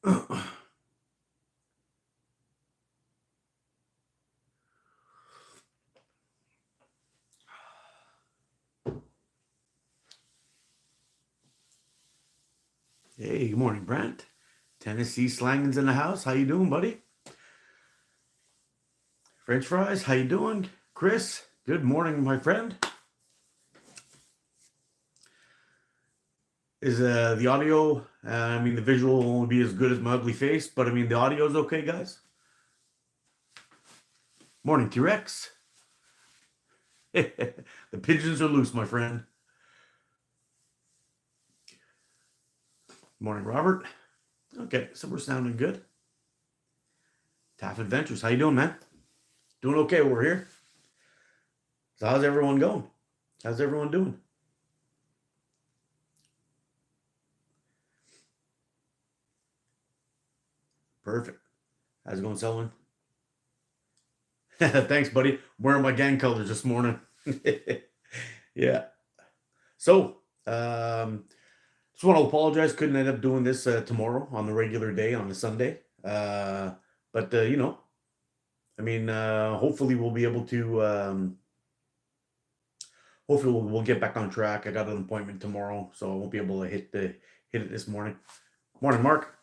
Hey, good morning, Brent. Tennessee Slangins in the house. How you doing, buddy? French fries. How you doing, Chris? Good morning, my friend. Is the audio? I mean, the visual will only be as good as my ugly face, but I mean, the audio is okay, guys. Morning, T-Rex. The pigeons are loose, my friend. Morning, Robert. Okay, so we're sounding good. Taft Adventures. How you doing, man? Doing okay over here. So how's everyone going? How's everyone doing? Perfect. How's it going, Selwyn? Thanks, buddy. Wearing my gang colors this morning. Yeah. So, just want to apologize. Couldn't end up doing this tomorrow on the regular day on the Sunday. But I mean, hopefully we'll be able to. Hopefully we'll get back on track. I got an appointment tomorrow, so I won't be able to hit it this morning. Morning, Mark.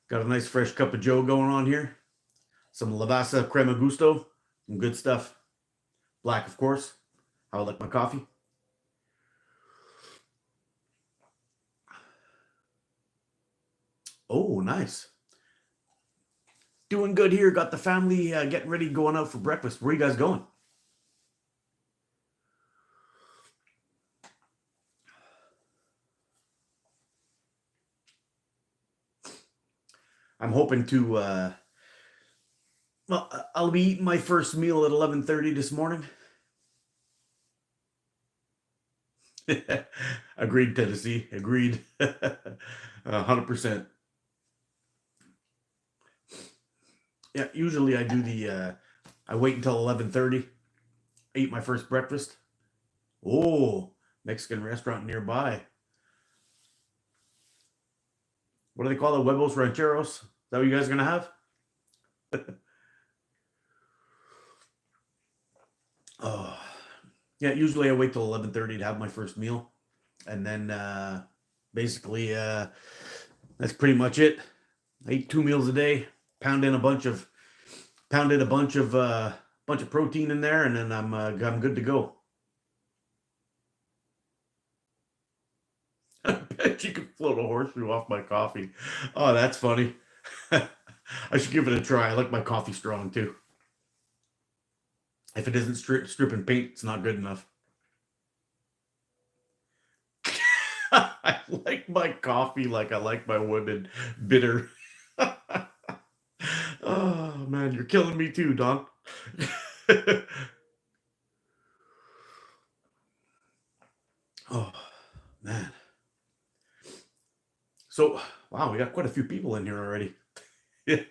Got a nice fresh cup of Joe going on here. Some Lavazza Crema Gusto. Some good stuff. Black, of course. How I like my coffee. Oh, nice. Doing good here. Got the family getting ready, going out for breakfast. Where are you guys going? I'm hoping to. Well, I'll be eating my first meal at 11:30 this morning. Agreed, Tennessee. Agreed. 100%. Yeah, usually I do the. I wait until 11:30. Eat my first breakfast. Oh, Mexican restaurant nearby. What do they call it? Huevos rancheros. Is that what you guys are gonna have? Oh, yeah. Usually I wait till 11:30 to have my first meal, and then basically that's pretty much it. I eat two meals a day. Pound in a bunch of pounded a bunch of protein in there, and then I'm good to go. I bet you could float a horseshoe off my coffee. Oh, that's funny. I should give it a try. I like my coffee strong too. If it isn't stripping paint, it's not good enough. I like my coffee like I like my women bitter. Oh man, you're killing me too, Don. Oh man. So wow, we got quite a few people in here already. Yeah.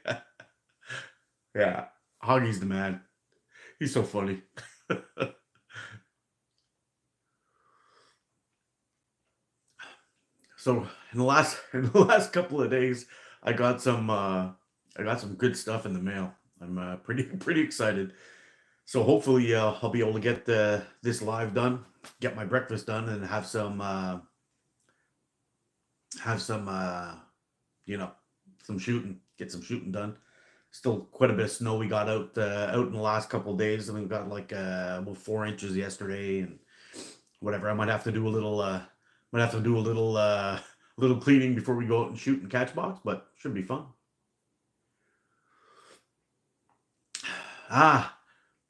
Yeah. Hoggy's the man. He's so funny. So in the last couple of days, I got some I got some good stuff in the mail. I'm pretty excited. So hopefully I'll be able to get this live done, get my breakfast done, and have some you know some shooting, get some shooting done. Still quite a bit of snow we got out in the last couple of days. I mean, we got like about 4 inches yesterday and whatever. I might have to do a little cleaning before we go out and shoot and catch box, but should be fun. Ah,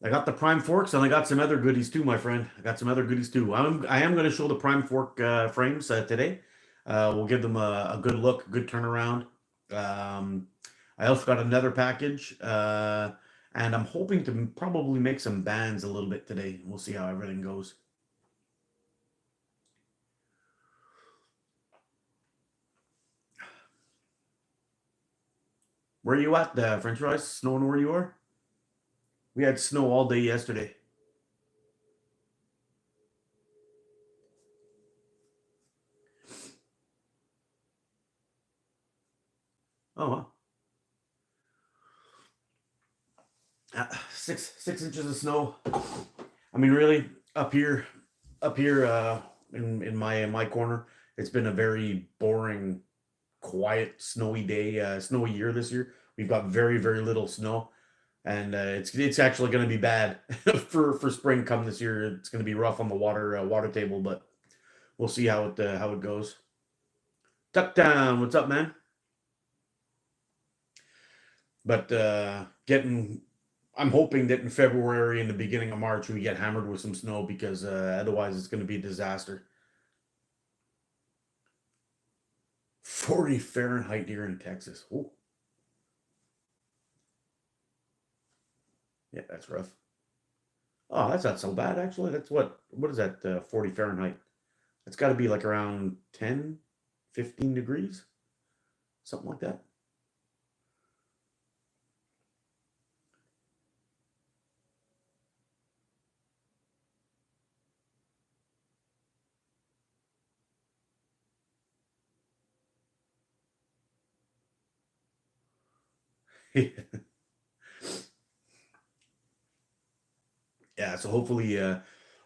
I got the prime forks and I got some other goodies too, my friend. I got some other goodies too. I am going to show the prime fork frames today. We'll give them a good look, good turnaround. Um, I also got another package, and I'm hoping to probably make some bands a little bit today. We'll see how everything goes. Where are you at, French fries? Snowing where you are? We had snow all day yesterday. Oh, wow. 6 inches of snow. I mean, really, up here, in my corner, it's been a very boring, quiet, snowy day, snowy year this year. We've got very, very little snow, and it's actually going to be bad for spring come this year. It's going to be rough on the water table, but we'll see how it goes. Tuckdown, what's up, man? But getting, I'm hoping that in February and the beginning of March we get hammered with some snow because otherwise it's going to be a disaster. 40 Fahrenheit here in Texas. Oh, yeah, that's rough. Oh, that's not so bad actually. That's what is that? 40 Fahrenheit. It's got to be like around 10, 15 degrees, something like that. Yeah, so hopefully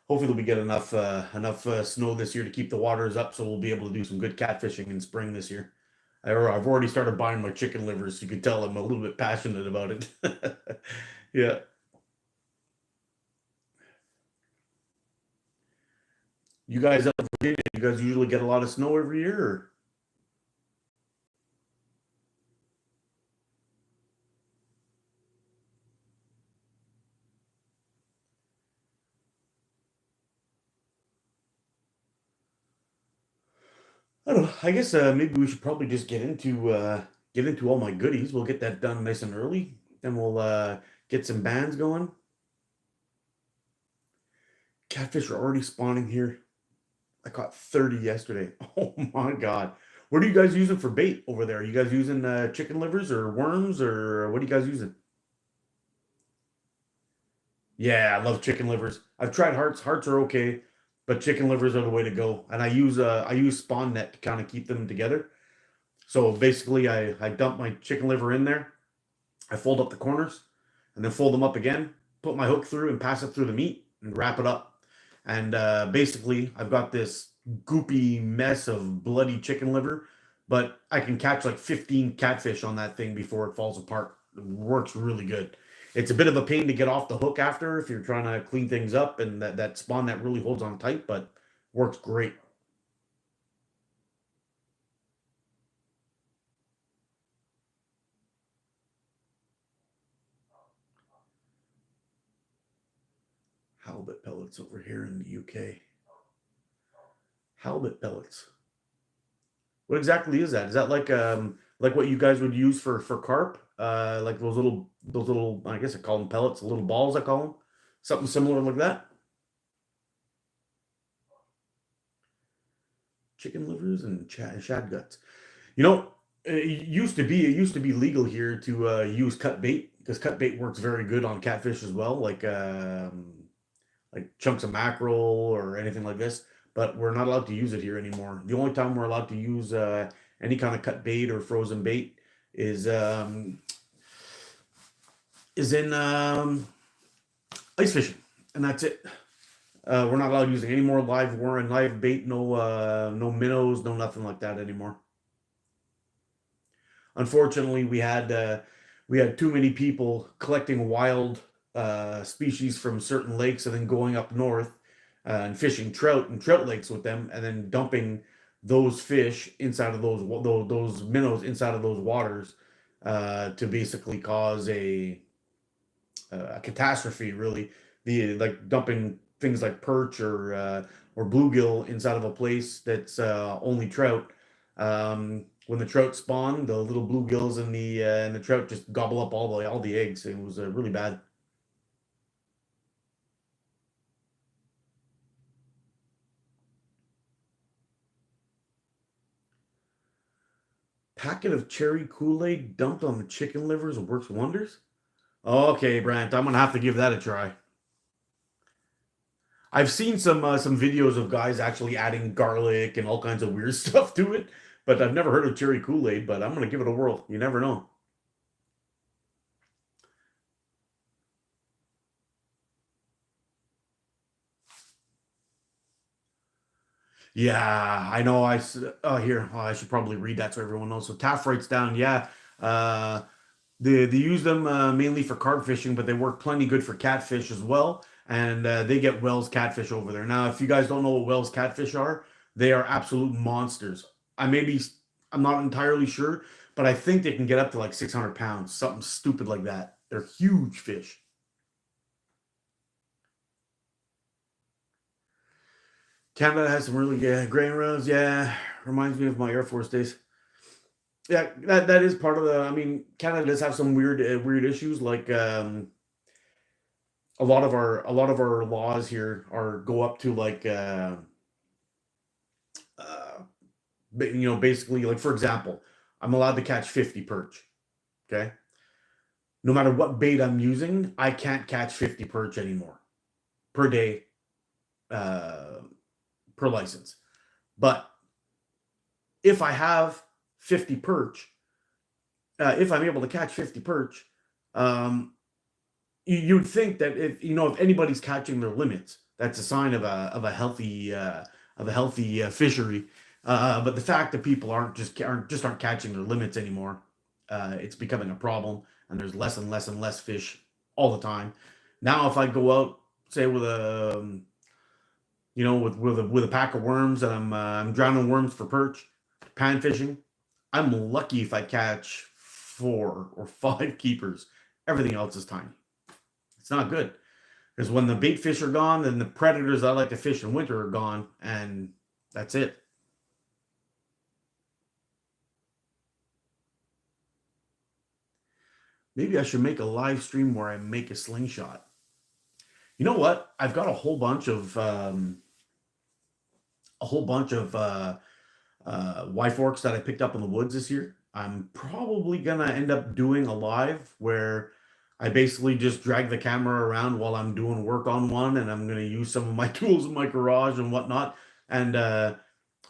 we get enough snow this year to keep the waters up, so we'll be able to do some good catfishing in spring this year. I've already started buying my chicken livers. You can tell I'm a little bit passionate about it. Yeah. You guys up in Virginia, you guys usually get a lot of snow every year, or? I don't know. I guess maybe we should probably just get into all my goodies. We'll get that done nice and early. Then we'll get some bands going. Catfish are already spawning here. I caught 30 yesterday. Oh my God. What are you guys using for bait over there? Are you guys using chicken livers or worms or what are you guys using? Yeah, I love chicken livers. I've tried hearts. Hearts are okay, but chicken livers are the way to go. And I use spawn net to kind of keep them together. So basically I dump my chicken liver in there. I fold up the corners and then fold them up again, put my hook through and pass it through the meat and wrap it up. And basically, I've got this goopy mess of bloody chicken liver, but I can catch like 15 catfish on that thing before it falls apart. It works really good. It's a bit of a pain to get off the hook after if you're trying to clean things up, and that spawn that really holds on tight, but works great. Halibut pellets over here in the UK. Halibut pellets. What exactly is that? Is that like what you guys would use for carp? Like those little I guess I call them pellets, little balls I call them. Something similar like that. Chicken livers and shad guts. You know, it used to be legal here to use cut bait because cut bait works very good on catfish as well, like chunks of mackerel or anything like this. But we're not allowed to use it here anymore. The only time we're allowed to use any kind of cut bait or frozen bait is um, is in ice fishing, and that's it. We're not allowed using any more live warren, live bait, no minnows, no nothing like that anymore. Unfortunately, we had too many people collecting wild species from certain lakes and then going up north and fishing trout and trout lakes with them, and then dumping those fish inside of those minnows inside of those waters to basically cause a catastrophe. Really, the like dumping things like perch or bluegill inside of a place that's only trout. When the trout spawn, the little bluegills and the trout just gobble up all the eggs. It was really bad. Packet of cherry Kool-Aid dumped on the chicken livers works wonders. Okay, Brant, I'm gonna have to give that a try. I've seen some videos of guys actually adding garlic and all kinds of weird stuff to it, But I've never heard of cherry Kool-Aid, but I'm going to give it a whirl. You never know. Yeah, I know. Oh, here. Oh, I should probably read that so everyone knows. So Taft writes down, yeah, uh, they use them mainly for carp fishing, but they work plenty good for catfish as well. And they get Wells catfish over there. Now, if you guys don't know what Wells catfish are, they are absolute monsters. I maybe I'm not entirely sure, but I think they can get up to like 600 pounds, something stupid like that. They're huge fish. Canada has some really good grain roads. Yeah, reminds me of my Air Force days. Yeah, that is part of the. I mean, Canada does have some weird issues. Like a lot of our laws here are go up to like uh, basically like for example, I'm allowed to catch 50 perch. Okay, no matter what bait I'm using, I can't catch 50 perch anymore per day uh, per license. But if I have 50 perch, if I'm able to catch 50 perch, um, you'd think that if anybody's catching their limits, that's a sign of a healthy fishery. But the fact that people aren't catching their limits anymore, it's becoming a problem, and there's less and less and less fish all the time. Now, if I go out, say with a with a pack of worms, and I'm drowning worms for perch, pan fishing, I'm lucky if I catch 4 or 5 keepers. Everything else is tiny. It's not good because when the bait fish are gone, then the predators that I like to fish in winter are gone, and that's it. Maybe I should make a live stream where I make a slingshot. You know what? I've got a whole bunch of Y forks that I picked up in the woods this year. I'm probably gonna end up doing a live where I basically just drag the camera around while I'm doing work on one, and I'm gonna use some of my tools in my garage and whatnot. And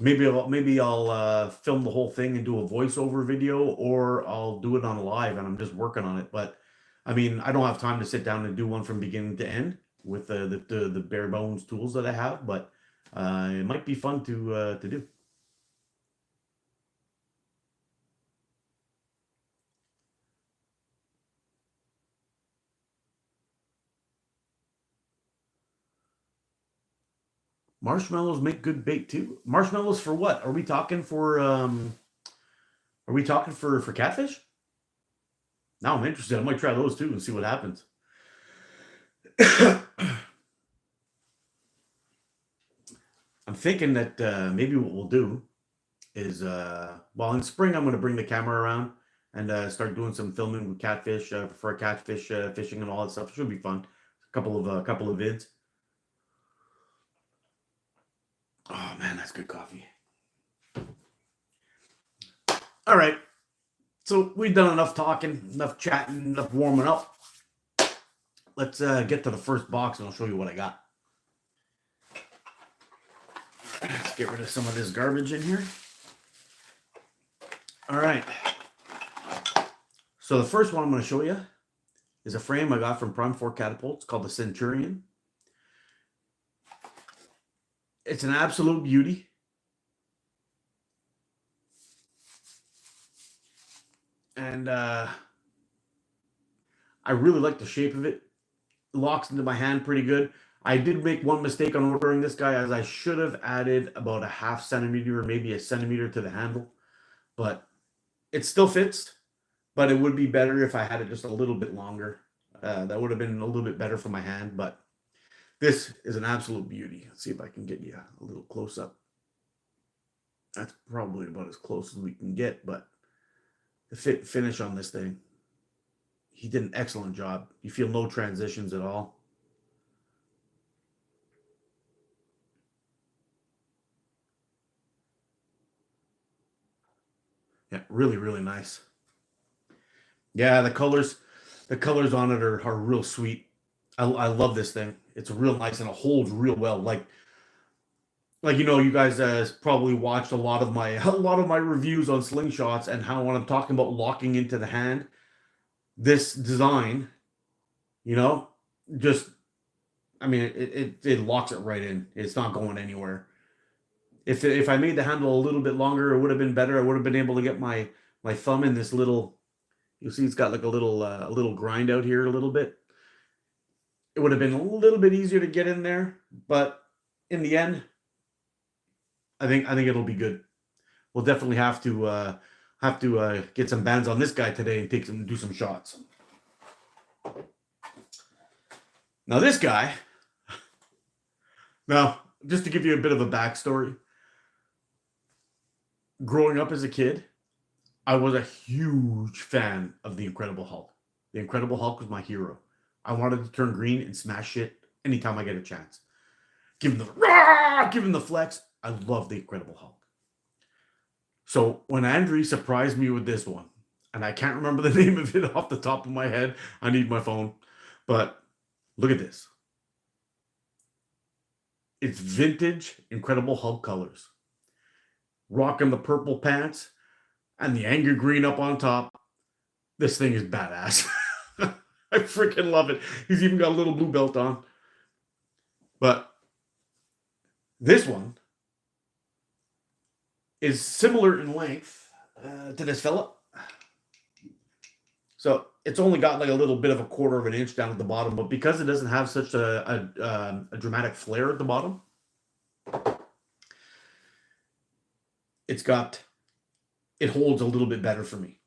maybe I'll film the whole thing and do a voiceover video, or I'll do it on live and I'm just working on it. But I mean, I don't have time to sit down and do one from beginning to end with the bare bones tools that I have, but it might be fun to do. Marshmallows make good bait too. Marshmallows for what? Are we talking for catfish? Now I'm interested. I might try those too and see what happens. I'm thinking that maybe what we'll do is well, in spring I'm going to bring the camera around and start doing some filming with catfish for catfish fishing and all that stuff. It should be fun. A couple of vids. Oh man, that's good coffee. All right. So we've done enough talking, enough chatting, enough warming up. Let's get to the first box and I'll show you what I got. Let's get rid of some of this garbage in here. All right. So the first one I'm going to show you is a frame I got from Prime 4 Catapult. It's called the Centurion. It's an absolute beauty. And I really like the shape of it. It locks into my hand pretty good. I did make one mistake on ordering this guy, as I should have added about a half centimeter or maybe a centimeter to the handle. But it still fits, but it would be better if I had it just a little bit longer. That would have been a little bit better for my hand, but this is an absolute beauty. Let's see if I can get you a little close up. That's probably about as close as we can get, but the finish on this thing, he did an excellent job. You feel no transitions at all. Yeah, really, really nice. Yeah, the colors on it are real sweet. I love this thing. It's real nice and it holds real well. Like like you guys probably watched a lot of my reviews on slingshots and how when I'm talking about locking into the hand, this design, you know, just I mean it locks it right in. It's not going anywhere. If I made the handle a little bit longer, it would have been better. I would have been able to get my thumb in this little. You'll see it's got like a little grind out here a little bit. It would have been a little bit easier to get in there, but in the end, I think it'll be good. We'll definitely have to get some bands on this guy today and do some shots. Now this guy. Now, just to give you a bit of a backstory, growing up as a kid, I was a huge fan of the Incredible Hulk. The Incredible Hulk was my hero. I wanted to turn green and smash shit anytime I get a chance. Give him the rah, give him the flex. I love the Incredible Hulk. So when Andre surprised me with this one, and I can't remember the name of it off the top of my head, I need my phone, but look at this. It's vintage Incredible Hulk colors. Rocking the purple pants and the angry green up on top. This thing is badass. I freaking love it. He's even got a little blue belt on. But this one is similar in length to this fella. So it's only got like a little bit of a quarter of an inch down at the bottom, but because it doesn't have such a dramatic flare at the bottom, it holds a little bit better for me.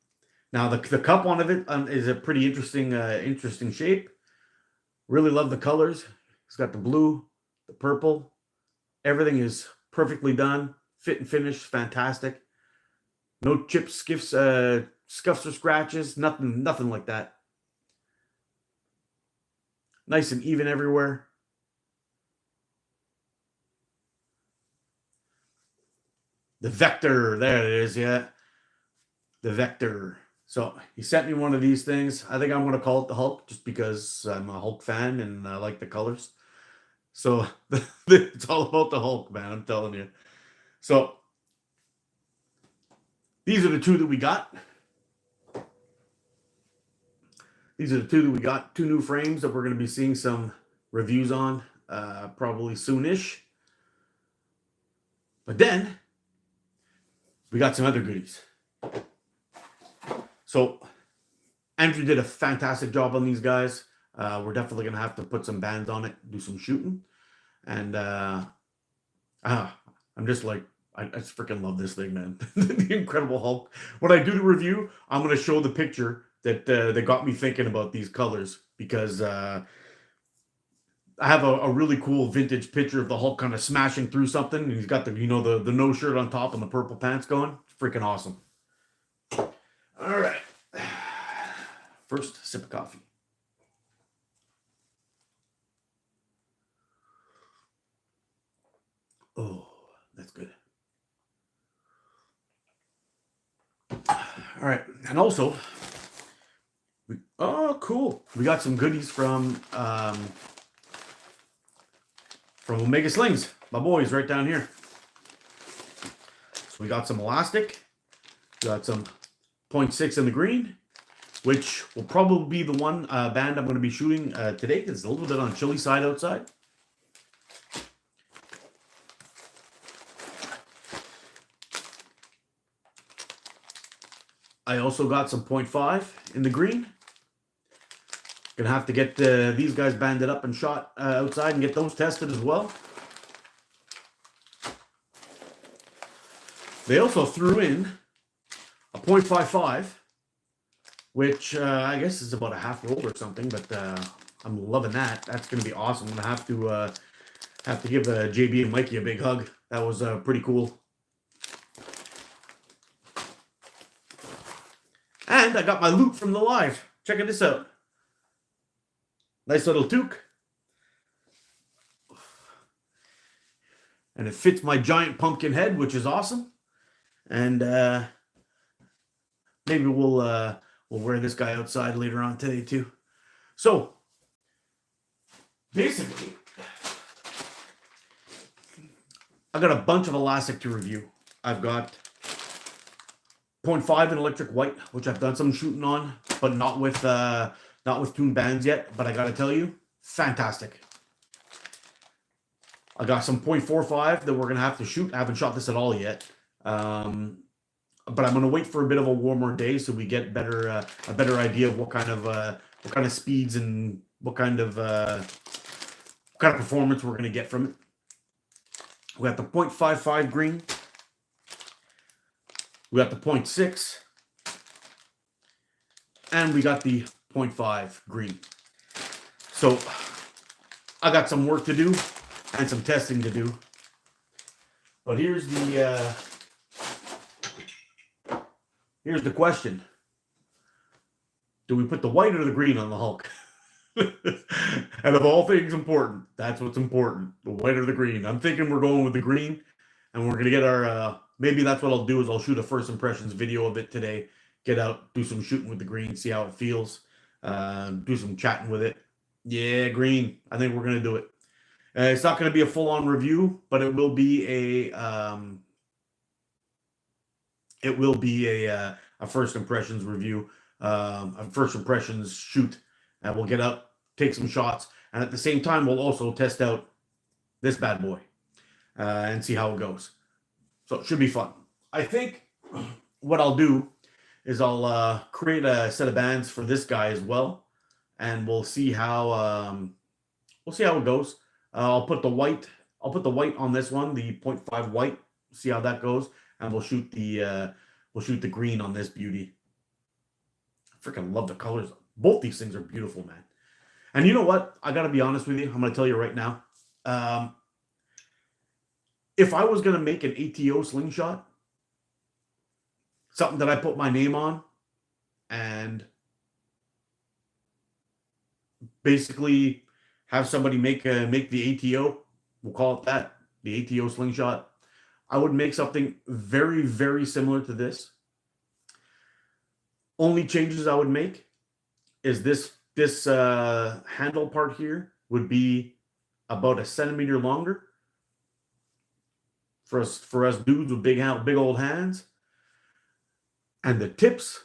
Now the cup on it is a pretty interesting shape. Really love the colors. It's got the blue, the purple. Everything is perfectly done. Fit and finish, fantastic. No chips, scuffs or scratches, nothing like that. Nice and even everywhere. The Vector, there it is, yeah. The Vector. So he sent me one of these things. I think I'm going to call it the Hulk just because I'm a Hulk fan and I like the colors. So it's all about the Hulk, man, I'm telling you. So these are the two that we got. Two new frames that we're going to be seeing some reviews on probably soonish. But then we got some other goodies. So Andrew did a fantastic job on these guys. We're definitely going to have to put some bands on it, do some shooting. And I'm just like, I just freaking love this thing, man. The Incredible Hulk. When I do the review, I'm going to show the picture that got me thinking about these colors because I have a really cool vintage picture of the Hulk kind of smashing through something. And he's got the no shirt on top and the purple pants going. It's freaking awesome. All right. First sip of coffee. Oh, that's good. All right. And also, cool. We got some goodies from Omega Slings, my boys right down here. So we got some elastic. We got some 0.6 in the green, which will probably be the one band I'm going to be shooting today because it's a little bit on chilly side outside. I also got some 0.5 in the green. Gonna have to get these guys banded up and shot outside and get those tested as well. They also threw in a 0.55, which I guess is about a half roll or something, but I'm loving that. That's gonna be awesome. I'm gonna have to give JB and Mikey a big hug. That was pretty cool. And I got my loot from the live. Check this out. Nice little toque. And it fits my giant pumpkin head, which is awesome. And maybe we'll wear this guy outside later on today too. So basically, I got a bunch of elastic to review. I've got 0.5 in electric white, which I've done some shooting on, but not with tuned bands yet. But I gotta tell you, fantastic. I got some 0.45 that we're gonna have to shoot. I haven't shot this at all yet, but I'm gonna wait for a bit of a warmer day so we get a better idea of what kind of speeds and what kind of performance we're gonna get from it. We got the 0.55 green. We got the 0.6. And we got the 0.5 green. So I got some work to do and some testing to do. But here's the question. Do we put the white or the green on the Hulk? And of all things important, that's what's important. The white or the green. I'm thinking we're going with the green, and we're going to get our, maybe that's what I'll do is I'll shoot a first impressions video of it today. Get out, do some shooting with the green, see how it feels. Do some chatting with it. Yeah, green. I think we're going to do it. It's not going to be a full-on review, but it will be a first impressions review, a first impressions shoot. And we'll get out, take some shots, and at the same time, we'll also test out this bad boy and see how it goes. So it should be fun. I think what I'll do is I'll create a set of bands for this guy as well, and we'll see how it goes. I'll put the white on this one, the 0.5 white. See how that goes, and we'll shoot the green on this beauty. I freaking love the colors. Both these things are beautiful, man. And you know what? I got to be honest with you. I'm going to tell you right now. If I was going to make an ATO slingshot, something that I put my name on, and basically have somebody make the ATO, we'll call it that, the ATO slingshot, I would make something very, very similar to this. Only changes I would make is this handle part here would be about 1 centimeter longer for us dudes with big old hands, and the tips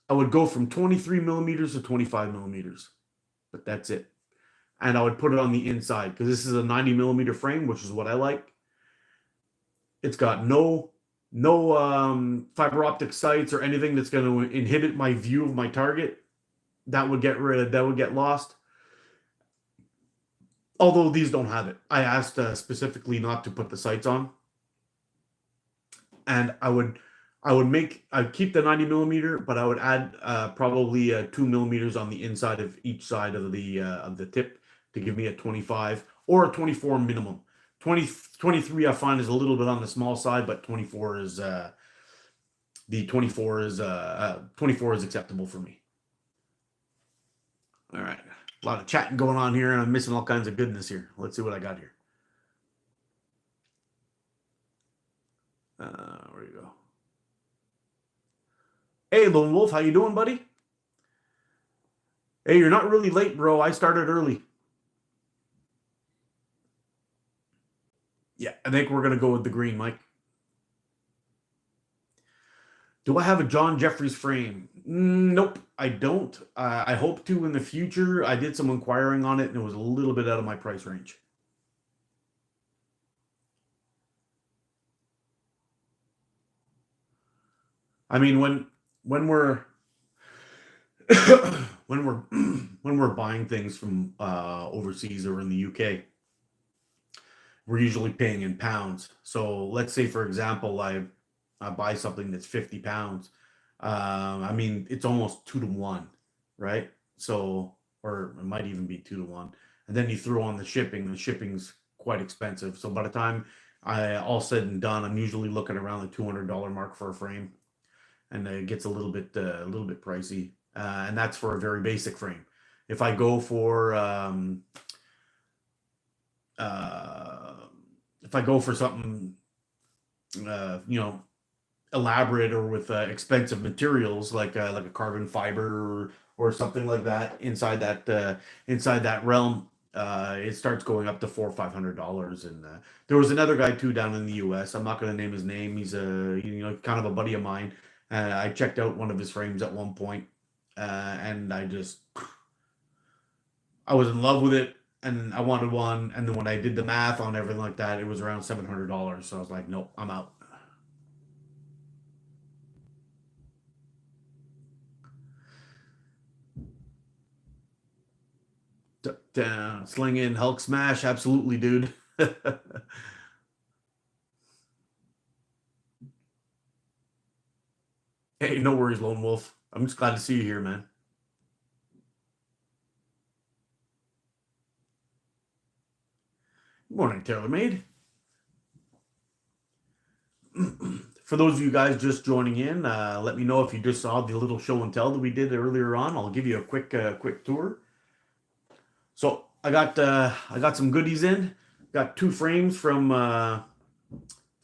I would go from 23 millimeters to 25 millimeters, but that's it. And I would put it on the inside because this is a 90 millimeter frame, which is what I like. It's got no fiber optic sights or anything that's going to inhibit my view of my target. That would get lost. Although these don't have it. I asked specifically not to put the sights on. And I'd keep the 90 millimeter, but I would add probably 2 millimeters on the inside of each side of the tip to give me a 25 or a 24 minimum. 23 I find is a little bit on the small side, but 24 is acceptable for me. All right, a lot of chatting going on here, and I'm missing all kinds of goodness here. Let's see what I got here. Where you go? Hey, Lone Wolf, how you doing, buddy? Hey, you're not really late, bro. I started early. Yeah, I think we're going to go with the green, Mike. Do I have a John Jeffries frame? Nope, I don't. I hope to in the future. I did some inquiring on it, and it was a little bit out of my price range. I mean, when we're when we're buying things from overseas or in the UK, we're usually paying in pounds. So let's say, for example, I buy something that's 50 pounds. I mean, it's almost 2 to 1, right? So, or it might even be 2 to 1. And then you throw on the shipping's quite expensive. So by the time all said and done, I'm usually looking around the $200 mark for a frame. And it gets a little bit pricey. And that's for a very basic frame. If I go for something, elaborate or with expensive materials like a carbon fiber or something like that inside that realm, It starts going up to $400 or $500. And there was another guy too down in the U.S. I'm not going to name his name. He's kind of a buddy of mine. I checked out one of his frames at one point, and I was in love with it, and I wanted one. And then when I did the math on everything like that, it was around $700. So I was like, nope, I'm out. Sling in Hulk smash, absolutely, dude. Hey, no worries, Lone Wolf. I'm just glad to see you here, man. Good morning, TaylorMade. For those of you guys just joining in, let me know if you just saw the little show and tell that we did earlier on. I'll give you a quick tour. So I got some goodies in. Got two frames from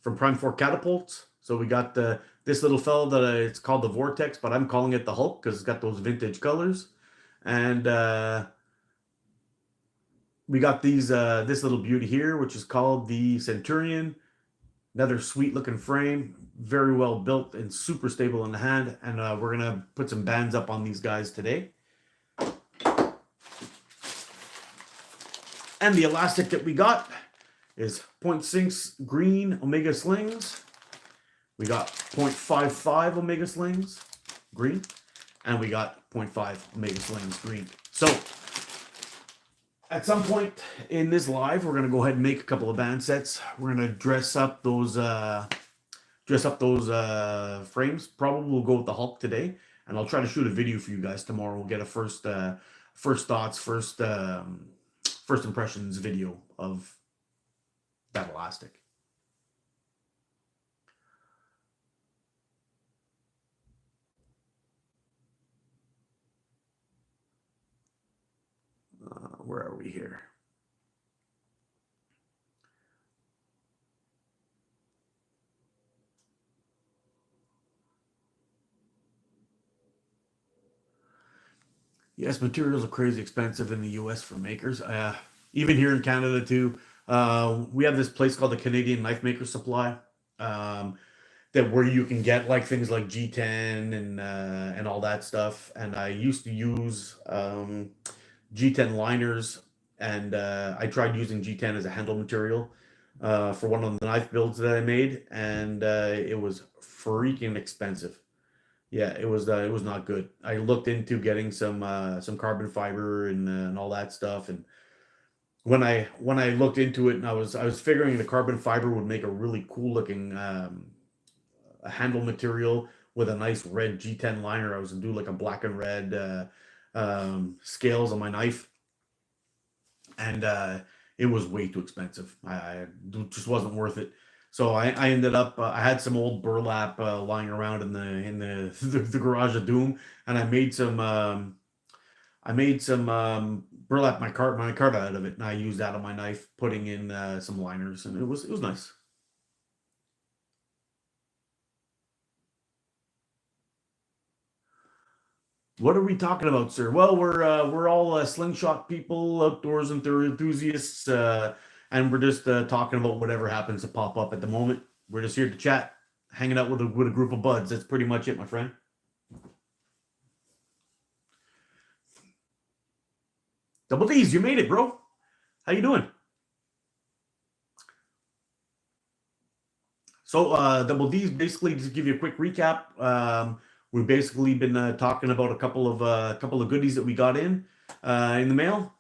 Prime 4 Catapults. So we got this little fella that it's called the Vortex, but I'm calling it the Hulk because it's got those vintage colors. And we got this little beauty here, which is called the Centurion. Another sweet looking frame, very well built and super stable in the hand. And we're gonna put some bands up on these guys today. And the elastic that we got is 0.6 green Omega slings. We got 0.55 Omega slings green, and we got 0.5 Omega slings green. So at some point in this live, we're gonna go ahead and make a couple of band sets. We're gonna dress up those frames. Probably we'll go with the Hulk today, and I'll try to shoot a video for you guys tomorrow. We'll get a first thoughts, first impressions video of that elastic. Where are we here? Yes, materials are crazy expensive in the US for makers. Even here in Canada too. We have this place called the Canadian Knife Maker Supply. Um, that where you can get like things like G10 and all that stuff. And I used to use G10 liners, and I tried using G10 as a handle material for one of the knife builds that I made, and it was freaking expensive. Yeah, it was not good. I looked into getting some carbon fiber and all that stuff, and when I looked into it, and I was figuring the carbon fiber would make a really cool looking a handle material with a nice red G10 liner. I was gonna do like a black and red scales on my knife, and it was way too expensive. It just wasn't worth it. So I ended up I had some old burlap lying around in the garage of Doom, and I made some burlap my cart out of it, and I used that on my knife, putting in some liners, and it was nice. What are we talking about, sir? Well, we're all slingshot people, outdoors enthusiasts, and we're just talking about whatever happens to pop up at the moment. We're just here to chat, hanging out with a group of buds. That's pretty much it, my friend. Double D's, you made it, bro. How you doing? So, Double D's, basically, just give you a quick recap. We've basically been talking about a couple of goodies that we got in the mail.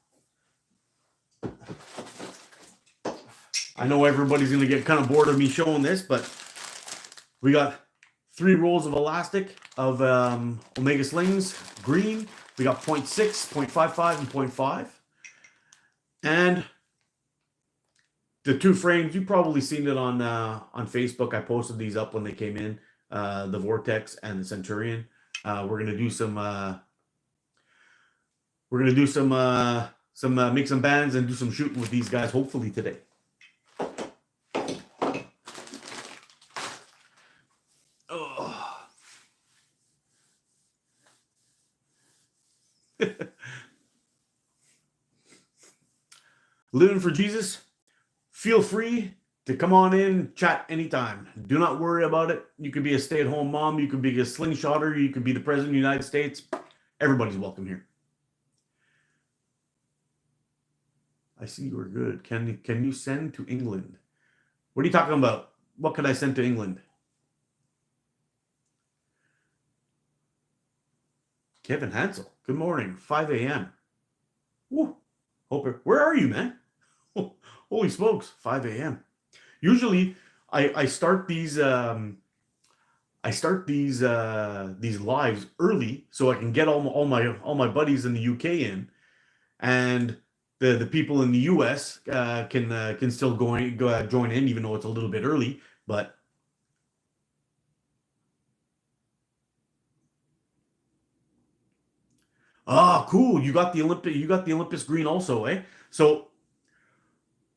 I know everybody's going to get kind of bored of me showing this, but we got 3 rolls of elastic of Omega Slings green. We got 0.6, 0.55, and 0.5. And the 2 frames, you've probably seen it on Facebook. I posted these up when they came in, the Vortex and the Centurion. We're gonna do some make some bands and do some shooting with these guys hopefully today. Oh. Living for Jesus, feel free to come on in, chat anytime. Do not worry about it. You could be a stay-at-home mom, you could be a slingshotter, you could be the president of the United States. Everybody's welcome here. I see you are good. Can you send to England? What are you talking about? What could I send to England? Kevin Hansel. Good morning. 5 a.m. Woo. Where are you, man? Holy smokes, 5 a.m. Usually I start these these lives early so I can get all my buddies in the UK in, and the people in the US can still join in, even though it's a little bit early. But cool, you got the Olympus green also, eh? So,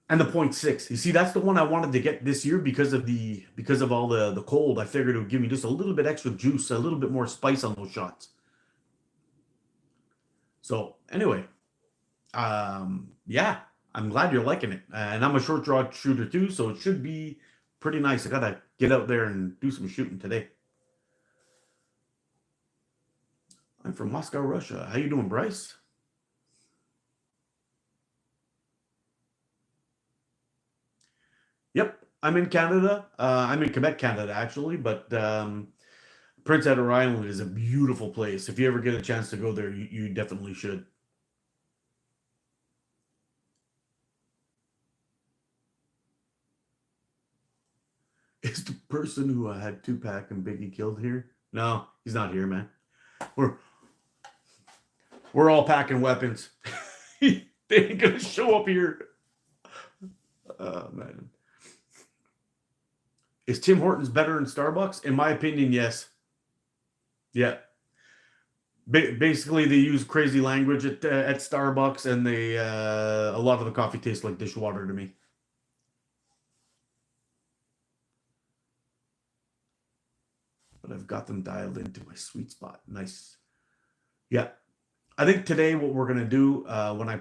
and the 0.6. You see, that's the one I wanted to get this year because of all the cold. I figured it would give me just a little bit extra juice, a little bit more spice on those shots. So anyway, yeah, I'm glad you're liking it. And I'm a short draw shooter too, so it should be pretty nice. I gotta get out there and do some shooting today. I'm from Moscow, Russia. How you doing, Bryce? Yep, I'm in Canada. I'm in Quebec, Canada, actually, but Prince Edward Island is a beautiful place. If you ever get a chance to go there, you definitely should. Is the person who had Tupac and Biggie killed here? No, he's not here, man. We're all packing weapons. They ain't gonna show up here. Oh man. Is Tim Hortons better than Starbucks? In my opinion, yes. Yeah. Basically, they use crazy language at Starbucks, and they a lot of the coffee tastes like dishwater to me. But I've got them dialed into my sweet spot. Nice. Yeah. I think today what we're gonna do when I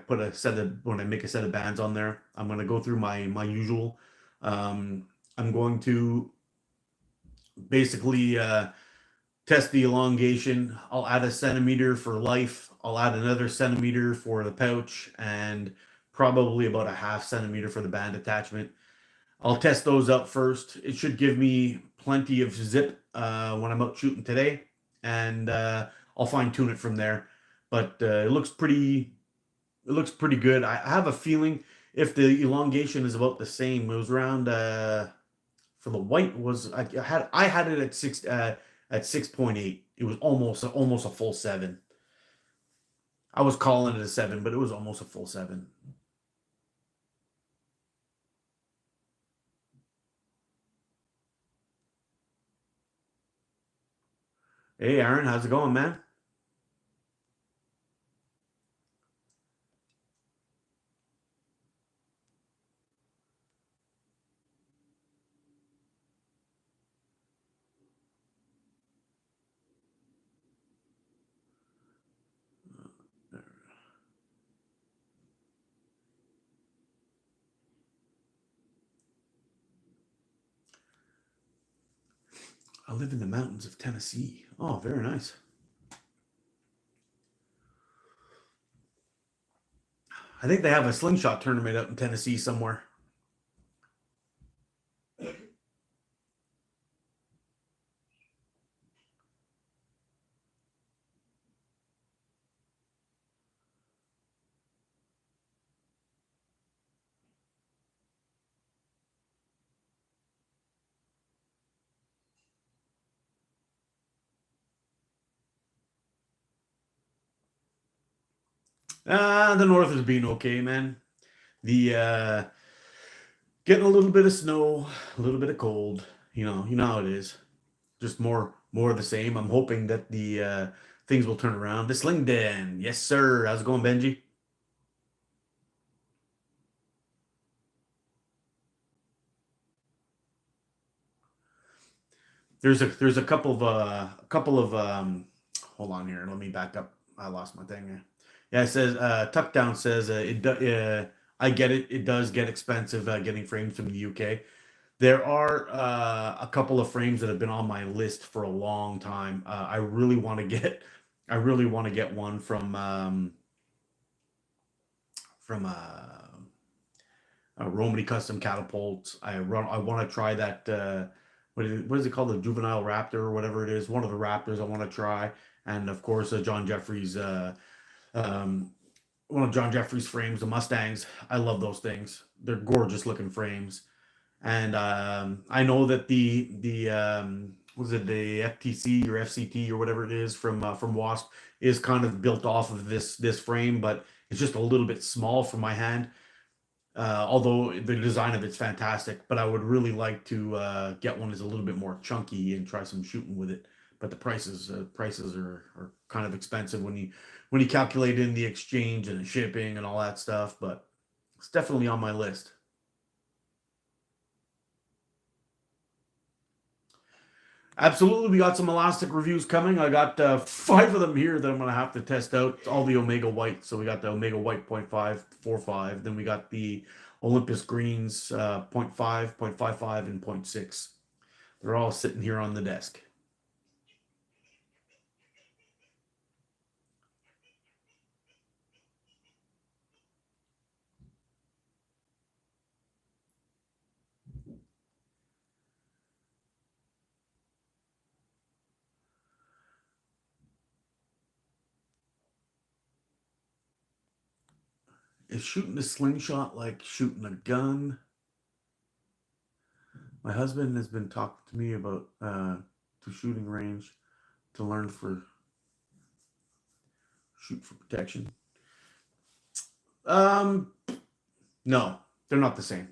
make a set of bands on there, I'm gonna go through my usual. I'm going to basically test the elongation. I'll add a centimeter for life. I'll add another centimeter for the pouch, and probably about a half centimeter for the band attachment. I'll test those up first. It should give me plenty of zip when I'm out shooting today, and I'll fine tune it from there. But it looks pretty good. I have a feeling if the elongation is about the same, it was around for the white was I had it at 6.8. It was almost a full 7. I was calling it a 7, but it was almost a full 7. Hey Aaron, how's it going, man? I live in the mountains of Tennessee. Oh, very nice. I think they have a slingshot tournament out in Tennessee somewhere. The north is being okay, man. The getting a little bit of snow, a little bit of cold. You know how it is. Just more of the same. I'm hoping that the things will turn around. The Sling Den, yes sir. How's it going, Benji? There's a couple of hold on here. Let me back up. I lost my thing here. Yeah, it says Tuck Down says I get it. It does get expensive getting frames from the UK. There are a couple of frames that have been on my list for a long time. I really want to get, I really want to get one from Romany Custom Catapult. I want to try that. What is it called? The Juvenile Raptor or whatever it is. One of the Raptors I want to try, and of course John Jeffrey's. Um, One of John Jeffrey's frames, the Mustangs. I love those things. They're gorgeous looking frames. And I know that the was it the FTC or FCT or whatever it is from Wasp is kind of built off of this frame, but it's just a little bit small for my hand. Although the design of it's fantastic, but I would really like to get one that's a little bit more chunky and try some shooting with it. But the prices are kind of expensive when you calculate in the exchange and the shipping and all that stuff. But it's definitely on my list. Absolutely, we got some elastic reviews coming. I got five of them here that I'm gonna have to test out. All the Omega White. So we got the Omega White 0.545. Then we got the Olympus Greens 0.5, 0.55, and zero point 0.6. They're all sitting here on the desk. Is shooting a slingshot like shooting a gun? My husband has been talking to me about to shooting range to learn for shoot for protection. Um, no, they're not the same.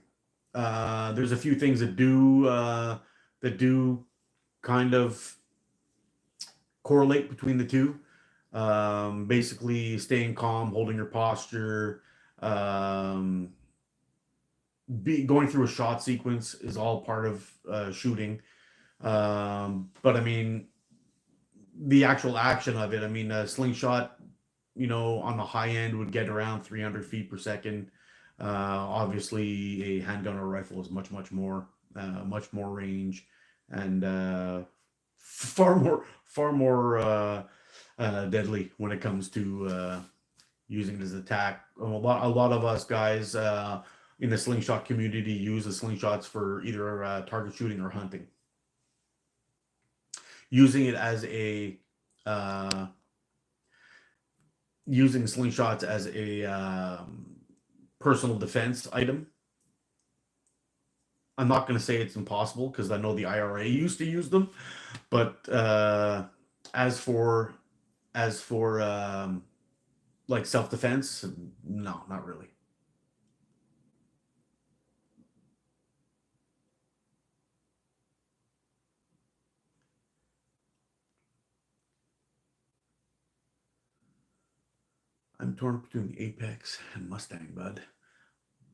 There's a few things that do kind of correlate between the two. Basically, staying calm, holding your posture, um, going through a shot sequence is all part of shooting. But I mean, the actual action of it. I mean, a slingshot, on the high end would get around 300 feet per second. Obviously, a handgun or rifle is much more range, and far more deadly when it comes to using it as attack. A lot of us guys in the slingshot community use the slingshots for either target shooting or hunting. Using it as a uh, using slingshots as a personal defense item. I'm not going to say it's impossible because I know the IRA used to use them, but as for as for like self defense, no, not really. I'm torn between Apex and Mustang, bud.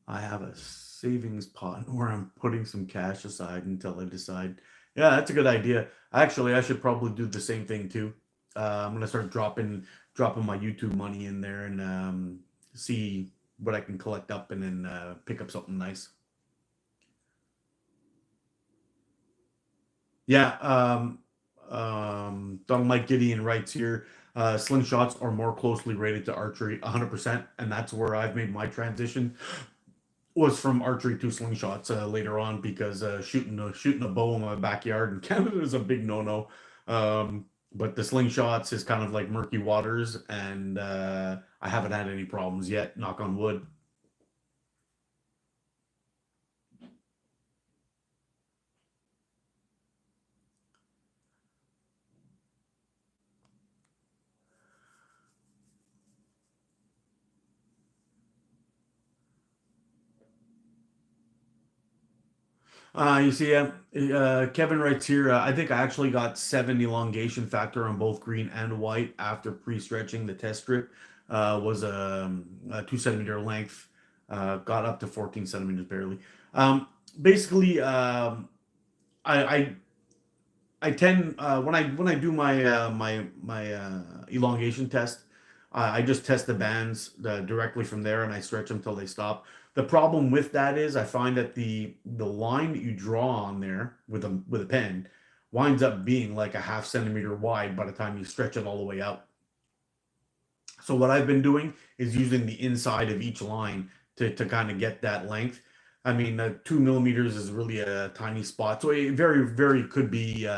I have a savings pot where I'm putting some cash aside until I decide. Yeah, that's a good idea. Actually, I should probably do the same thing too. I'm gonna start dropping my YouTube money in there and see what I can collect up and then pick up something nice. Yeah, Donald Mike Gideon writes here, slingshots are more closely rated to archery, 100%, and that's where I've made my transition. Was from archery to slingshots later on because shooting a bow in my backyard in Canada is a big no no. But the slingshots is kind of like murky waters, and I haven't had any problems yet. Knock on wood. You see, Kevin writes here. I think I actually got 7 elongation factor on both green and white after pre-stretching. The test strip was a 2 centimeter length, got up to 14 centimeters barely. Basically, I I tend when I do my elongation test, I just test the bands directly from there and I stretch them till they stop. The problem with that is I find that the line that you draw on there with a pen winds up being like a half centimeter wide by the time you stretch it all the way out. So what I've been doing is using the inside of each line to kind of get that length. I mean, 2 millimeters is really a tiny spot, so it very could be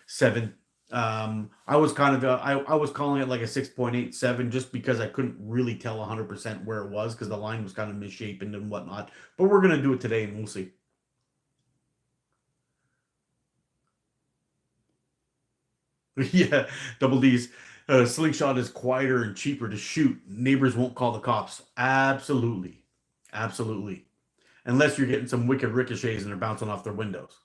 seven. I was kind of I was calling it like a 6.87 just because I couldn't really tell 100% where it was because the line was kind of misshapen and whatnot. But we're gonna do it today and we'll see. Yeah, double D's. Slingshot is quieter and cheaper to shoot. Neighbors won't call the cops. Absolutely. Absolutely. Unless you're getting some wicked ricochets and they're bouncing off their windows.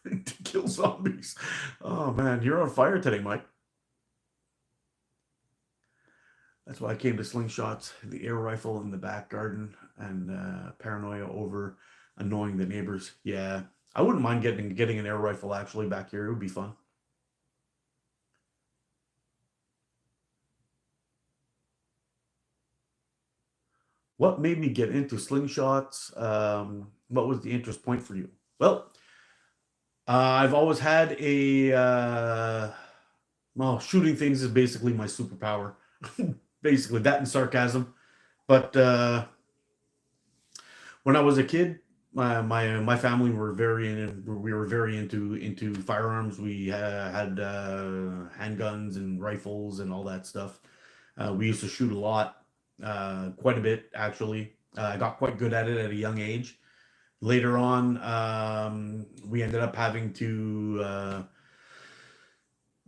To kill zombies. Oh man, you're on fire today, Mike. That's why I came to slingshots, the air rifle in the back garden, and paranoia over annoying the neighbors. Yeah, I wouldn't mind getting an air rifle actually back here. It would be fun. What made me get into slingshots? What was the interest point for you? Well, I've always had a well, shooting things is basically my superpower. Basically, that and sarcasm. But when I was a kid, my family were we were very into firearms. We had handguns and rifles and all that stuff. We used to shoot a lot, quite a bit actually. I got quite good at it at a young age. Later on, we ended up having to.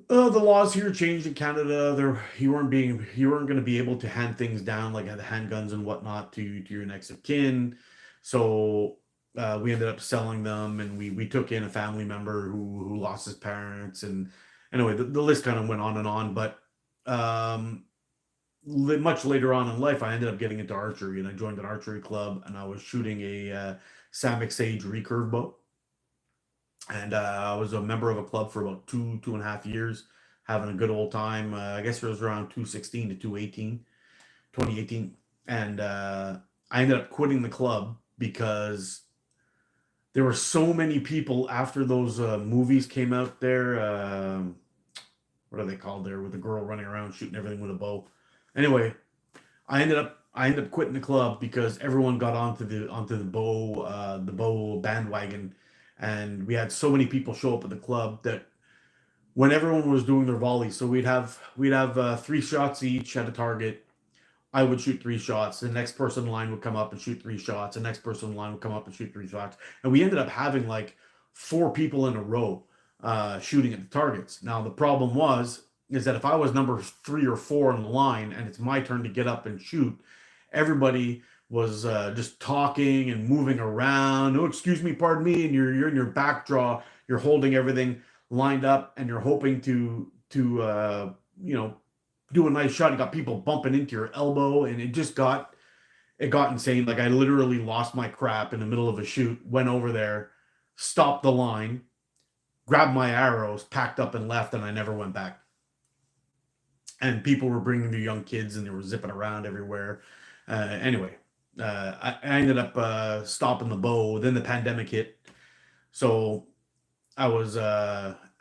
The laws here changed in Canada. There, you weren't going to be able to hand things down like the handguns and whatnot to your next of kin. So we ended up selling them, and we took in a family member who lost his parents, and anyway, the list kind of went on and on. But um, much later on in life, I ended up getting into archery, and I joined an archery club, and I was shooting a Samick Sage recurve bow, and I was a member of a club for about 2.5 years, having a good old time. I guess it was around 216 to 218, 2018, and I ended up quitting the club because there were so many people after those movies came out there. What are they called there with the girl running around shooting everything with a bow? Anyway, I ended up quitting the club because everyone got onto the bow bandwagon, and we had so many people show up at the club that when everyone was doing their volleys, so we'd have 3 shots each at a target. I would shoot 3 shots. The next person in line would come up and shoot 3 shots. The next person in line would come up and shoot 3 shots. And we ended up having like 4 people in a row shooting at the targets. Now the problem was is that if I was number 3 or 4 in the line and it's my turn to get up and shoot, everybody was just talking and moving around. Oh, excuse me, pardon me, and you're in your back draw. You're holding everything lined up, and you're hoping to you know do a nice shot. You got people bumping into your elbow, and it got insane. Like I literally lost my crap in the middle of a shoot. Went over there, stopped the line, grabbed my arrows, packed up and left, and I never went back. And people were bringing their young kids, and they were zipping around everywhere. Anyway, I ended up stopping the bow. Then the pandemic hit, so I was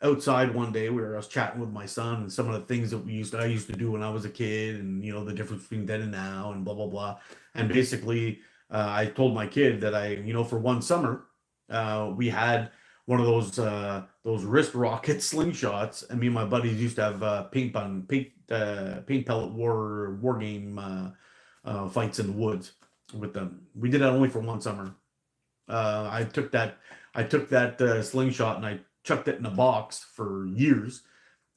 outside one day where I was chatting with my son and some of the things that I used to do when I was a kid, and the difference between then and now, and blah blah blah. And basically, I told my kid that for one summer, we had one of those wrist rocket slingshots, and me and my buddies used to have paint pellet war game fights in the woods with them. We did that only for one summer. I took that slingshot and I chucked it in a box for years.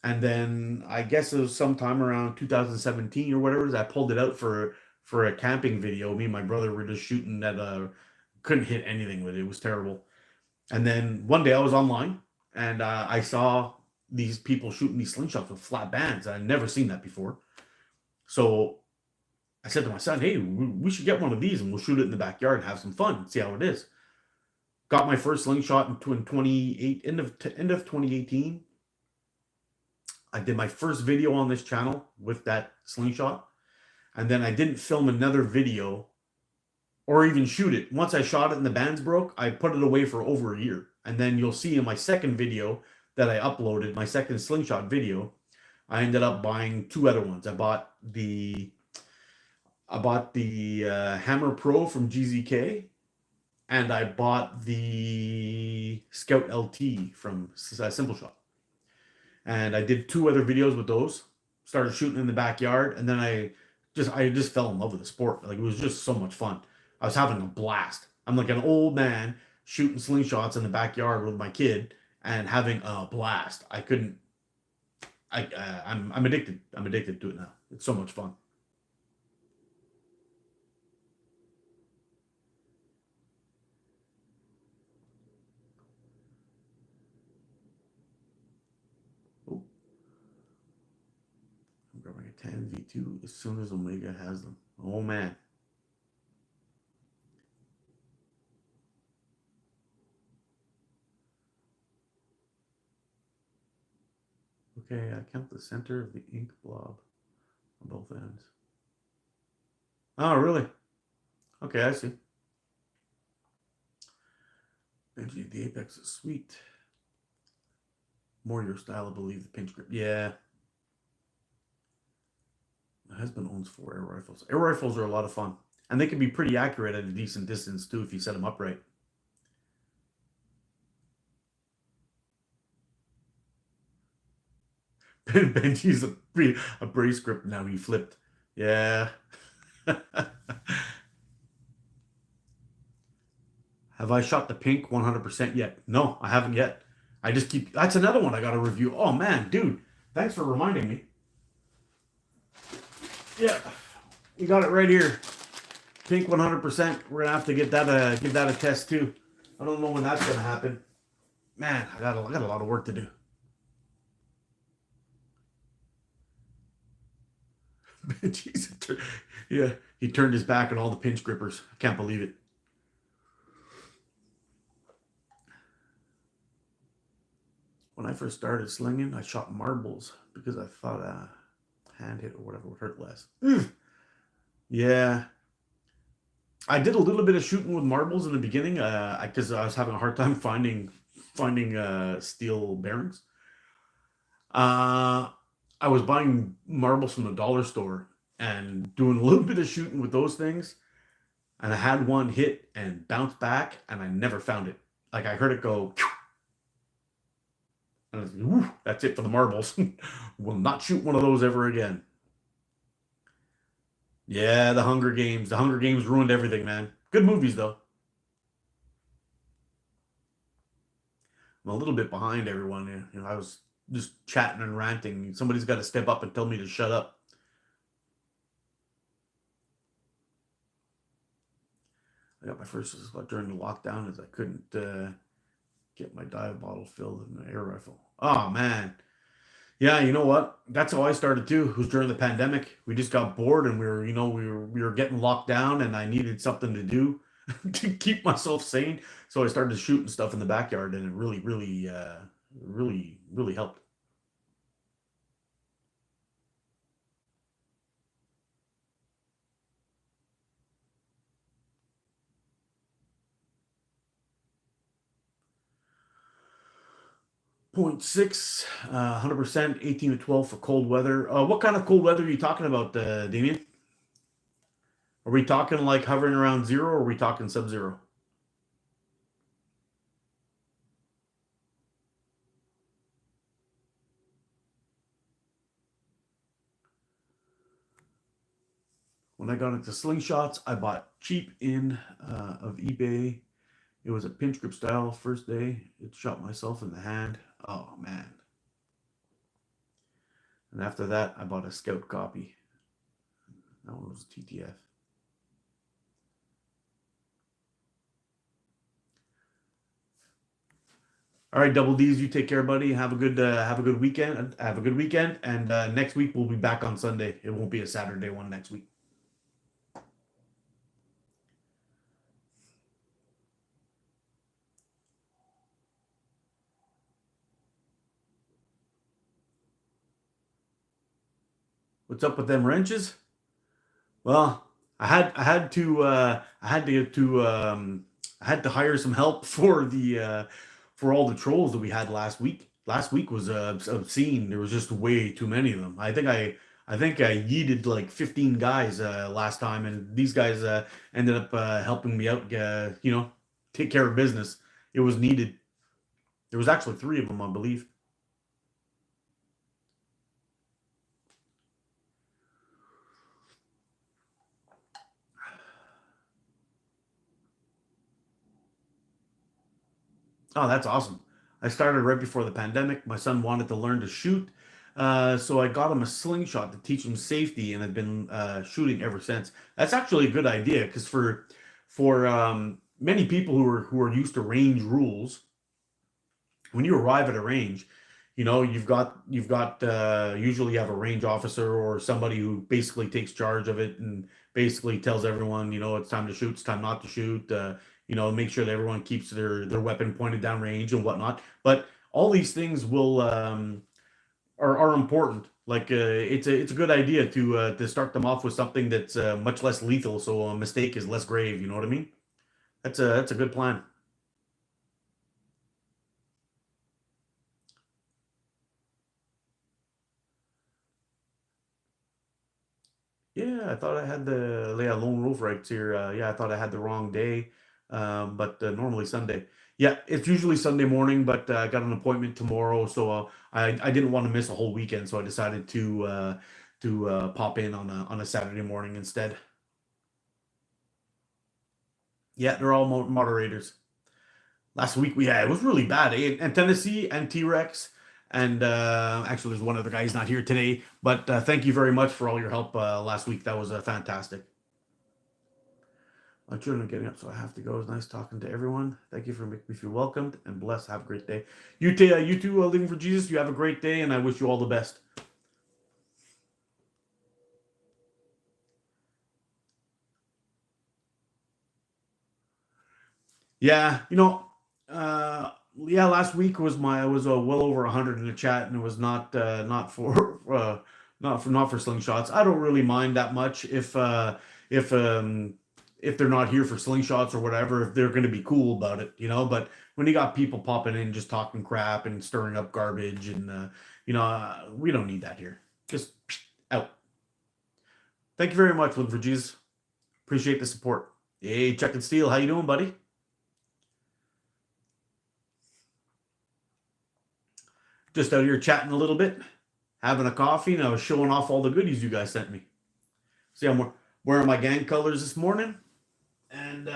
And then I guess it was sometime around 2017 or whatever, I pulled it out for a camping video. Me and my brother were just shooting at couldn't hit anything with it. It was terrible. And then one day I was online and I saw these people shooting these slingshots with flat bands. I'd never seen that before. So I said to my son, "Hey, we should get one of these and we'll shoot it in the backyard and have some fun, see how it is." Got my first slingshot in 28 end of 2018. I did my first video on this channel with that slingshot. And then I didn't film another video or even shoot it. Once I shot it and the bands broke, I put it away for over a year. And then you'll see in my second video that I uploaded, my second slingshot video, I ended up buying two other ones. I bought the Hammer Pro from GZK, and I bought the Scout LT from Simple Shot. And I did two other videos with those. Started shooting in the backyard, and then I just fell in love with the sport. Like, it was just so much fun. I was having a blast. I'm like an old man shooting slingshots in the backyard with my kid and having a blast. I couldn't. I'm addicted. I'm addicted to it now. It's so much fun. Oh, I'm grabbing a 10 V2 as soon as Omega has them. Oh man. Okay, I count the center of the ink blob on both ends. Oh, really? Okay, I see. Benji, the Apex is sweet. More your style, I believe. The pinch grip. Yeah. My husband owns 4 air rifles. Air rifles are a lot of fun. And they can be pretty accurate at a decent distance, too, if you set them up right. Benji's a brace grip now. He flipped. Yeah. Have I shot the pink 100% yet? No, I haven't yet. I just keep. That's another one I got to review. Oh, man, dude. Thanks for reminding me. Yeah. We got it right here. Pink 100%. We're going to have to give that a test, too. I don't know when that's going to happen. Man, I got a lot of work to do. Jeez, yeah, he turned his back on all the pinch grippers. I can't believe it. When I first started slinging, I shot marbles because I thought a hand hit or whatever would hurt less. Yeah, I did a little bit of shooting with marbles in the beginning, because I was having a hard time finding steel bearings. Uh, I was buying marbles from the dollar store and doing a little bit of shooting with those things, and I had one hit and bounce back, and I never found it. Like, I heard it go, and I was like, that's it for the marbles. Will not shoot one of those ever again. Yeah, the Hunger Games. The Hunger Games ruined everything, man. Good movies though. I'm a little bit behind everyone. I was just chatting and ranting. Somebody's got to step up and tell me to shut up. I got my first during the lockdown as I couldn't get my dive bottle filled in the air rifle. Oh man, yeah. You know what? That's how I started too. It was during the pandemic. We just got bored and we were getting locked down, and I needed something to do to keep myself sane. So I started shooting stuff in the backyard, and it really helped. 0.6, 100%, 18 to 12 for cold weather. What kind of cold weather are you talking about, Damien? Are we talking like hovering around zero, or are we talking sub-zero? When I got into slingshots, I bought cheap in of eBay. It was a pinch grip style. First day, it shot myself in the hand. Oh man! And after that, I bought a Scout copy. That one was TTF. All right, Double D's. You take care, buddy. Have a good weekend. Have a good weekend. And next week we'll be back on Sunday. It won't be a Saturday one next week. What's up with them wrenches? Well, I had to hire some help for the for all the trolls that we had last week. Last week was obscene. There was just way too many of them. I think I yeeted like 15 guys last time, and these guys ended up helping me out. Take care of business. It was needed. There was actually three of them, I believe. Oh, that's awesome. I started right before the pandemic. My son wanted to learn to shoot. So I got him a slingshot to teach him safety, and I've been shooting ever since. That's actually a good idea because for many people who are used to range rules, when you arrive at a range, you've got usually you have a range officer or somebody who basically takes charge of it and basically tells everyone, it's time to shoot, it's time not to shoot. Make sure that everyone keeps their weapon pointed down range and whatnot. But all these things will are important. Like it's a good idea to start them off with something that's much less lethal, so a mistake is less grave. You know what I mean? That's a good plan. Yeah, I thought I had the yeah lone wolf rights here. Yeah, I thought I had the wrong day, but normally Sunday. Yeah, it's usually Sunday morning, but I got an appointment tomorrow, so I didn't want to miss a whole weekend, so I decided to pop in on a Saturday morning instead. Yeah, they're all moderators. Last week we had it was really bad. And Tennessee and T Rex, and actually there's one other guy. He's not here today, but thank you very much for all your help last week. That was fantastic. My children are getting up, so I have to go. It's nice talking to everyone. Thank you for making me feel welcomed and blessed. Have a great day. You too, living for Jesus. You have a great day, and I wish you all the best. Yeah, yeah. Last week was I was well over 100 in the chat, and it was not for not for slingshots. I don't really mind that much if if they're not here for slingshots or whatever. If they're going to be cool about it, But when you got people popping in just talking crap and stirring up garbage, and we don't need that here. Just out. Thank you very much, Live for Jesus. Appreciate the support. Hey, Chuck and Steel, how you doing, buddy? Just out here chatting a little bit, having a coffee, and I was showing off all the goodies you guys sent me. See, I'm wearing my gang colors this morning, and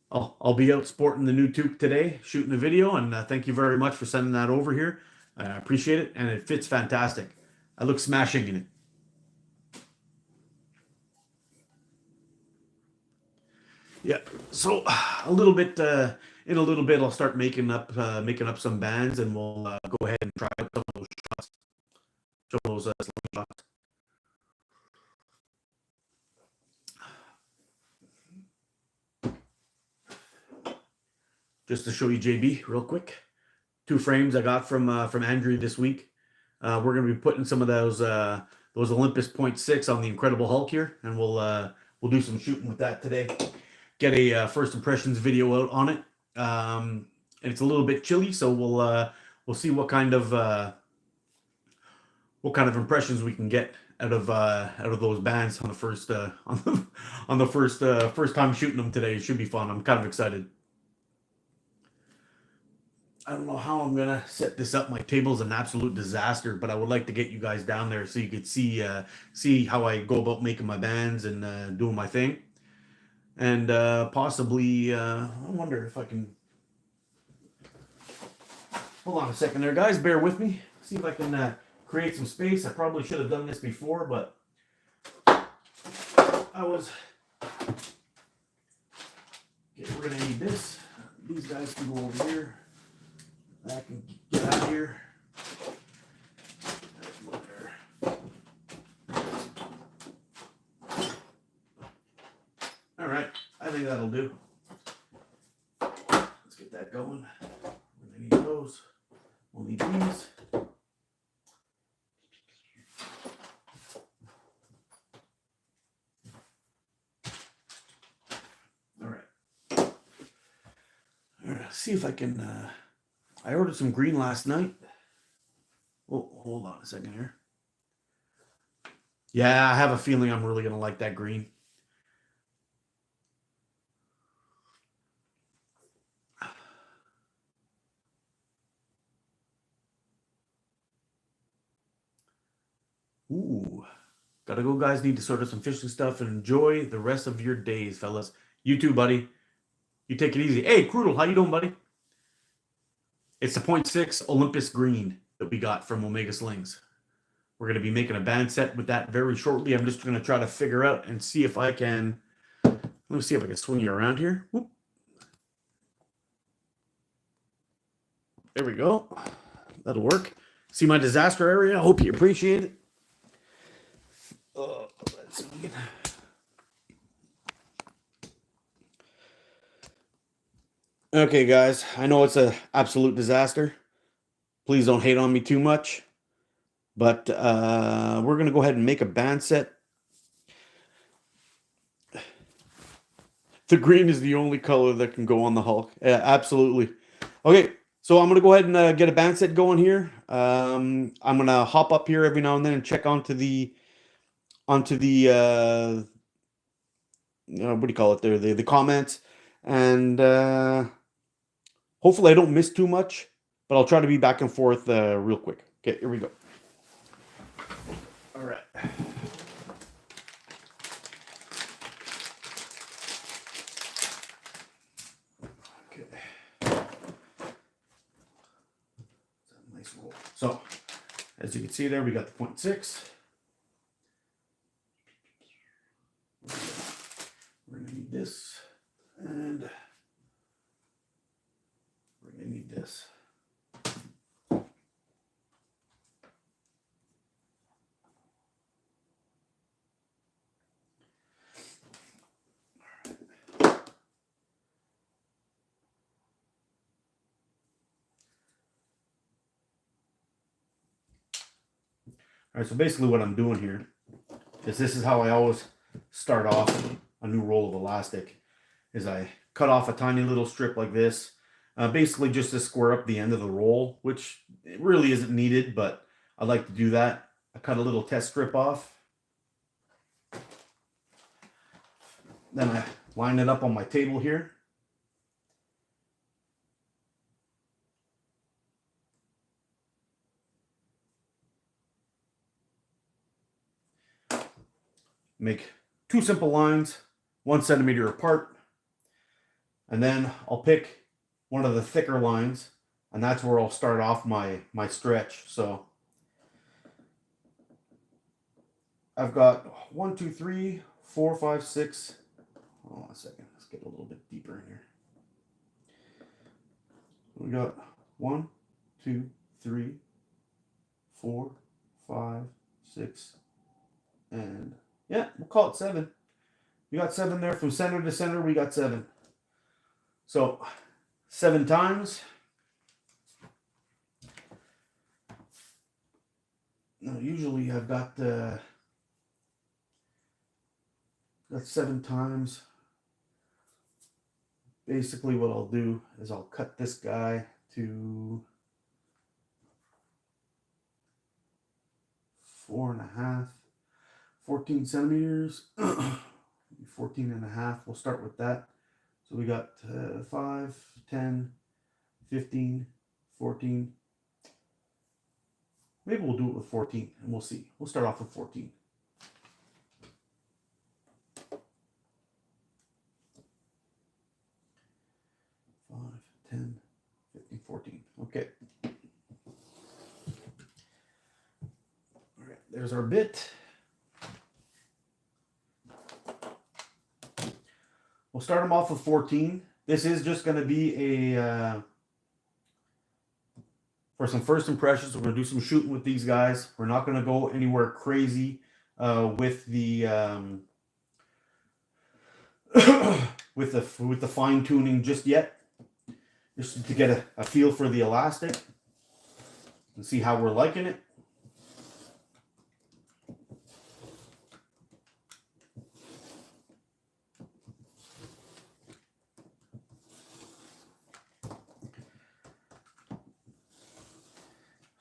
I'll be out sporting the new toque today, shooting a video, and thank you very much for sending that over here. I appreciate it, and it fits fantastic. I look smashing in it. Yeah. So a little bit in a little bit, I'll start making up some bands, and we'll go ahead and try out some of those shots, some of those shots. Just to show you JB real quick, two frames I got from Andrew this week. We're gonna be putting some of those Olympus Point 6 on the Incredible Hulk here, and we'll do some shooting with that today. Get a first impressions video out on it. And it's a little bit chilly, so we'll see what kind of impressions we can get out of those bands on the first on the first time shooting them today. It should be fun. I'm kind of excited. I don't know how I'm gonna set this up. My table's an absolute disaster, but I would like to get you guys down there so you could see how I go about making my bands and doing my thing, and possibly I wonder if I can hold on a second there, guys. Bear with me. See if I can create some space. I probably should have done this before, but I was. Okay, we're gonna need this. These guys can go over here. I can get out of here. All right, I think that'll do. Let's get that going. We need those. We'll need these. see if I can. I ordered some green last night. Oh, hold on a second here. Yeah, I have a feeling I'm really gonna like that green. Ooh, gotta go, guys. Need to sort of some fishing stuff and enjoy the rest of your days, fellas. You too, buddy. You take it easy. Hey, Crudel, how you doing, buddy? It's the 0.6 Olympus Green that we got from Omega Slings. We're going to be making a band set with that very shortly. I'm just going to try to figure out and see if I can. Let me see if I can swing you around here. Whoop. There we go. That'll work. See my disaster area? I hope you appreciate it. Let's see. Okay, guys. I know it's an absolute disaster. Please don't hate on me too much. But we're going to go ahead and make a band set. The green is the only color that can go on the Hulk. Yeah, absolutely. Okay, so I'm going to go ahead and get a band set going here. I'm going to hop up here every now and then and check onto the what do you call it there? The comments. And hopefully I don't miss too much, but I'll try to be back and forth real quick. Okay, here we go. All right. Nice roll. So, as you can see there, we got the 0.6. We're going to need this, and we're going to need this. All right, so basically what I'm doing here is this is how I always start off a new roll of elastic, is I cut off a tiny little strip like this, basically just to square up the end of the roll, which it really isn't needed, but I like to do that. I cut a little test strip off. Then I line it up on my table here. Make two simple lines, 1 centimeter apart. And then I'll pick one of the thicker lines, and that's where I'll start off my stretch. So I've got 1, 2, 3, 4, 5, 6. Hold on a second. Let's get a little bit deeper in here. We got 1, 2, 3, 4, 5, 6, and yeah, we'll call it 7. We got 7 there from center to center. We got 7. So 7 times. Now usually I've got 7 times. Basically what I'll do is I'll cut this guy to 4.5, 14 centimeters, 14 and a half. We'll start with that. So we got 5, 10, 15, 14. Maybe we'll do it with 14 and we'll see. We'll start off with 14. Okay. All right, there's our bit. We'll start them off with 14. This is just going to be a for some first impressions. We're going to do some shooting with these guys. We're not going to go anywhere crazy with the with the fine tuning just yet. Just to get a feel for the elastic and see how we're liking it.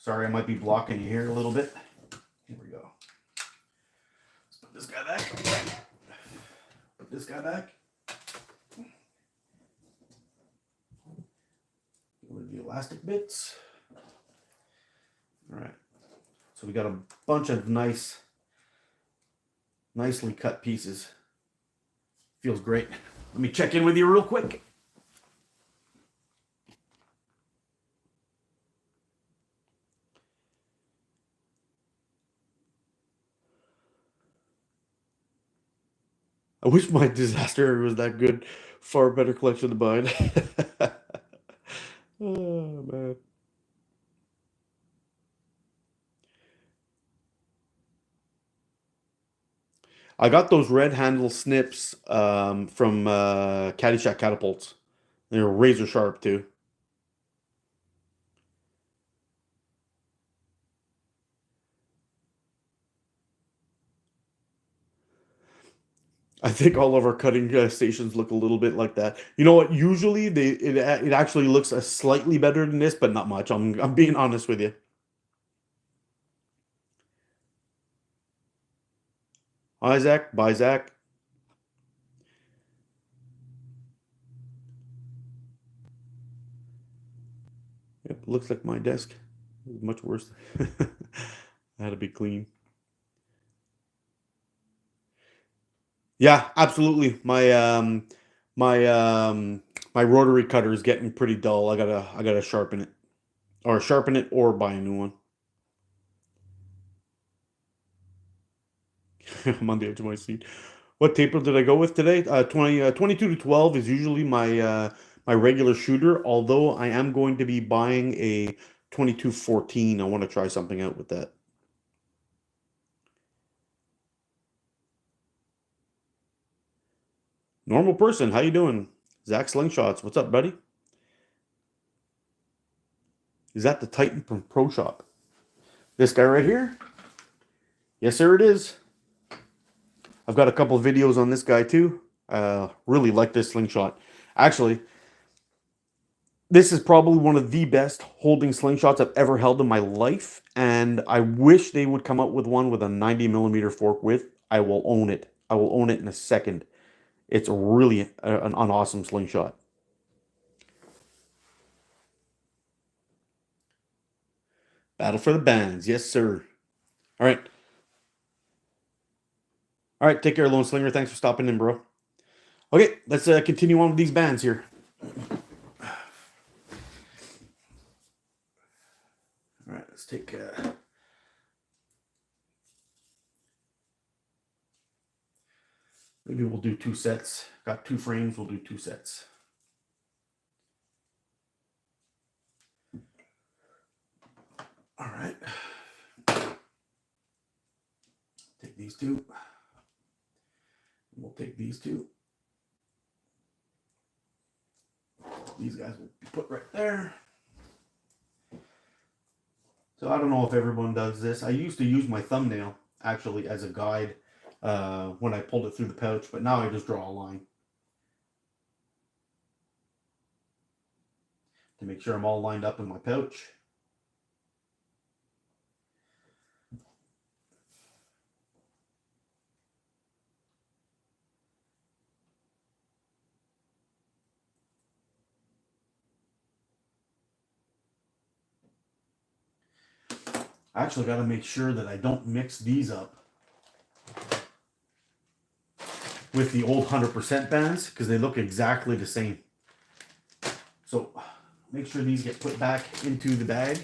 Sorry, I might be blocking you here a little bit. Here we go. Let's put this guy back. Put this guy back. Get rid of the elastic bits. All right. So we got a bunch of nicely cut pieces. Feels great. Let me check in with you real quick. I wish my disaster area was that good. Far better collection to buy. Oh, man. I got those red handle snips from Caddyshack Catapults. They were razor sharp too. I think all of our cutting stations look a little bit like that. You know what? Usually it actually looks slightly better than this, but not much. I'm being honest with you. Hi Zach, bye Zach. Yep, looks like my desk is much worse. I had to be clean. Yeah, absolutely. My rotary cutter is getting pretty dull. I gotta sharpen it. Or sharpen it or buy a new one. I'm on the edge of my seat. What taper did I go with today? 22 to 12 is usually my regular shooter, although I am going to be buying a 2214. I want to try something out with that. Normal person, how you doing? Zach Slingshots, what's up, buddy? Is that the Titan from Pro Shop? This guy right here? Yes, sir, it is. I've got a couple of videos on this guy too. Really like this slingshot. Actually, this is probably one of the best holding slingshots I've ever held in my life, and I wish they would come out with one with a 90 millimeter fork width. I will own it. I will own it in a second. It's really an awesome slingshot. Battle for the bands, yes sir. All right. All right, take care, Lone Slinger. Thanks for stopping in, bro. Okay, let's continue on with these bands here. All right, let's take. Maybe we'll do 2 sets. Got 2 frames. We'll do 2 sets. All right. Take these 2. We'll take these 2. These guys will be put right there. So I don't know if everyone does this. I used to use my thumbnail actually as a guide when I pulled it through the pouch, but now I just draw a line to make sure I'm all lined up in my pouch. I actually got to make sure that I don't mix these up with the old 100% bands because they look exactly the same. So make sure these get put back into the bag.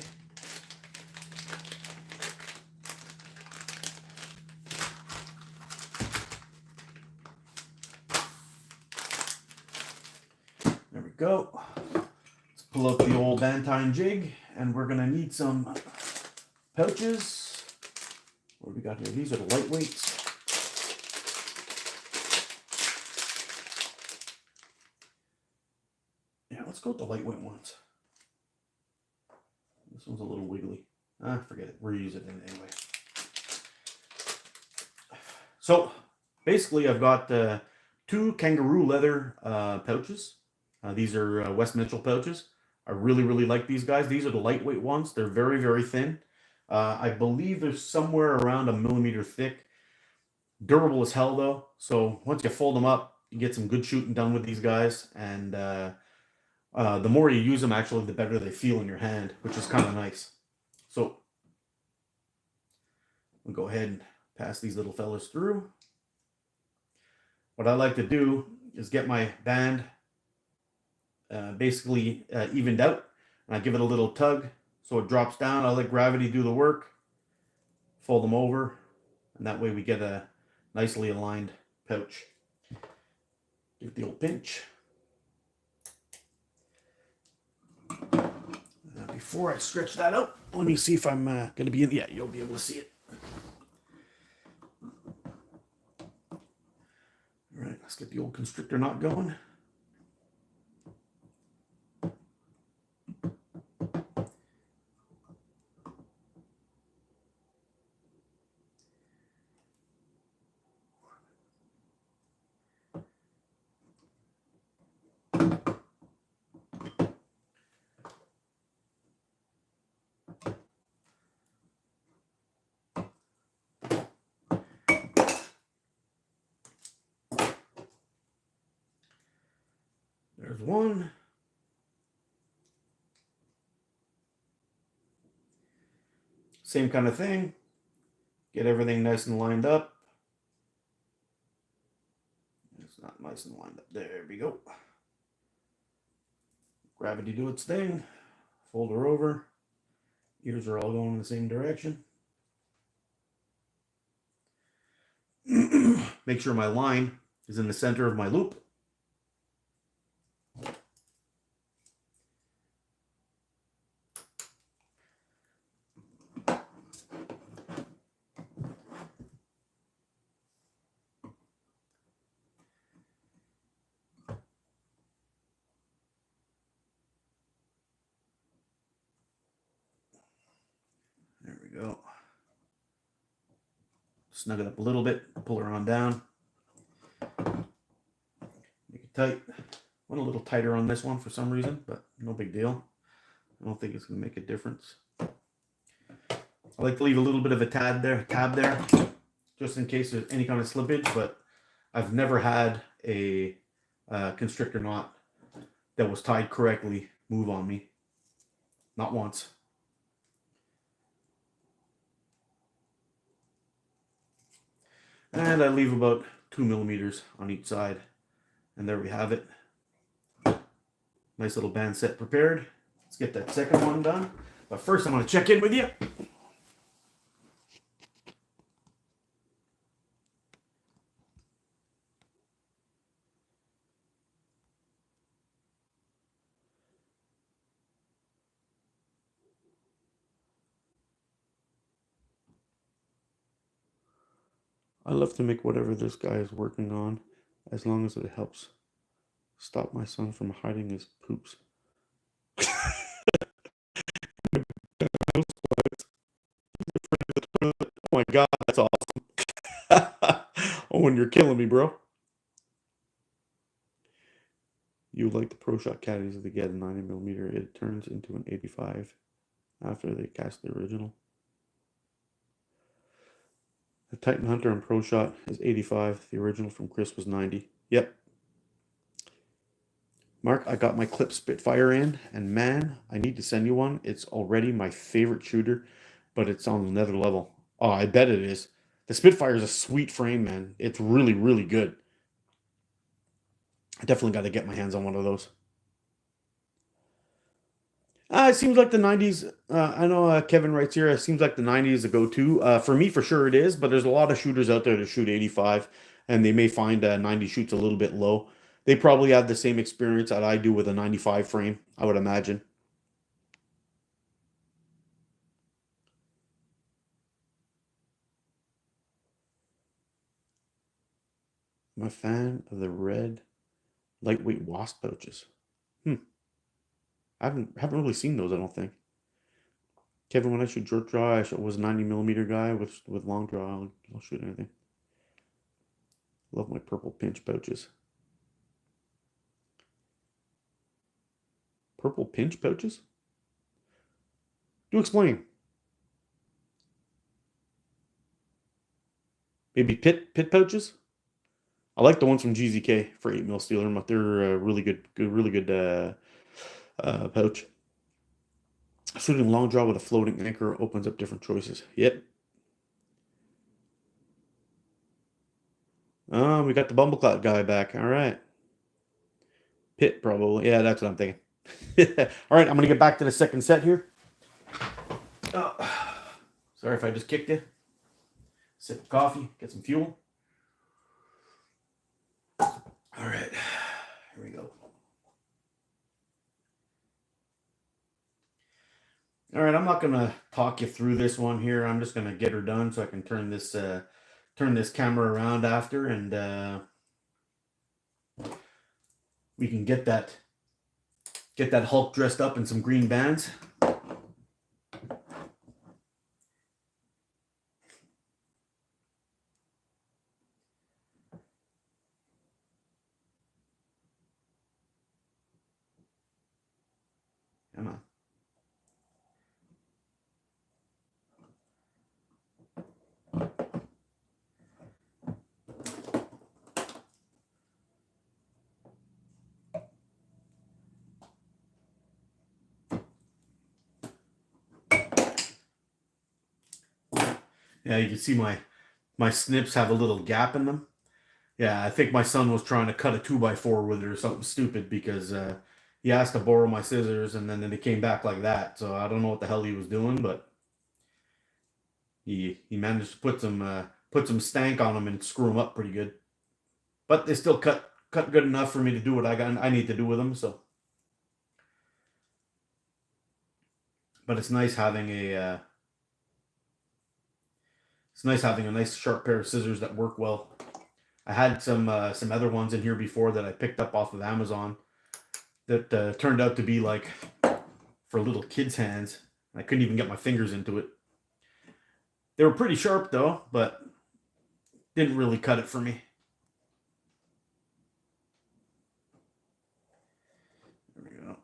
There we go. Let's pull out the old Bantine jig, and we're going to need some pouches. What do we got here? These are the lightweights. Yeah, let's go with the lightweight ones. This one's a little wiggly. Forget it. We'll use it anyway. So basically, I've got 2 kangaroo leather pouches. These are West Mitchell pouches. I really, really like these guys. These are the lightweight ones. They're very, very thin. I believe they're somewhere around a millimeter thick. Durable as hell, though. So once you fold them up, you get some good shooting done with these guys. And the more you use them, actually, the better they feel in your hand, which is kind of nice. So we'll go ahead and pass these little fellas through. What I like to do is get my band basically evened out. And I give it a little tug so it drops down. I let gravity do the work. Fold them over. And that way we get a nicely aligned pouch. Give it the old pinch. Now before I stretch that out, let me see if I'm going to be in. Yeah, you'll be able to see it. All right, let's get the old constrictor knot going. There's one. Same kind of thing. Get everything nice and lined up. It's not nice and lined up. There we go. Gravity do its thing. Fold her over. Ears are all going in the same direction. Make sure my line is in the center of my loop. There we go. Snug it up a little bit, pull her on down. Make it tight. Went a little tighter on this one for some reason, but no big deal. I don't think it's going to make a difference. I like to leave a little bit of a tab there, just in case there's any kind of slippage, but I've never had a constrictor knot that was tied correctly move on me. Not once. And I leave about 2 millimeters on each side. And there we have it. Nice little band set prepared. Let's get that second one done. But first I'm going to check in with you. I love to make whatever this guy is working on, as long as it helps stop my son from hiding his poops. Oh my god, that's awesome. Owen, you're killing me, bro. You like the Pro Shot caddies, they get a 90mm. It turns into an 85 after they cast the original. The Titan Hunter and Pro Shot is 85. The original from Chris was 90. Yep. Mark, I got my Clip Spitfire in, and man, I need to send you one. It's already my favorite shooter, but it's on another level. Oh, I bet it is. The Spitfire is a sweet frame, man. It's really, really good. I definitely got to get my hands on one of those. It seems like the 90s. I know Kevin writes here, it seems like the 90s is a go-to. For me, for sure it is, but there's a lot of shooters out there that shoot 85, and they may find 90 shoots a little bit low. They probably have the same experience that I do with a 95 frame, I would imagine. I'm a fan of the red lightweight wasp pouches. I haven't really seen those, I don't think. Kevin, when I shoot short draw, I was a 90mm guy with long draw. I'll shoot anything. Love my purple pinch pouches. purple pinch pouches? Do explain. Maybe pit pouches? I like the ones from GZK for 8 mil steel. They're really really good pouch. Shooting long draw with a floating anchor opens up different choices. Yep. Oh, we got the Bumbleclot guy back. All right. Pit, probably. Yeah, that's what I'm thinking. All right, I'm going to get back to the second set here. Oh, sorry if I just kicked you. Sip of coffee, get some fuel. All right, here we go. All right, I'm not going to talk you through this one here. I'm just going to get her done so I can turn this camera around after, and we can get that Hulk dressed up in some green bands. Come on. Yeah, you can see my snips have a little gap in them. Yeah, I think my son was trying to cut a 2x4 with it or something stupid because he asked to borrow my scissors and then it came back like that. So I don't know what the hell he was doing, but he managed to put some stank on them and screw them up pretty good. But they still cut good enough for me to do what I need to do with them. So, but it's nice having a nice sharp pair of scissors that work well. I had some other ones in here before that I picked up off of Amazon that turned out to be like for little kids' hands. I couldn't even get my fingers into it. They were pretty sharp though, but didn't really cut it for me. There we go.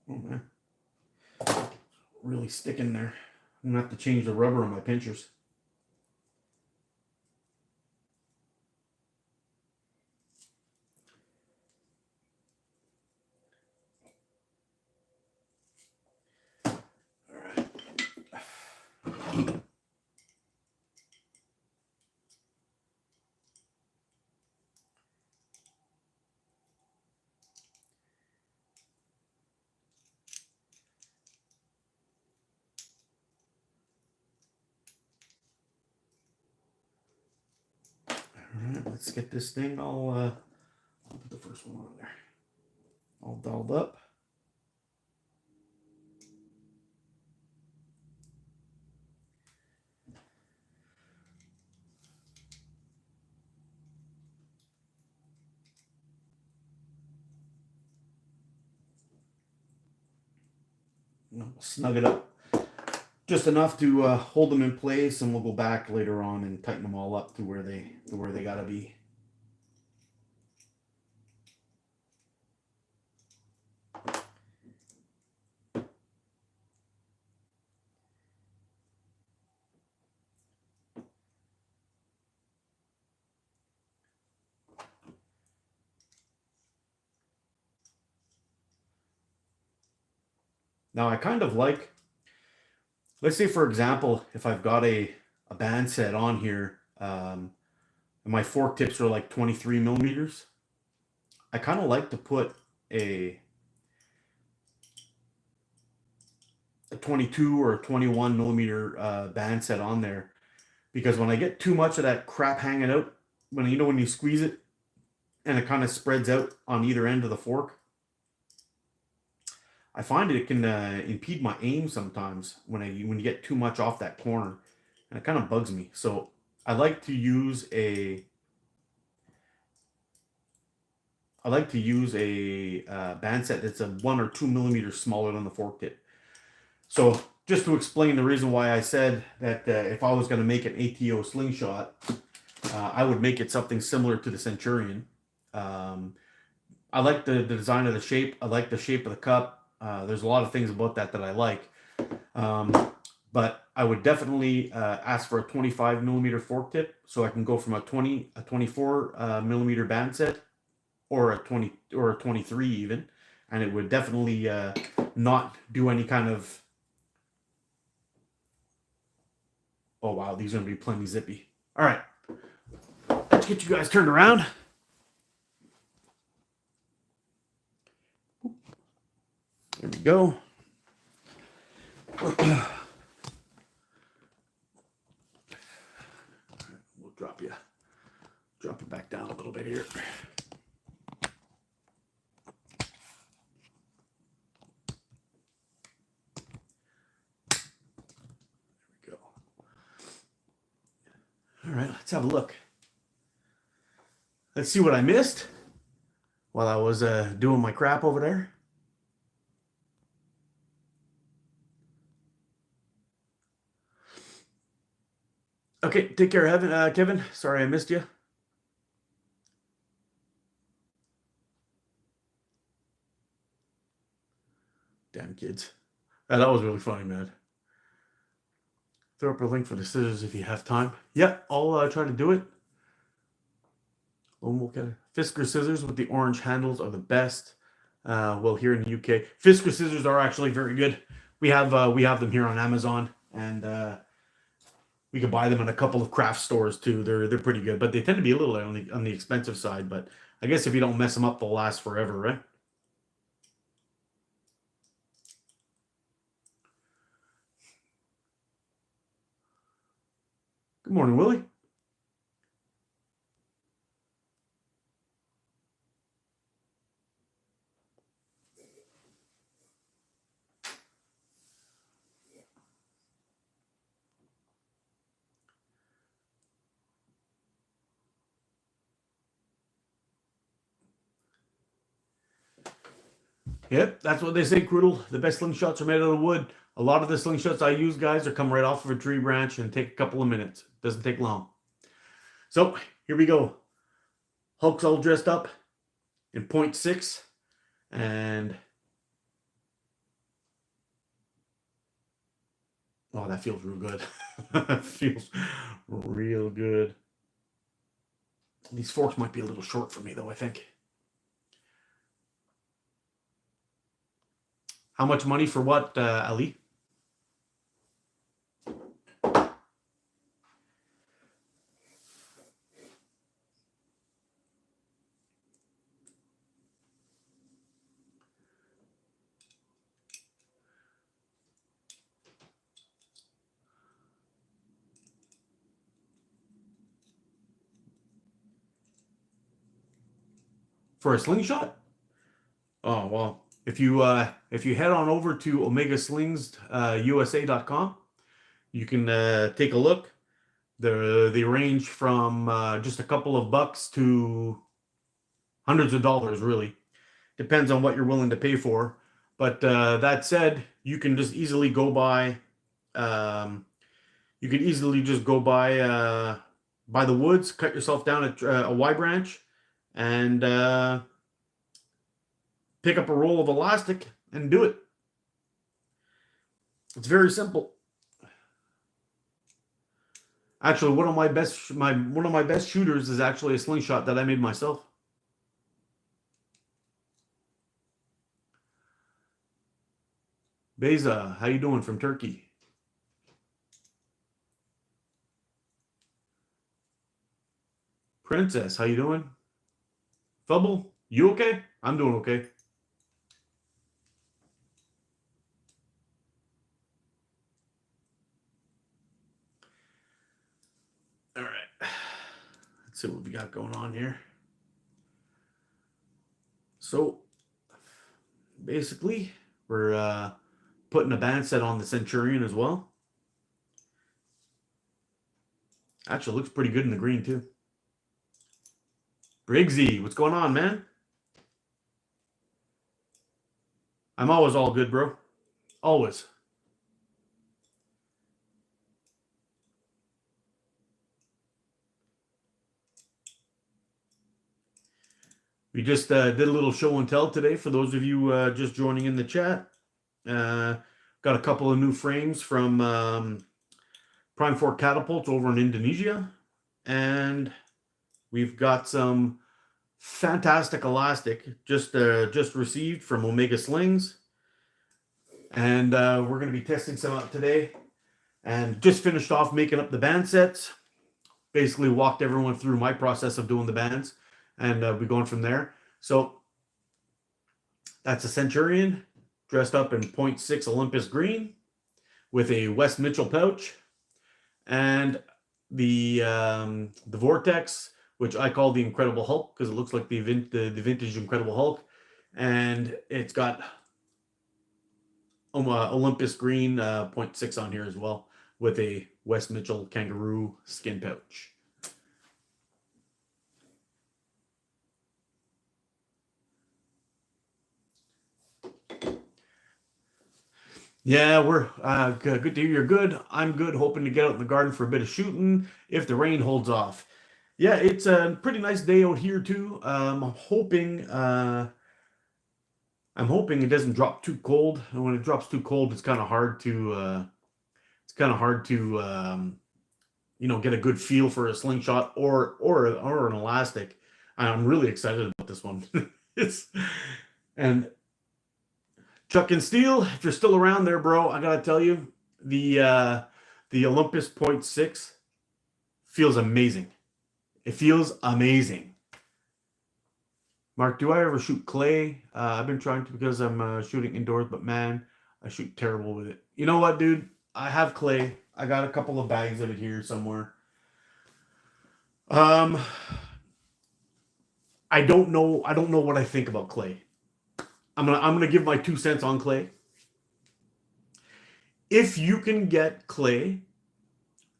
Oh man, really sticking there. I'm gonna have to change the rubber on my pinchers. Alright, let's get this thing all I'll put the first one on there. All dolled up. We'll snug it up just enough to hold them in place, and we'll go back later on and tighten them all up to where they gotta be. Now I kind of like, let's say for example, if I've got a band set on here, and my fork tips are like 23 millimeters, I kind of like to put a 22 or a 21 millimeter band set on there, because when I get too much of that crap hanging out, when you squeeze it and it kind of spreads out on either end of the fork, I find it can impede my aim sometimes when you get too much off that corner, and it kind of bugs me. So I like to use a I like to use a band set that's a 1 or 2 millimeters smaller than the fork tip. So just to explain the reason why I said that if I was going to make an ATO slingshot, I would make it something similar to the Centurion. I like the design of the shape. I like the shape of the cup. There's a lot of things about that I like. But I would definitely ask for a 25 millimeter fork tip so I can go from a 24 millimeter band set or a 20 or a 23 even. And it would definitely not do any kind of... Oh, wow, these are going to be plenty zippy. All right, let's get you guys turned around. There we go. We'll drop you back down a little bit here. There we go. All right, let's have a look. Let's see what I missed while I was doing my crap over there. Okay, take care, Kevin. Sorry I missed you. Damn kids. That was really funny, man. Throw up a link for the scissors if you have time. Yeah, I'll try to do it. Fisker scissors with the orange handles are the best. Well, here in the UK, Fisker scissors are actually very good. We have them here on Amazon, and we can buy them in a couple of craft stores too. They're pretty good, but they tend to be a little on the expensive side. But I guess if you don't mess them up, they'll last forever, right? Good morning, Willie. Yep, that's what they say, Crudel. The best slingshots are made out of wood. A lot of the slingshots I use, guys, are come right off of a tree branch and take a couple of minutes. Doesn't take long. So here we go. Hulk's all dressed up in 0.6, and oh, that feels real good. That feels real good. These forks might be a little short for me, though, I think. How much money for what, Ali? For a slingshot? Oh, well, if you head on over to OmegaSlings USA.com, you can take a look. They range from just a couple of bucks to hundreds of dollars, really. Depends on what you're willing to pay for. But that said, you can just easily go buy. You can easily just go buy the woods, cut yourself down a Y branch, and pick up a roll of elastic and do it. It's very simple. Actually, one of my best shooters is actually a slingshot that I made myself. Beza, how you doing from Turkey? Princess, how you doing? Fubble, you okay? I'm doing okay. All right. Let's see what we got going on here. So, basically, we're putting a band set on the Centurion as well. Actually, looks pretty good in the green, too. Briggsy, what's going on, man? I'm always all good, bro. Always. We just did a little show and tell today for those of you just joining in the chat. Got a couple of new frames from Prime 4 Catapults over in Indonesia. And we've got some fantastic elastic just received from Omega Slings. And we're going to be testing some out today. And just finished off making up the band sets. Basically walked everyone through my process of doing the bands. And we're going from there. So that's a Centurion dressed up in 0.6 Olympus green with a Wes Mitchell pouch. And the Vortex, which I call the Incredible Hulk because it looks like the vintage Incredible Hulk. And it's got Olympus green 0.6 on here as well with a Wes Mitchell kangaroo skin pouch. Yeah, we're good to hear you're good. I'm good, hoping to get out in the garden for a bit of shooting if the rain holds off. Yeah, it's a pretty nice day out here too. I'm hoping it doesn't drop too cold. And when it drops too cold, it's kind of hard to get a good feel for a slingshot or an elastic. I'm really excited about this one. And Chuck and Steel, if you're still around there, bro, I gotta tell you, the Olympus 0.6 feels amazing. It feels amazing. Mark, do I ever shoot clay? I've been trying to because I'm shooting indoors, but man, I shoot terrible with it. You know what, dude? I have clay. I got a couple of bags of it here somewhere. I don't know what I think about clay. I'm gonna give my 2 cents on clay. If you can get clay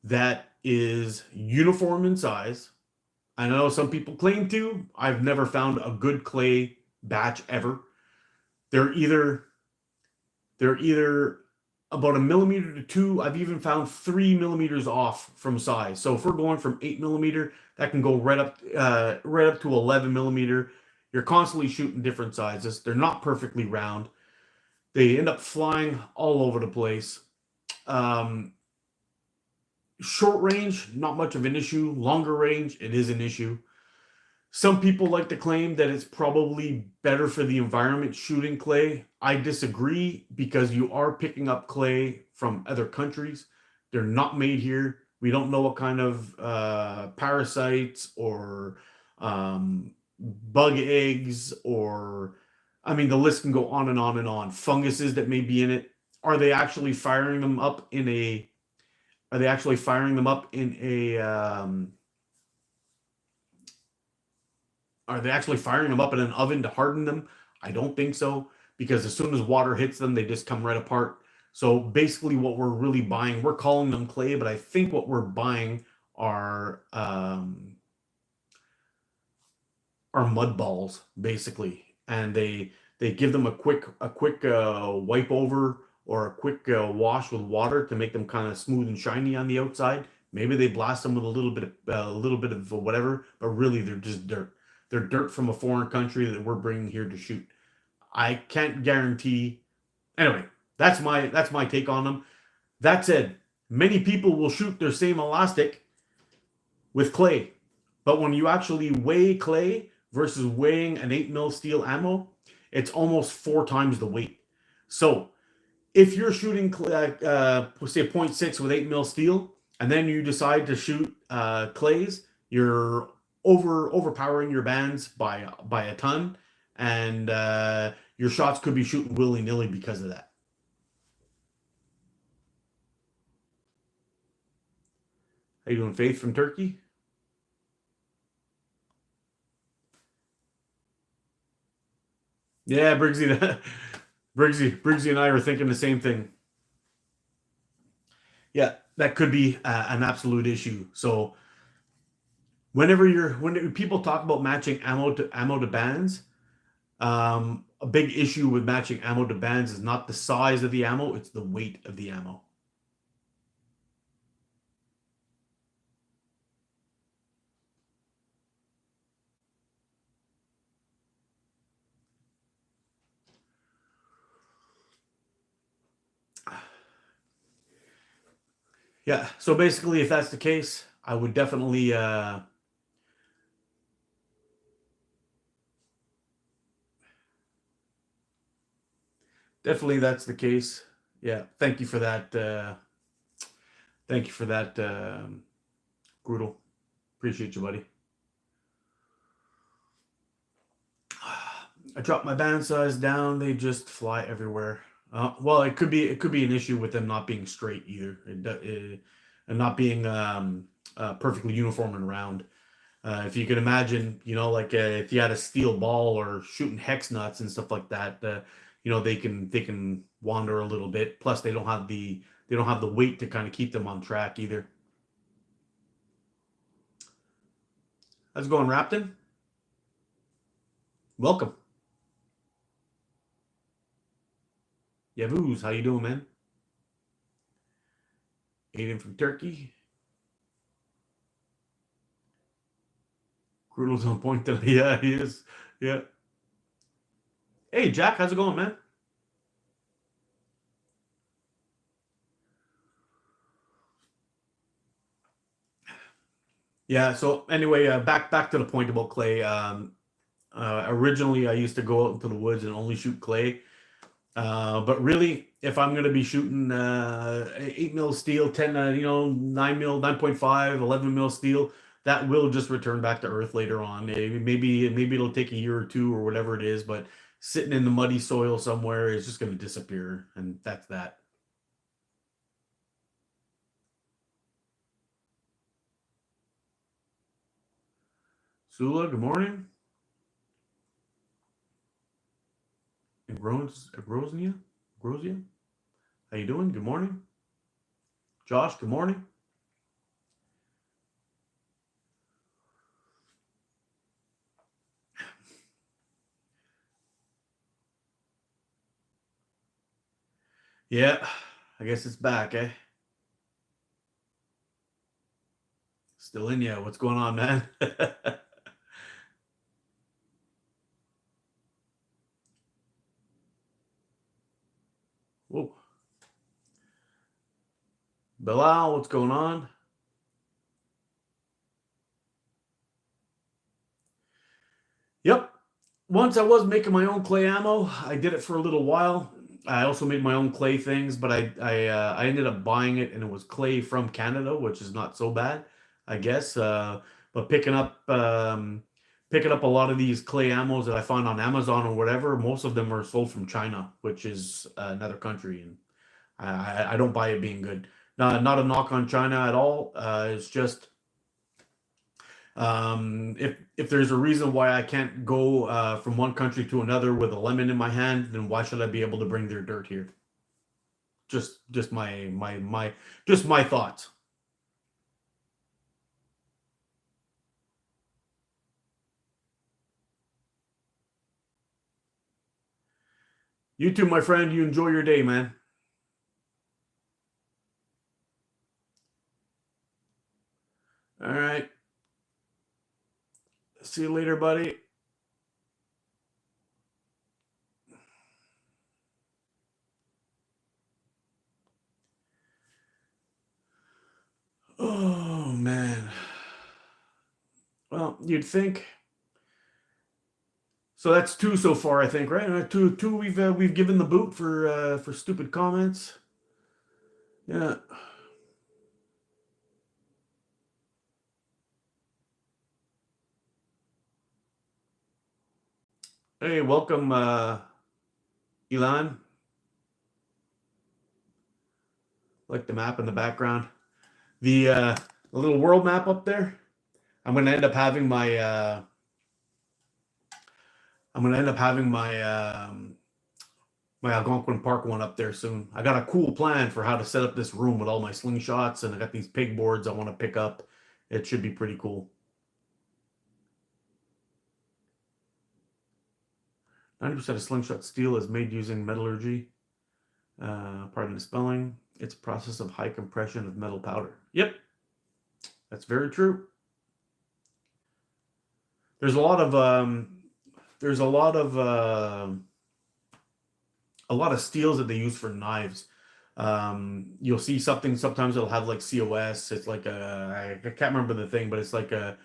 that is uniform in size, I know some people claim to. I've never found a good clay batch ever. They're either about 1 millimeter to 2. I've even found 3 millimeters off from size. So if we're going from 8 millimeter, that can go right up to 11 millimeter. You're constantly shooting different sizes. They're not perfectly round. They end up flying all over the place. Short range, not much of an issue. Longer range, it is an issue. Some people like to claim that it's probably better for the environment shooting clay. I disagree because you are picking up clay from other countries. They're not made here. We don't know what kind of parasites or bug eggs or, I mean, the list can go on and on and on. Funguses that may be in it. Are they actually firing them up in a Are they actually firing them up in a Are they actually firing them up in an oven to harden them? I don't think so, because as soon as water hits them, they just come right apart. So basically what we're really buying, we're calling them clay, but I think what we're buying are mud balls, basically. And they give them a quick wipe over or a quick wash with water to make them kind of smooth and shiny on the outside. Maybe they blast them with a little bit of whatever, but really they're just dirt. They're dirt from a foreign country that we're bringing here to shoot. I can't guarantee. Anyway, that's my take on them. That said, many people will shoot their same elastic with clay, but when you actually weigh clay versus weighing an 8mm steel ammo, it's almost 4 times the weight. So if you're shooting say 0.6 with 8mm steel, and then you decide to shoot clays, you're overpowering your bands by a ton, and your shots could be shooting willy-nilly because of that. How you doing, Faith from Turkey? Yeah, Briggsy, Briggsy and I are thinking the same thing. Yeah, that could be an absolute issue. So when people talk about matching ammo to bands, a big issue with matching ammo to bands is not the size of the ammo, it's the weight of the ammo. Yeah, so basically, if that's the case, I would definitely definitely that's the case. Yeah, thank you for that. Thank you for that, Brutal. Appreciate you, buddy. I dropped my band size down. They just fly everywhere. Well, it could be an issue with them not being straight either, and not being perfectly uniform and round. If you can imagine, like if you had a steel ball or shooting hex nuts and stuff like that, they can wander a little bit. Plus, they don't have the weight to kind of keep them on track either. How's it going, Rapton? Welcome. Yavuz, how you doing, man? Aiden from Turkey. Brutal's on point today. Yeah, he is. Yeah. Hey, Jack, how's it going, man? Yeah. So anyway, back to the point about clay. Originally, I used to go out into the woods and only shoot clay. But really, if I'm going to be shooting 8 mil steel, 10, 9 mil, 9.5, 11 mil steel, that will just return back to earth later on. Maybe it'll take a year or two or whatever it is, but sitting in the muddy soil somewhere is just going to disappear, and that's that. Sula, good morning. Groznia? Grozia? How you doing? Good morning. Josh, good morning. Yeah, I guess it's back, eh? Still in ya. What's going on, man? Whoa. Bilal, what's going on? Yep. Once I was making my own clay ammo. I did it for a little while. I also made my own clay things, but I ended up buying it, and it was clay from Canada, which is not so bad, I guess. But picking up a lot of these clay ammos that I find on Amazon or whatever, most of them are sold from China, which is another country, and I don't buy it being good. Not a knock on China at all. It's just if there's a reason why I can't go from one country to another with a lemon in my hand, then why should I be able to bring their dirt here? Just my thoughts. You too, my friend. You enjoy your day, man. All right. See you later, buddy. Oh man. Well, you'd think. So that's two so far, I think, right? Two. We've given the boot for stupid comments. Yeah. Hey, welcome, Elon. Like the map in the background. The little world map up there. I'm gonna end up having my I'm gonna end up having my Algonquin Park one up there soon. I got a cool plan for how to set up this room with all my slingshots, and I got these pig boards I want to pick up. It should be pretty cool. 90% of slingshot steel is made using metallurgy. Pardon the spelling. It's a process of high compression of metal powder. Yep, that's very true. There's a lot of a lot of steels that they use for knives. You'll see something sometimes it'll have like COS. It's like I can't remember the thing, but it's like a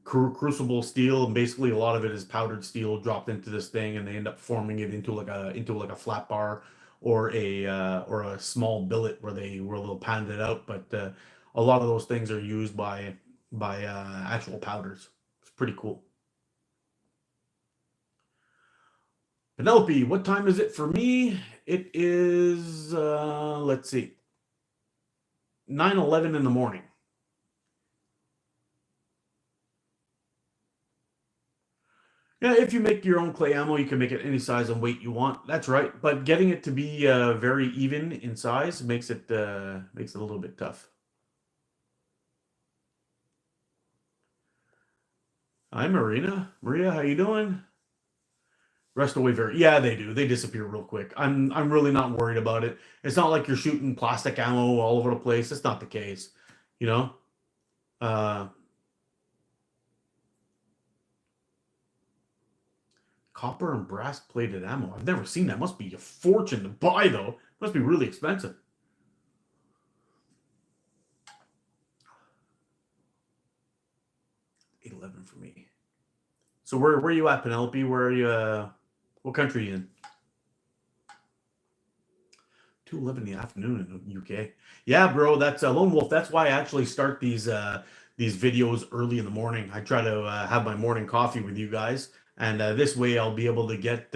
crucible steel, and basically a lot of it is powdered steel dropped into this thing, and they end up forming it into like a flat bar or a small billet where they'll pound it out. But a lot of those things are used by actual powders. It's pretty cool. Penelope, what time is it for me? It is let's see, 9:11 in the morning. Yeah, if you make your own clay ammo, you can make it any size and weight you want. That's right. But getting it to be very even in size makes it a little bit tough. Hi, Marina. Maria, how you doing? Rest away very. Yeah, they do. They disappear real quick. I'm really not worried about it. It's not like you're shooting plastic ammo all over the place. It's not the case. You know. Uh, Copper and brass plated ammo. I've never seen that. Must be a fortune to buy though. Must be really expensive. 811 for me. So where are you at, Penelope? Where are you? What country are you in? 2:11 in the afternoon in the UK. Yeah, bro, that's Lone Wolf. That's why I actually start these videos early in the morning. I try to have my morning coffee with you guys, and this way I'll be able to get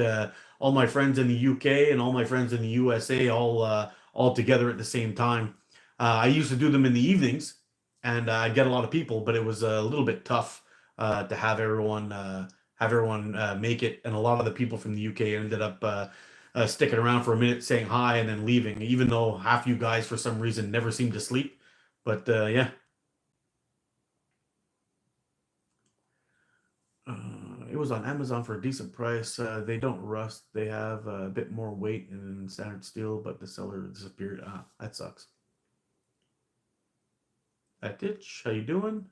all my friends in the UK and all my friends in the USA all together at the same time. I used to do them in the evenings, and I'd get a lot of people, but it was a little bit tough to have everyone make it, and a lot of the people from the UK ended up sticking around for a minute, saying hi, and then leaving, even though half you guys, for some reason, never seem to sleep. But yeah. It was on Amazon for a decent price. They don't rust. They have a bit more weight than standard steel, but the seller disappeared. Ah, that sucks. That ditch, how you doing?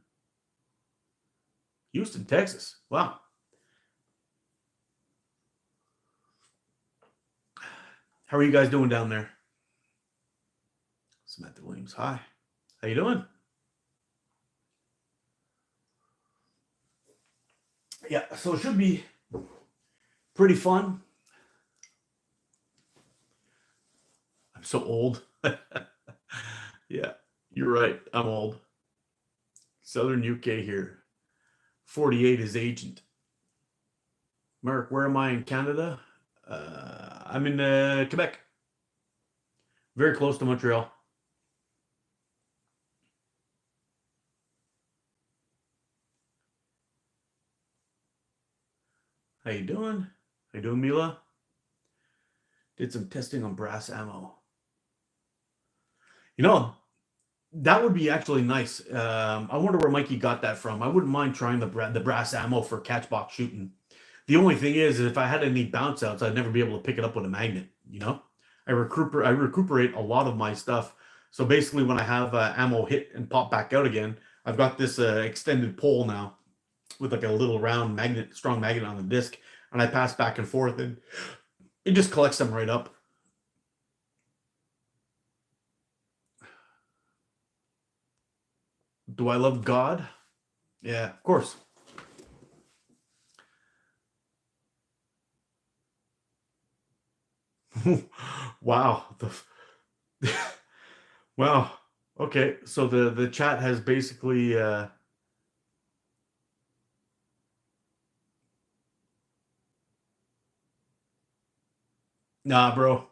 Houston, Texas. Wow. How are you guys doing down there? Samantha Williams, hi. How you doing? Yeah, so it should be pretty fun. I'm so old. Yeah, you're right. I'm old. Southern UK here. 48 is agent. Mark, where am I in Canada? I'm in Quebec. Very close to Montreal. How you doing? How you doing, Mila? Did some testing on brass ammo. You know, that would be actually nice. I wonder where Mikey got that from. I wouldn't mind trying the brass ammo for catchbox shooting. The only thing is, if I had any bounce outs, I'd never be able to pick it up with a magnet. You know, I recuperate a lot of my stuff. So basically, when I have ammo hit and pop back out again, I've got this extended pole now with like a little round magnet, strong magnet on the disc, and I pass back and forth, and it just collects them right up. Do I love God? Yeah, of course. Wow. Wow. Okay, so the chat has basically nah, bro.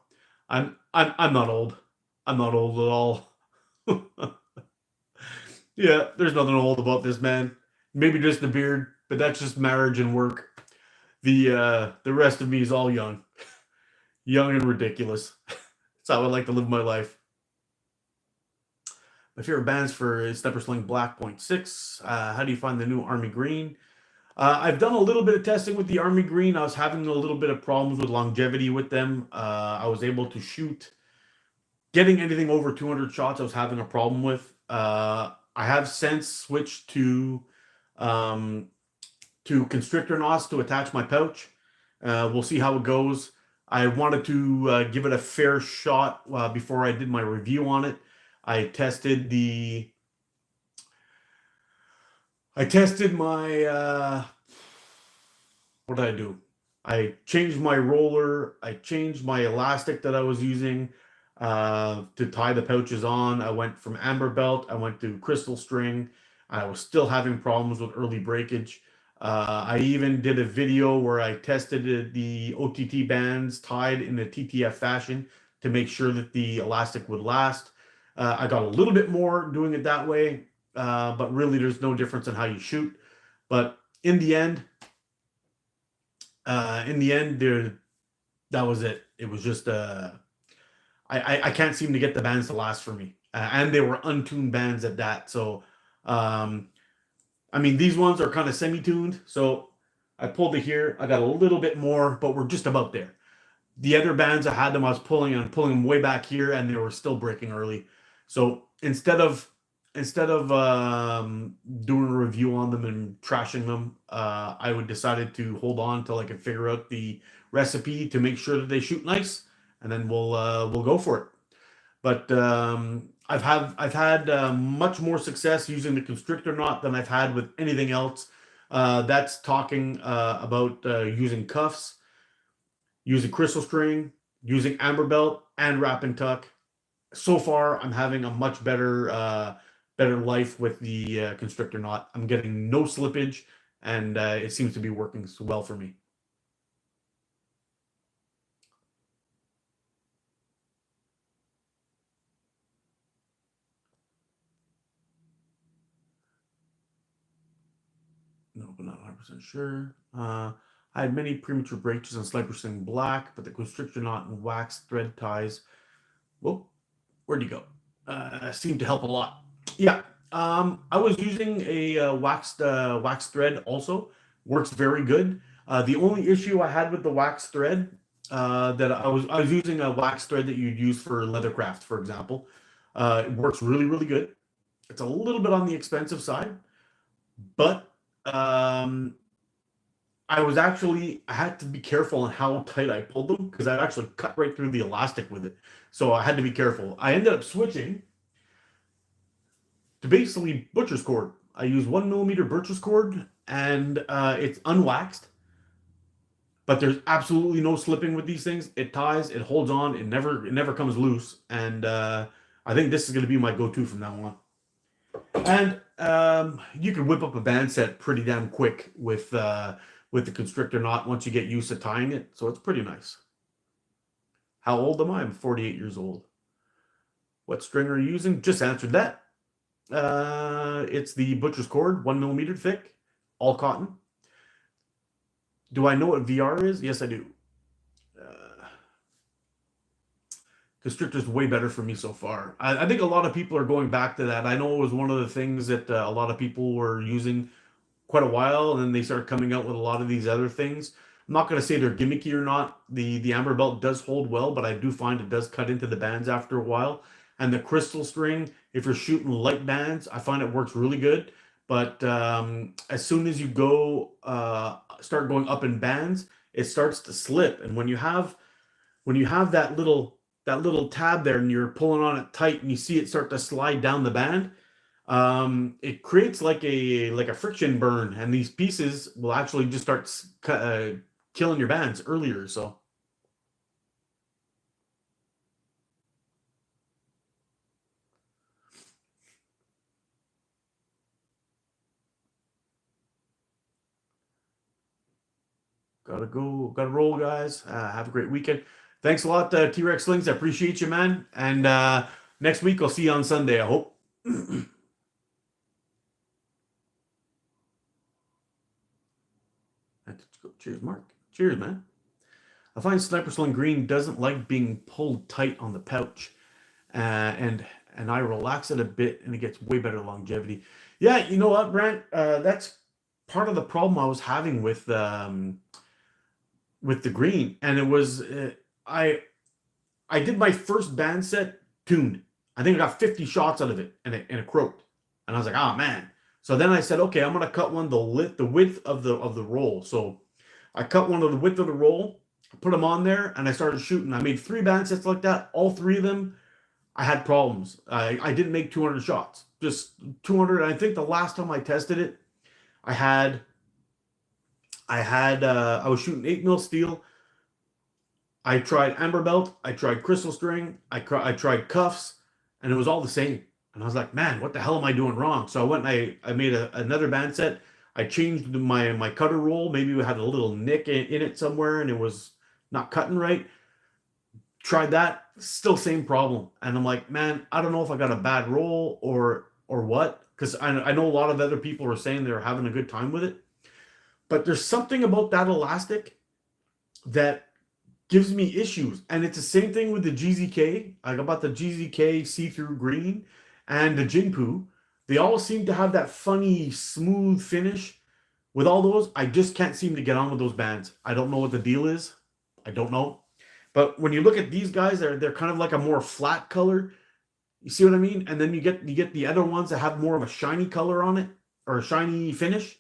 I'm not old. I'm not old at all. Yeah, there's nothing old about this man. Maybe just the beard, but that's just marriage and work. The rest of me is all young. Young and ridiculous. That's how I like to live my life. My favorite bands for Stepper Sling Black Point 6. How do you find the new Army Green? I've done a little bit of testing with the Army Green. I was having a little bit of problems with longevity with them. I was able to shoot getting anything over 200 shots. I was having a problem with. I have since switched um, to constrictor knots to attach my pouch. We'll see how it goes. I wanted to give it a fair shot before I did my review on it. I tested my what did I do? I changed my roller. I changed my elastic that I was using to tie the pouches on. I went from amber belt. I went to crystal string. I was still having problems with early breakage. I even did a video where I tested the OTT bands tied in a TTF fashion to make sure that the elastic would last. I got a little bit more doing it that way, but really there's no difference in how you shoot. But in the end, there that was it. It was just I can't seem to get the bands to last for me, and they were untuned bands at that. So, I mean, these ones are kind of semi-tuned. So I pulled it here. I got a little bit more, but we're just about there. The other bands I had them, I was pulling them way back here, and they were still breaking early. So instead of doing a review on them and trashing them, I would decided to hold on till I could figure out the recipe to make sure that they shoot nice, and then we'll go for it. But I've had much more success using the constrictor knot than I've had with anything else. That's talking about using cuffs, using crystal string, using amber belt, and wrap and tuck. So far, I'm having a much better life with the constrictor knot. I'm getting no slippage, and it seems to be working well for me. No, but not 100% sure. I had many premature breakages on Sniper Sling Black, but the constrictor knot and wax thread ties, whoop, where'd you go? Seemed to help a lot. Yeah, I was using a wax thread also. Works very good. The only issue I had with the wax thread that I was using a wax thread that you'd use for leathercraft, for example. It works really good. It's a little bit on the expensive side, but I had to be careful on how tight I pulled them because I actually cut right through the elastic with it. So I had to be careful. I ended up switching to basically butcher's cord. I use 1 millimeter butcher's cord, and it's unwaxed, but there's absolutely no slipping with these things. It ties, it holds on, it never comes loose, and I think this is going to be my go-to from now on. And you can whip up a band set pretty damn quick with the constrictor knot once you get used to tying it. So it's pretty nice. How old am I? I'm 48 years old. What string are you using? Just answered that. It's the butcher's cord, 1 millimeter thick, all cotton. Do I know what VR is? Yes, I do. Constrictor's way better for me so far. I think a lot of people are going back to that. I know it was one of the things that a lot of people were using quite a while, and then they started coming out with a lot of these other things. I'm not going to say they're gimmicky or not. The amber belt does hold well, but I do find it does cut into the bands after a while. And the crystal string, if you're shooting light bands, I find it works really good. But as soon as you go start going up in bands, it starts to slip. And when you have that little tab there and you're pulling on it tight and you see it start to slide down the band, it creates like a friction burn, and these pieces will actually just start killing your bands earlier. So gotta go, gotta roll, guys. Have a great weekend. Thanks a lot, T-Rex Slings. I appreciate you, man. And next week I'll see you on Sunday, I hope. Cheers, Mark. Cheers, man. I find Sniper Sling Green doesn't like being pulled tight on the pouch, and I relax it a bit, and it gets way better longevity. Yeah, you know what, Brent? That's part of the problem I was having with the green, and it was I did my first band set tuned. I think I got 50 shots out of it, and it croaked. And I was like, oh man. So then I said, okay, I'm gonna cut one the width of the roll. So I cut one of the width of the roll, put them on there, and I started shooting. I made 3 band sets like that. All 3 of them, I had problems. I didn't make 200 shots, just 200. I think the last time I tested it, I had I was shooting 8 mil steel. I tried amber belt, I tried crystal string, I tried cuffs, and it was all the same. And I was like, man, what the hell am I doing wrong? So I went and I made another band set. I changed my cutter roll. Maybe we had a little nick in it somewhere, and it was not cutting right. Tried that, still same problem. And I'm like, man, I don't know if I got a bad roll or what, because I know a lot of other people are saying they're having a good time with it. But there's something about that elastic that gives me issues. And it's the same thing with the GZK. I got the GZK see-through green and the Jinpu. They all seem to have that funny, smooth finish. With all those, I just can't seem to get on with those bands. I don't know what the deal is. I don't know. But when you look at these guys, they're kind of like a more flat color. You see what I mean? And then you get the other ones that have more of a shiny color on it or a shiny finish.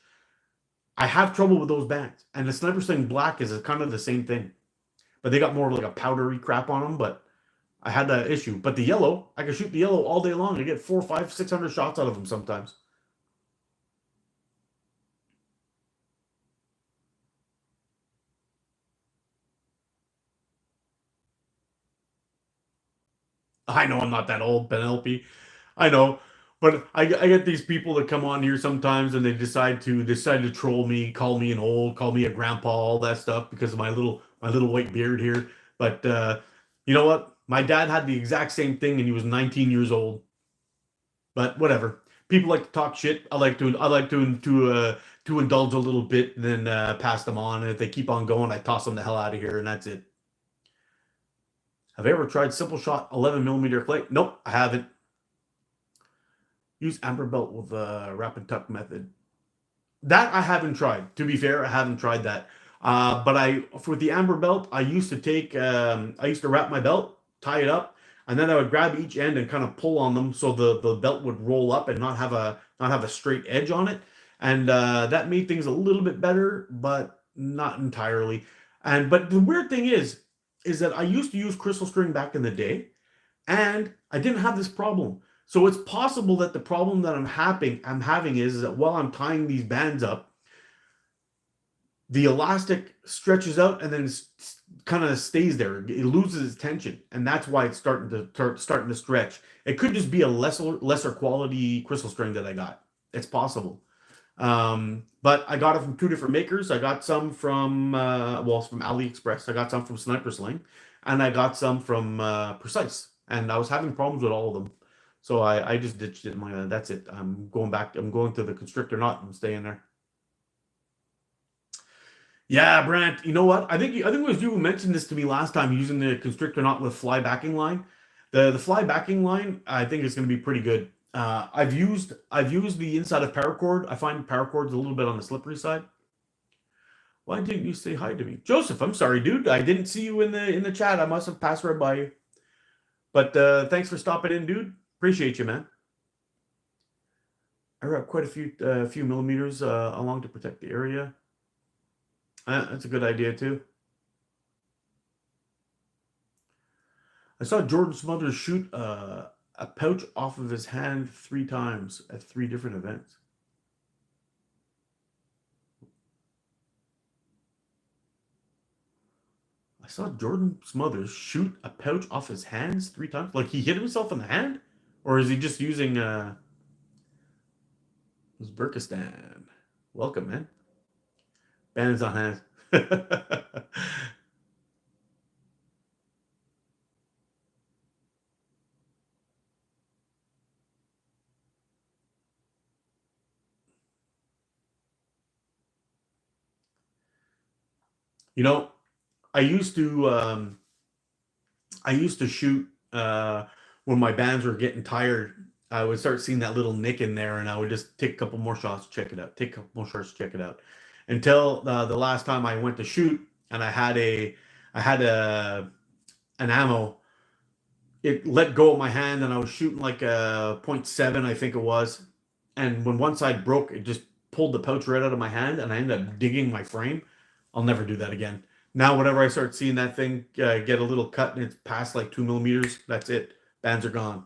I have trouble with those bands. And the Sniper Sling Black is kind of the same thing. But they got more of like a powdery crap on them. But I had that issue. But the yellow, I can shoot the yellow all day long. I get 400, 500, 600 shots out of them sometimes. I know I'm not that old, Penelope. I know. But I get these people that come on here sometimes and they decide to troll me, call me an old, call me a grandpa, all that stuff because of my little white beard here. But you know what? My dad had the exact same thing and he was 19 years old. But whatever. People like to talk shit. I like to indulge a little bit and then pass them on. And if they keep on going, I toss them the hell out of here and that's it. Have I ever tried simple shot 11 millimeter clay? Nope, I haven't. Use amber belt with a wrap and tuck method. That I haven't tried. To be fair, I haven't tried that. But for the amber belt, I used to wrap my belt, tie it up, and then I would grab each end and kind of pull on them so the belt would roll up and not have a straight edge on it. And that made things a little bit better, but not entirely. But the weird thing is that I used to use crystal string back in the day, and I didn't have this problem. So it's possible that the problem that I'm having is that while I'm tying these bands up, the elastic stretches out and then kind of stays there. It loses its tension, and that's why it's starting to stretch. It could just be a lesser quality crystal string that I got. It's possible. But I got it from 2 different makers. I got some from from AliExpress. I got some from Sniper Sling, and I got some from Precise. And I was having problems with all of them, so I just ditched it. That's it. I'm going back. I'm going to the Constrictor knot and staying there. Yeah, Brant. You know what? I think it was you who mentioned this to me last time using the Constrictor knot with fly backing line. The fly backing line, I think is going to be pretty good. I've used the inside of paracord. I find paracord's a little bit on the slippery side. Why didn't you say hi to me, Joseph? I'm sorry, dude. I didn't see you in the chat. I must have passed right by you. But thanks for stopping in, dude. Appreciate you, man. I wrap quite a few millimeters along to protect the area. That's a good idea too. I saw Jordan Smothers shoot a pouch off of his hand 3 times at 3 different events. I saw Jordan Smothers shoot a pouch off his hands 3 times. Like he hit himself in the hand, or is he just using Uzbekistan? Welcome, man. Bands on hands. You know, I used to shoot when my bands were getting tired. I would start seeing that little nick in there, and I would just take a couple more shots, check it out, take a couple more shots, check it out, until the last time I went to shoot, and I had an ammo. It let go of my hand, and I was shooting like a .7, I think it was, and when one side broke, it just pulled the pouch right out of my hand, and I ended up digging my frame. I'll never do that again. Now, whenever I start seeing that thing get a little cut and it's past like 2 millimeters, that's it. Bands are gone.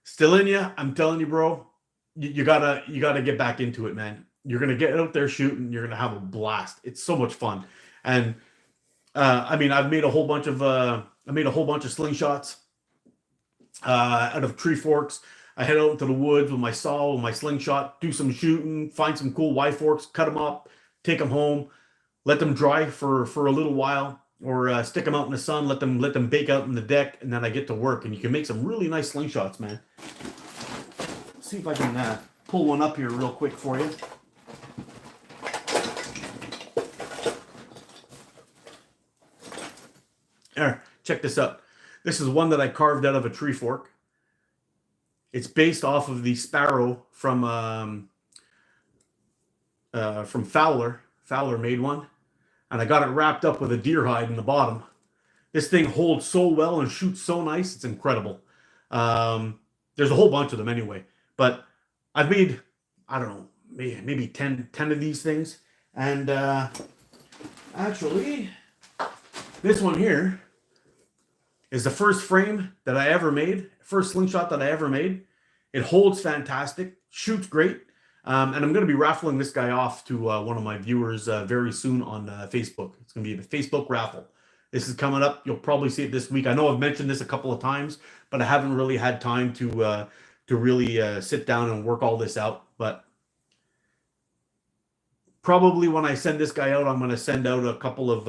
Still in you. I'm telling you, bro. You gotta get back into it, man. You're gonna get out there shooting. You're gonna have a blast. It's so much fun. And I mean, I made a whole bunch of slingshots out of tree forks. I head out into the woods with my saw, with my slingshot, do some shooting, find some cool Y forks, cut them up, take them home, let them dry for a little while, or stick them out in the sun, let them bake out in the deck, and then I get to work. And you can make some really nice slingshots, man. Let's see if I can pull one up here real quick for you. There, check this out. This is one that I carved out of a tree fork. It's based off of the Sparrow from Fowler. Fowler made one, and I got it wrapped up with a deer hide in the bottom. This thing holds so well and shoots so nice. It's incredible. There's a whole bunch of them anyway, but I've made, I don't know, maybe 10 of these things. And actually, this one here is the first frame that I ever made, first slingshot that I ever made. It holds fantastic, shoots great. And I'm going to be raffling this guy off to one of my viewers very soon on Facebook. It's going to be a Facebook raffle. This is coming up. You'll probably see it this week. I know I've mentioned this a couple of times, but I haven't really had time to really sit down and work all this out. But probably when I send this guy out, I'm going to send out a couple of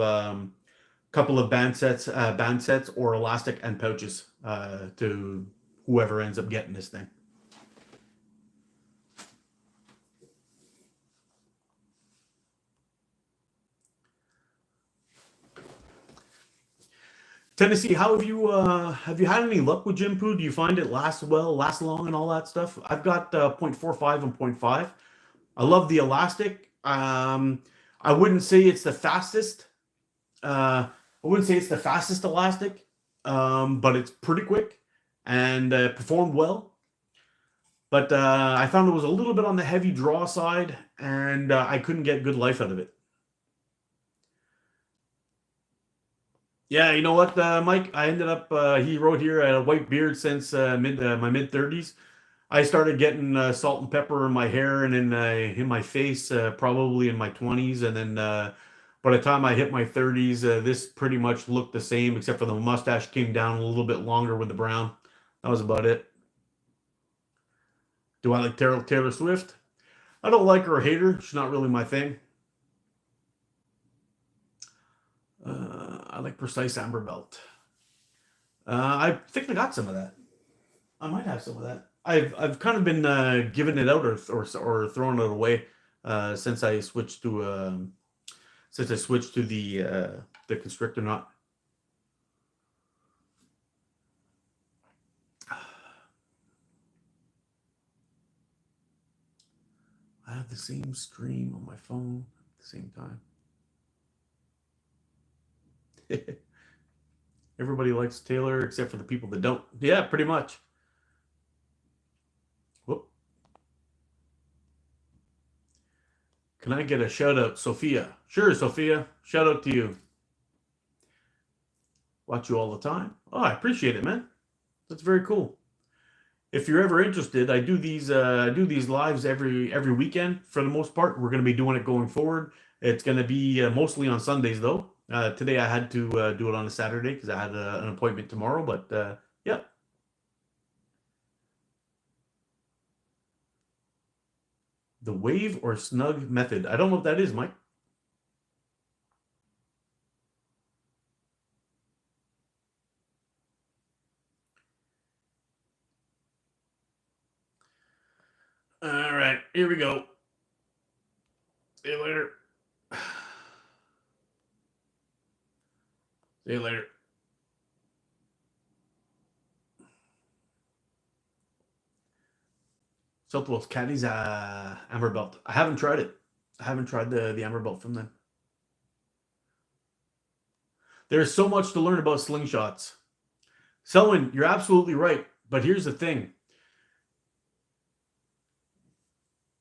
band sets or elastic and pouches to whoever ends up getting this thing. Tennessee, how have you had any luck with Jim Poo? Do you find it lasts well, lasts long, and all that stuff? I've got .45 and .5. I love the elastic. I wouldn't say it's the fastest. I wouldn't say it's the fastest elastic, but it's pretty quick and performed well. But I found it was a little bit on the heavy draw side, and I couldn't get good life out of it. Yeah, you know what, Mike? I ended up. He wrote here, I had a white beard since my mid 30s. I started getting salt and pepper in my hair and in my face, probably in my 20s, and then by the time I hit my 30s, this pretty much looked the same, except for the mustache came down a little bit longer with the brown. That was about it. Do I like Taylor Swift? I don't like her or hate her. She's not really my thing. I like Precise Amber Belt. I think I got some of that. I might have some of that. I've kind of been giving it out or throwing it away since I switched to the constrictor knot. I have the same stream on my phone at the same time. Everybody likes Taylor except for the people that don't. Yeah, pretty much. Whoop. Can I get a shout out, Sophia? Sure, Sophia. Shout out to you. Watch you all the time. Oh, I appreciate it, man. That's very cool. If you're ever interested, I do these lives every weekend for the most part. We're going to be doing it going forward. It's going to be mostly on Sundays though. Today I had to do it on a Saturday because I had an appointment tomorrow. But yeah. The wave or snug method. I don't know what that is, Mike. All right, here we go. See you later. See you later. Southwell's Caddies, Amber Belt. I haven't tried it. I haven't tried the Amber Belt from them. There's so much to learn about slingshots. Selwyn, you're absolutely right. But here's the thing.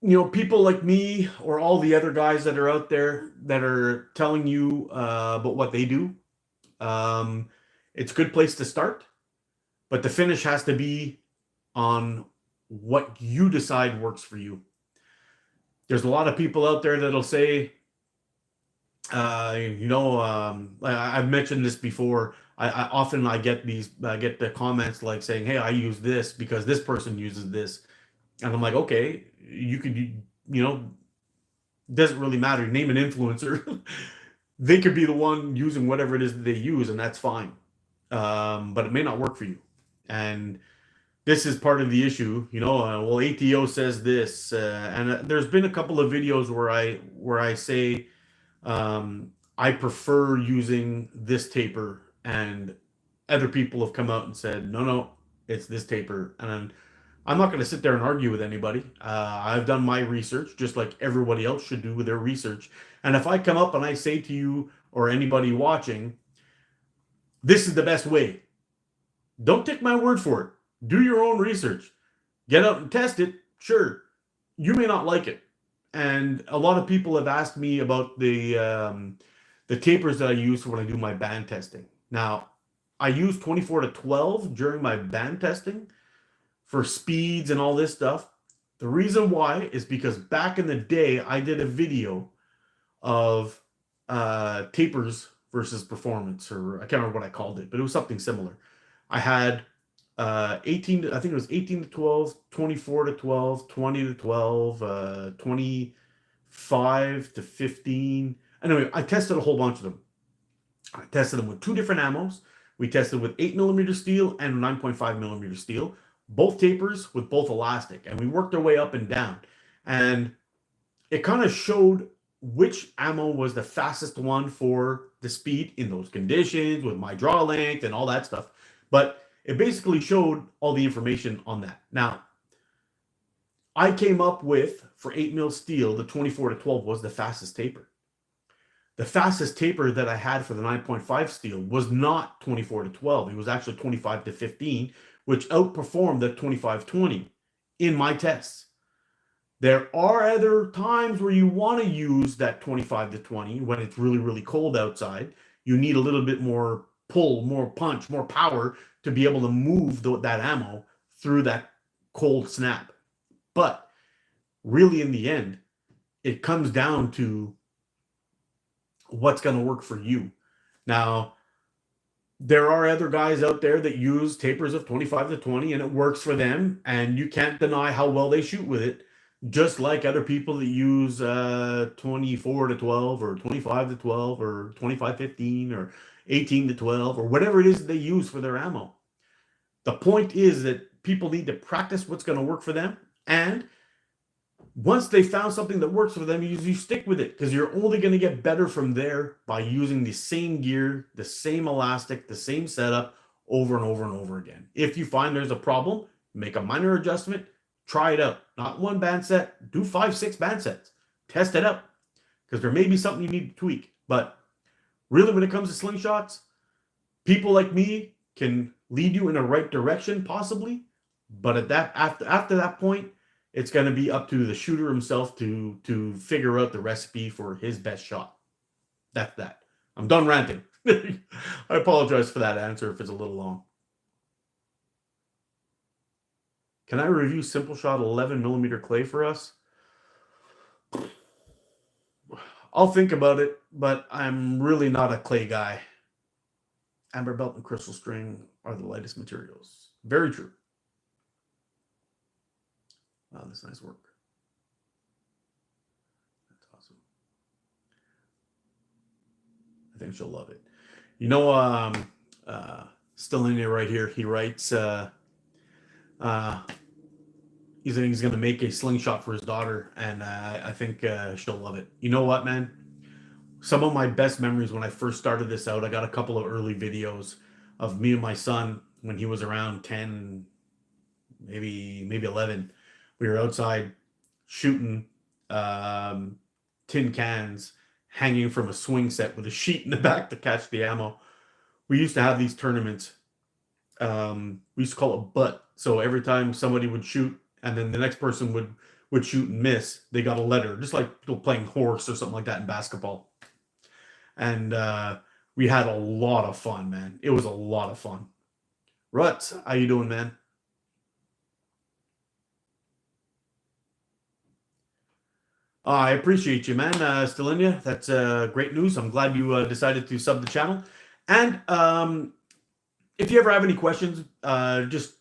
You know, people like me or all the other guys that are out there that are telling you about what they do, it's a good place to start. But the finish has to be on what you decide works for you. There's a lot of people out there that'll say, I've mentioned this before. I often get the comments like saying, "Hey, I use this because this person uses this," and I'm like, "Okay, you could, doesn't really matter. Name an influencer. They could be the one using whatever it is that they use, and that's fine. But it may not work for you, and this is part of the issue. Well, ATO says this, and there's been a couple of videos where I say I prefer using this taper, and other people have come out and said, no, it's this taper. And I'm not going to sit there and argue with anybody. I've done my research just like everybody else should do with their research. And if I come up and I say to you or anybody watching, this is the best way, don't take my word for it. Do your own research. Get out and test it. Sure, you may not like it. And a lot of people have asked me about the tapers that I use for when I do my band testing. Now, I use 24 to 12 during my band testing for speeds and all this stuff. The reason why is because back in the day, I did a video of tapers versus performance, or I can't remember what I called it, but it was something similar. I had 18 to, I think it was 18 to 12, 24 to 12, 20 to 12, 25 to 15. Anyway, I tested a whole bunch of them. I tested them with two different ammos. We tested with 8mm steel and 9.5mm steel, both tapers with both elastic, and we worked our way up and down. And it kind of showed which ammo was the fastest one for the speed in those conditions with my draw length and all that stuff. But it basically showed all the information on that. Now, I came up with, for 8mm steel, the 24 to 12 was the fastest taper. The fastest taper that I had for the 9.5 steel was not 24 to 12. It was actually 25 to 15, which outperformed the 25-20 in my tests. There are other times where you want to use that 25 to 20 when it's really, really cold outside. You need a little bit more pull, more punch, more power to be able to move that ammo through that cold snap. But really, in the end, it comes down to what's going to work for you. Now, there are other guys out there that use tapers of 25 to 20 and it works for them, and you can't deny how well they shoot with it, just like other people that use 24 to 12 or 25 to 12 or 25-15 or 18 to 12 or whatever it is they use for their ammo. The point is that people need to practice what's going to work for them, and once they found something that works for them, you stick with it, because you're only going to get better from there by using the same gear, the same elastic, the same setup over and over and over again. If you find there's a problem, make a minor adjustment, try it out. Not one band set, do 5-6 band sets. Test it out, because there may be something you need to tweak. But really, when it comes to slingshots, people like me can lead you in the right direction, possibly. But after that point, it's going to be up to the shooter himself to figure out the recipe for his best shot. That's that. I'm done ranting. I apologize for that answer if it's a little long. Can I review Simple Shot 11mm clay for us? I'll think about it, but I'm really not a clay guy. Amber belt and crystal string are the lightest materials. Very true. Wow, that's nice work. That's awesome. I think she'll love it. Still in there right here. He writes, he's going to make a slingshot for his daughter, and I think she'll love it. You know what, man? Some of my best memories when I first started this out, I got a couple of early videos of me and my son when he was around 10, maybe 11. We were outside shooting tin cans hanging from a swing set with a sheet in the back to catch the ammo. We used to have these tournaments. We used to call it butt. So every time somebody would shoot and then the next person would shoot and miss, they got a letter, just like people playing horse or something like that in basketball. And we had a lot of fun, man. It was a lot of fun. Ruts, how you doing, man? I appreciate you, man. Still in you. That's great news. I'm glad you decided to sub the channel. And if you ever have any questions, just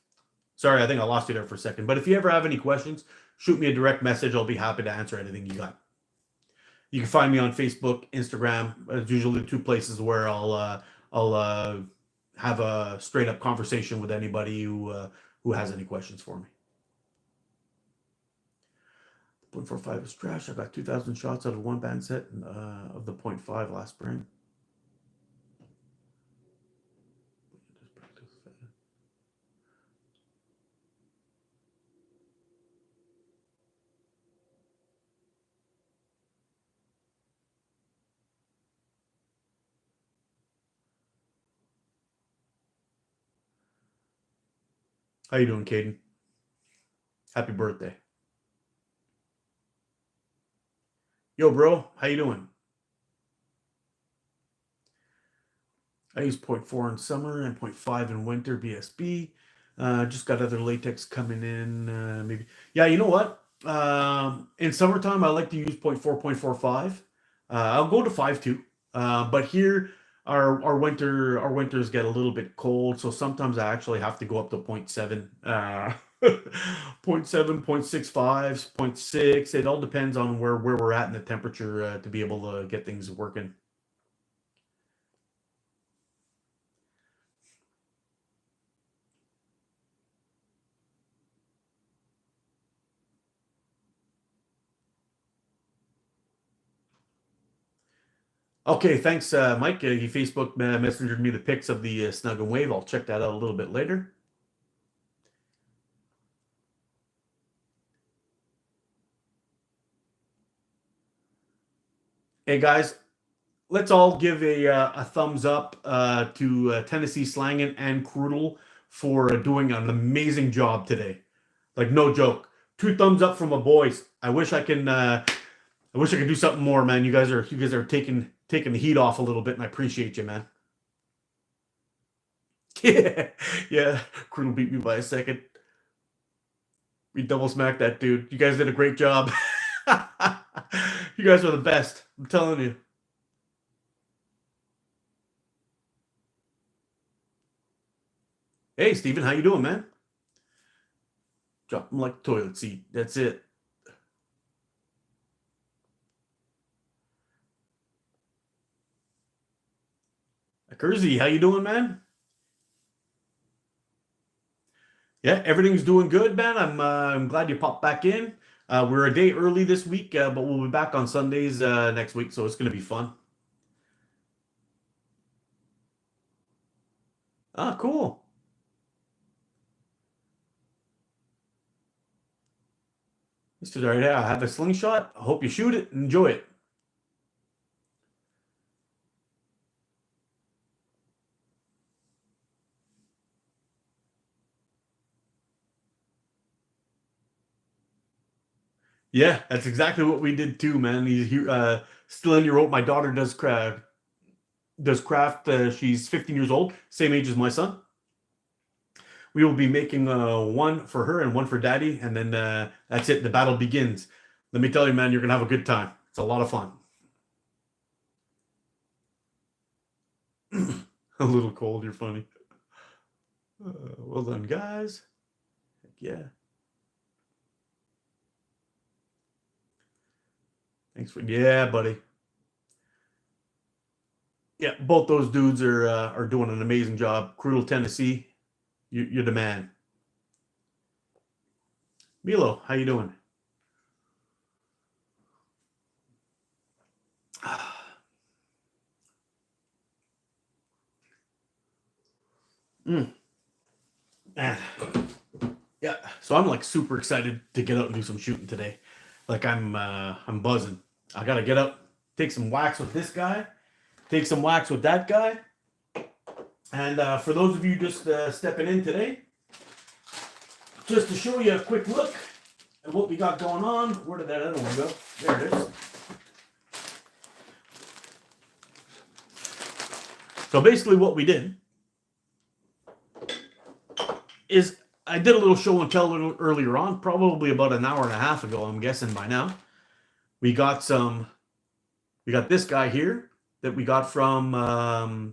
sorry, I think I lost you there for a second. But if you ever have any questions, shoot me a direct message. I'll be happy to answer anything you got. You can find me on Facebook, Instagram. It's usually the two places where I'll have a straight up conversation with anybody who has any questions for me. 0.45 is trash. I got 2,000 shots out of one band set of the 0.5 last spring. How you doing, Caden? Happy birthday. Yo, bro, how you doing? I use 0.4 in summer and 0.5 in winter BSB. Just got other latex coming in. Maybe. Yeah, you know what? In summertime, I like to use 0.4, 0.45. I'll go to 5 too. But here, our winters get a little bit cold, so sometimes I actually have to go up to 0.7. 0.7, 0.65, 0.6. It all depends on where we're at in the temperature to be able to get things working. Okay, thanks, Mike. You Facebook messengered me the pics of the Snug and Wave. I'll check that out a little bit later. Hey guys, let's all give a thumbs up to Tennessee Slangin' and Krudel for doing an amazing job today. Like no joke, 2 thumbs up from my boys. I wish I could do something more, man. You guys are taking the heat off a little bit, and I appreciate you, man. Yeah, yeah. Krudel beat me by a second. We double smacked that dude. You guys did a great job. You guys are the best. I'm telling you. Hey, Steven, how you doing, man? Drop them like a toilet seat. That's it. Kersey, how you doing, man? Yeah, everything's doing good, man. I'm glad you popped back in. We're a day early this week, but we'll be back on Sundays next week, so it's going to be fun. Ah, cool. Mr. All right, yeah, I have a slingshot. I hope you shoot it and enjoy it. Yeah, that's exactly what we did too, man. He's here. Still in your My daughter does craft. She's 15 years old, same age as my son. We will be making one for her and one for daddy, and then that's it. The battle begins. Let me tell you, man, you're gonna have a good time. It's a lot of fun. A little cold. You're funny. Well done, guys. Heck yeah. Thanks for buddy. Yeah, both those dudes are doing an amazing job. Krudel, Tennessee, you're the man. Milo, how you doing? Mm. Yeah, Yeah, so I'm like super excited to get out and do some shooting today. Like I'm buzzing. I gotta get out, take some wax with this guy, take some wax with that guy. And for those of you just stepping in today, just to show you a quick look at what we got going on. Where did that other one go? There it is. So basically what we did is I did a little show and tell a little earlier on, probably about an hour and a half ago, I'm guessing by now. We got this guy here that we got from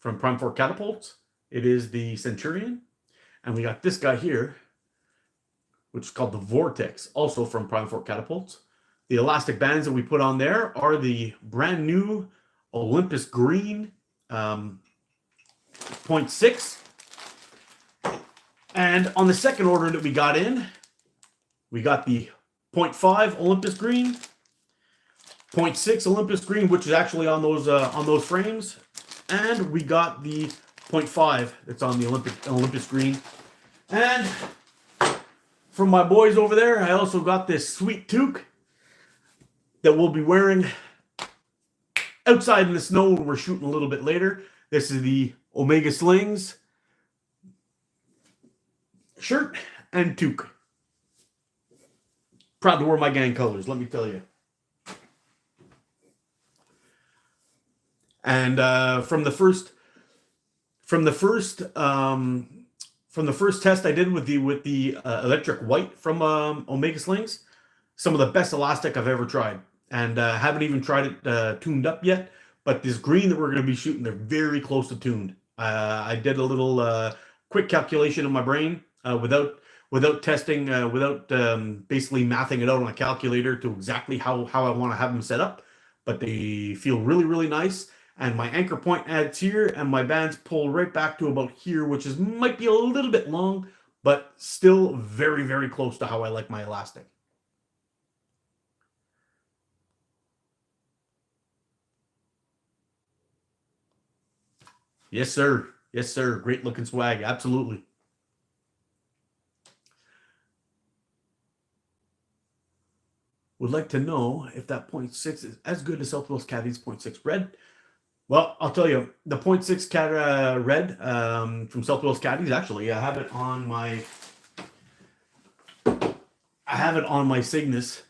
Prime Fork Catapults. It is the Centurion. And we got this guy here, which is called the Vortex, also from Prime Fork Catapults. The elastic bands that we put on there are the brand new Olympus Green 0.6. And on the second order that we got in, we got the 0.5 Olympus Green, 0.6 Olympus Green, which is actually on those frames, and we got the 0.5 that's on the Olympus Green. And from my boys over there, I also got this sweet toque that we'll be wearing outside in the snow when we're shooting a little bit later. This is the Omega Slings shirt and toque. Proud to wear my gang colors, let me tell you. And from the first test I did with the electric white from Omega Slings, some of the best elastic I've ever tried. And haven't even tried it tuned up yet. But this green that we're going to be shooting, they're very close to tuned. I did a little quick calculation in my brain without testing, without basically mathing it out on a calculator to exactly how I want to have them set up. But they feel really, really nice. And my anchor point adds here, and my bands pull right back to about here, which might be a little bit long, but still very, very close to how I like my elastic. Yes, sir. Yes, sir. Great looking swag. Absolutely. Would like to know if that 0.6 is as good as Southwest Caddy's 0.6 red. Well, I'll tell you, the 0.6 cat red from Southwest Caddies, actually, I have it on my Cygnus.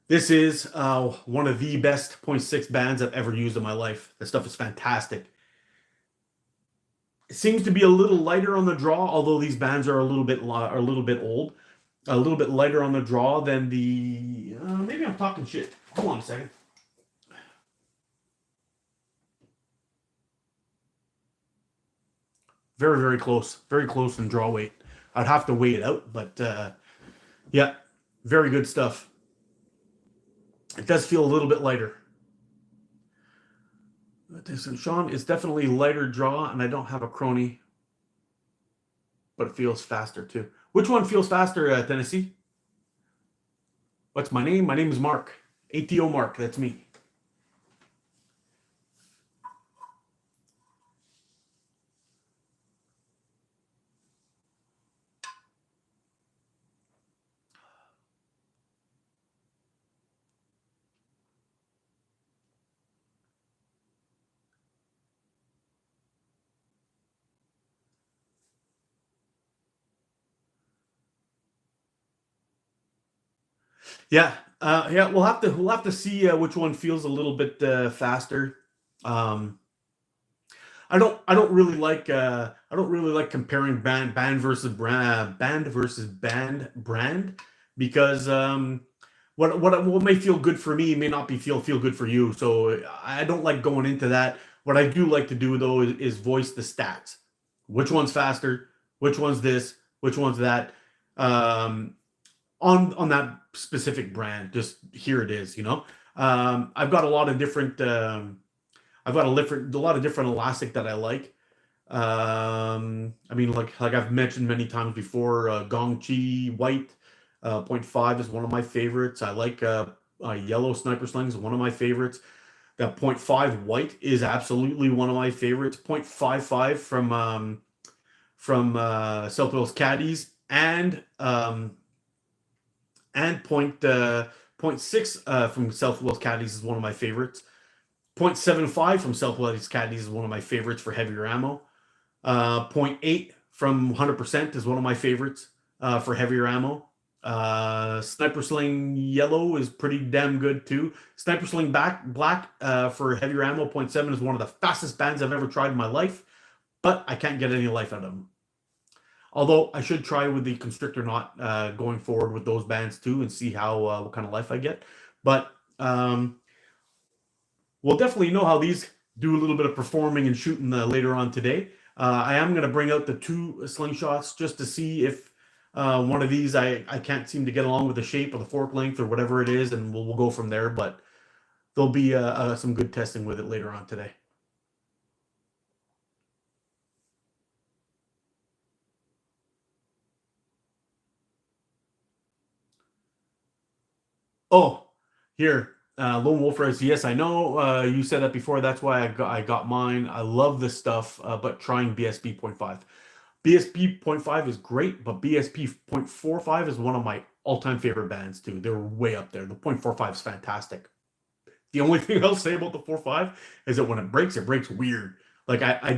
This is one of the best 0.6 bands I've ever used in my life. This stuff is fantastic. It seems to be a little lighter on the draw, although these bands are a little bit old, a little bit lighter on the draw than the. Maybe I'm talking shit. Hold on a second. Very, very close in draw weight. I'd have to weigh it out, but yeah, very good stuff. It does feel a little bit lighter. Sean, it's definitely lighter draw, and I don't have a crony, but it feels faster too. Which one feels faster, Tennessee? What's my name? My name is Mark. ATO Mark, that's me. Yeah, we'll have to see which one feels a little bit faster. I don't really like comparing band versus brand because what may feel good for me may not feel good for you. So I don't like going into that. What I do like to do though is voice the stats. Which one's faster? Which one's this? Which one's that? On that specific brand, just here it is. I've got a lot of different. I've got a lot of different elastic that I like. I mean, like I've mentioned many times before, Gongchi White 0.5 is one of my favorites. I like Yellow Sniper Slings, one of my favorites. That 0.5 White is absolutely one of my favorites. 0.55 from South Wales Caddies, and point six from South Wales Caddies is one of my favorites. 0.75 from South Wales Caddies is one of my favorites for heavier ammo. 0.8 from 100% is one of my favorites for heavier ammo. Sniper Sling Yellow is pretty damn good too. Sniper Sling Black for heavier ammo, 0.7 is one of the fastest bands I've ever tried in my life, but I can't get any life out of them. Although I should try with the Constrictor Knot going forward with those bands too and see how what kind of life I get. But we'll definitely know how these do a little bit of performing and shooting later on today. I am going to bring out the 2 slingshots just to see if one of these I can't seem to get along with the shape or the fork length or whatever it is, and we'll go from there. But there'll be some good testing with it later on today. Oh, here. Lone Wolf Res. Yes, I know. You said that before. That's why I got mine. I love this stuff, but trying BSP 0.5. BSP 0.5 is great, but BSP 0.45 is one of my all-time favorite bands too. They're way up there. The 0.45 is fantastic. The only thing I'll say about the 4.5 is that when it breaks weird. Like I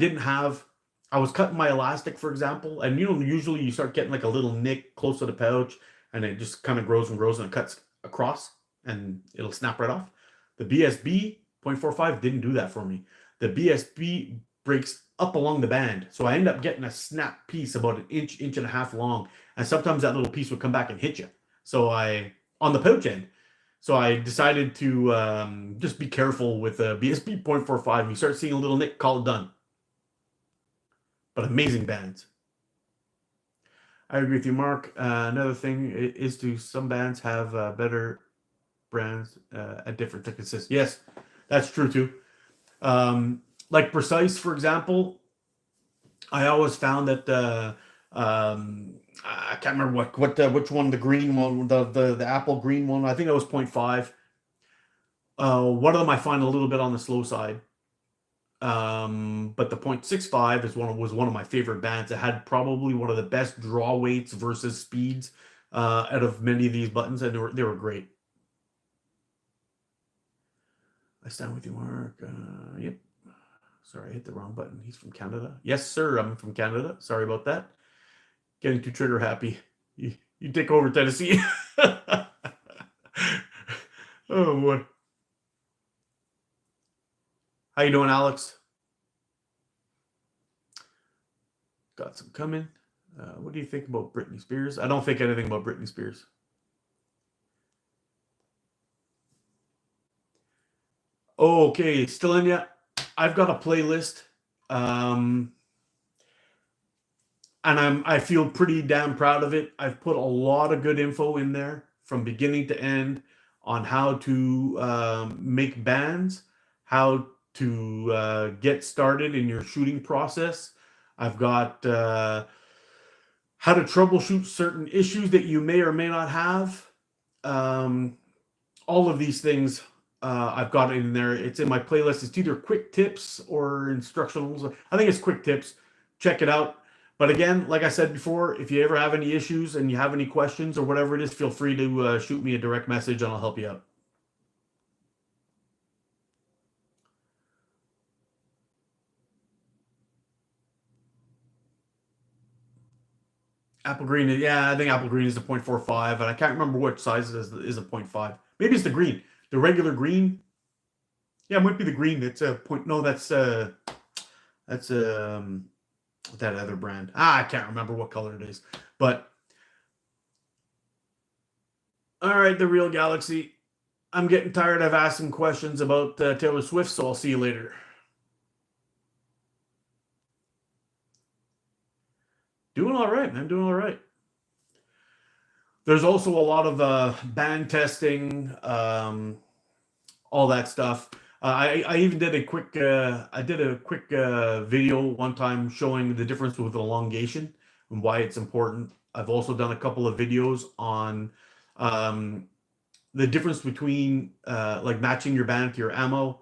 was cutting my elastic, for example, and usually you start getting like a little nick close to the pouch, and it just kind of grows and grows, and it cuts across, and it'll snap right off. The BSB 0.45 didn't do that for me. The BSB breaks up along the band, so I end up getting a snap piece about an inch and a half long, and sometimes that little piece would come back and hit you. So on the pouch end. So I decided to just be careful with BSB 0.45. You start seeing a little nick, call it done. But amazing bands. I agree with you, Mark. Another thing is some bands have better brands at different thicknesses. Yes, that's true too. Like Precise, for example, I always found that I can't remember which one, the green one, the apple green one. I think that was 0.5. One of them I find a little bit on the slow side. But the 0.65 was one of my favorite bands. It had probably one of the best draw weights versus speeds out of many of these buttons, and they were great. I stand with you, Mark. Yep. Sorry, I hit the wrong button. He's from Canada. Yes, sir. I'm from Canada. Sorry about that. Getting too trigger happy. You take over, Tennessee. Oh, boy. How you doing, Alex? Got some coming. What do you think about Britney Spears? I don't think anything about Britney Spears. Oh, okay, still in yet? I've got a playlist, and I feel pretty damn proud of it. I've put a lot of good info in there from beginning to end on how to make bands, how to get started in your shooting process. I've got how to troubleshoot certain issues that you may or may not have. All of these things I've got it in there. It's in my playlist. It's either quick tips or instructionals. I think it's quick tips. Check it out. But again, like I said before, if you ever have any issues and you have any questions or whatever it is, feel free to shoot me a direct message and I'll help you out. Apple green, yeah, I think apple green is a 0.45, and I can't remember which size is a 0.5. Maybe it's the green, the regular green. Yeah, it might be the green. That's a point. No, that's that other brand. I can't remember what color it is. But all right, the real Galaxy. I'm getting tired of asking questions about Taylor Swift, so I'll see you later. Doing all right, man. Doing all right. There's also a lot of band testing, all that stuff. I even did a quick video one time showing the difference with elongation and why it's important. I've also done a couple of videos on the difference between like matching your band to your ammo,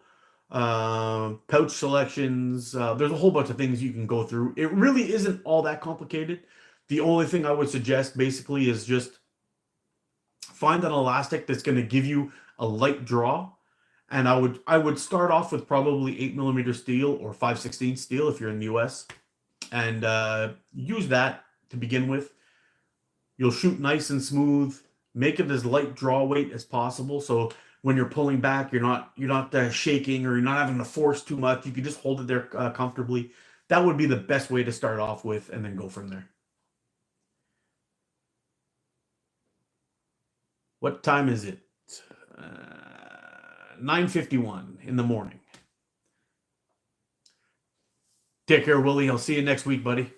pouch selections. There's a whole bunch of things you can go through. It really isn't all that complicated. The only thing I would suggest basically is just find an elastic that's going to give you a light draw. And I would start off with probably 8mm steel or 5/16 steel if you're in the US, and use that to begin with. You'll shoot nice and smooth. Make it as light draw weight as possible. So when you're pulling back, you're not shaking, or you're not having to force too much. You can just hold it there comfortably. That would be the best way to start off with, and then go from there. What time is it? 9:51 in the morning. Take care, Willie. I'll see you next week, buddy.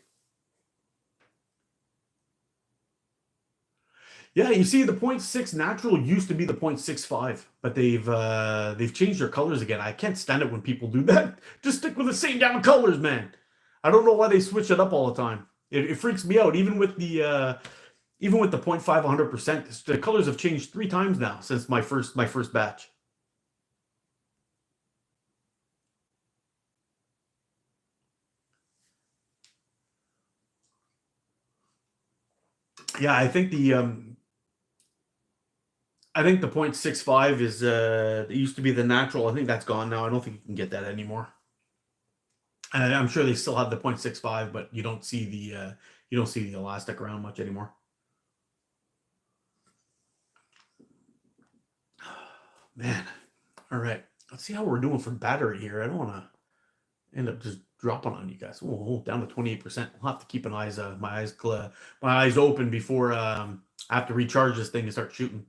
Yeah, you see, the .6 natural used to be the .65, but they've changed their colors again. I can't stand it when people do that. Just stick with the same damn colors, man. I don't know why they switch it up all the time. It freaks me out. Even with the .5 100%, the colors have changed 3 times now since my first batch. Yeah, I think the .65 is it used to be the natural. I think that's gone now. I don't think you can get that anymore. And I'm sure they still have the .65, but you don't see the elastic around much anymore. Man, all right. Let's see how we're doing for battery here. I don't want to end up just dropping on you guys. Oh, down to 28%. I'll have to keep my eyes open before I have to recharge this thing and start shooting.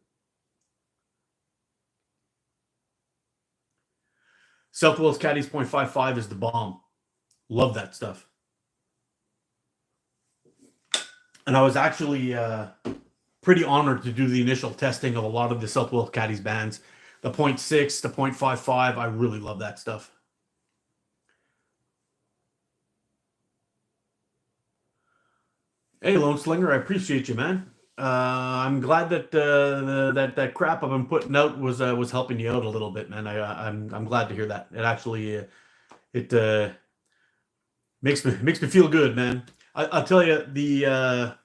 South Wales Caddies .55 is the bomb. Love that stuff. And I was actually pretty honored to do the initial testing of a lot of the South Wales Caddies bands. The .6, the .55, I really love that stuff. Hey, Lone Slinger, I appreciate you, man. I'm glad that that crap I've been putting out was helping you out a little bit, man. I'm glad to hear that. It actually it makes me feel good, man. I'll tell you, the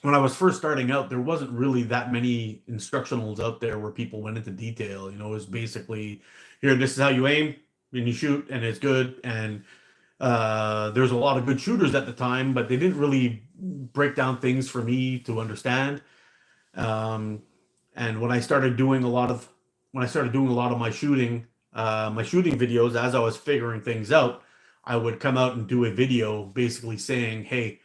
when I was first starting out, there wasn't really that many instructionals out there where people went into detail. It was basically, here, this is how you aim and you shoot, and it's good. And there's a lot of good shooters at the time, but they didn't really break down things for me to understand. Um, and when I started doing a lot of my shooting videos, as I was figuring things out, I would come out and do a video basically saying, "Hey,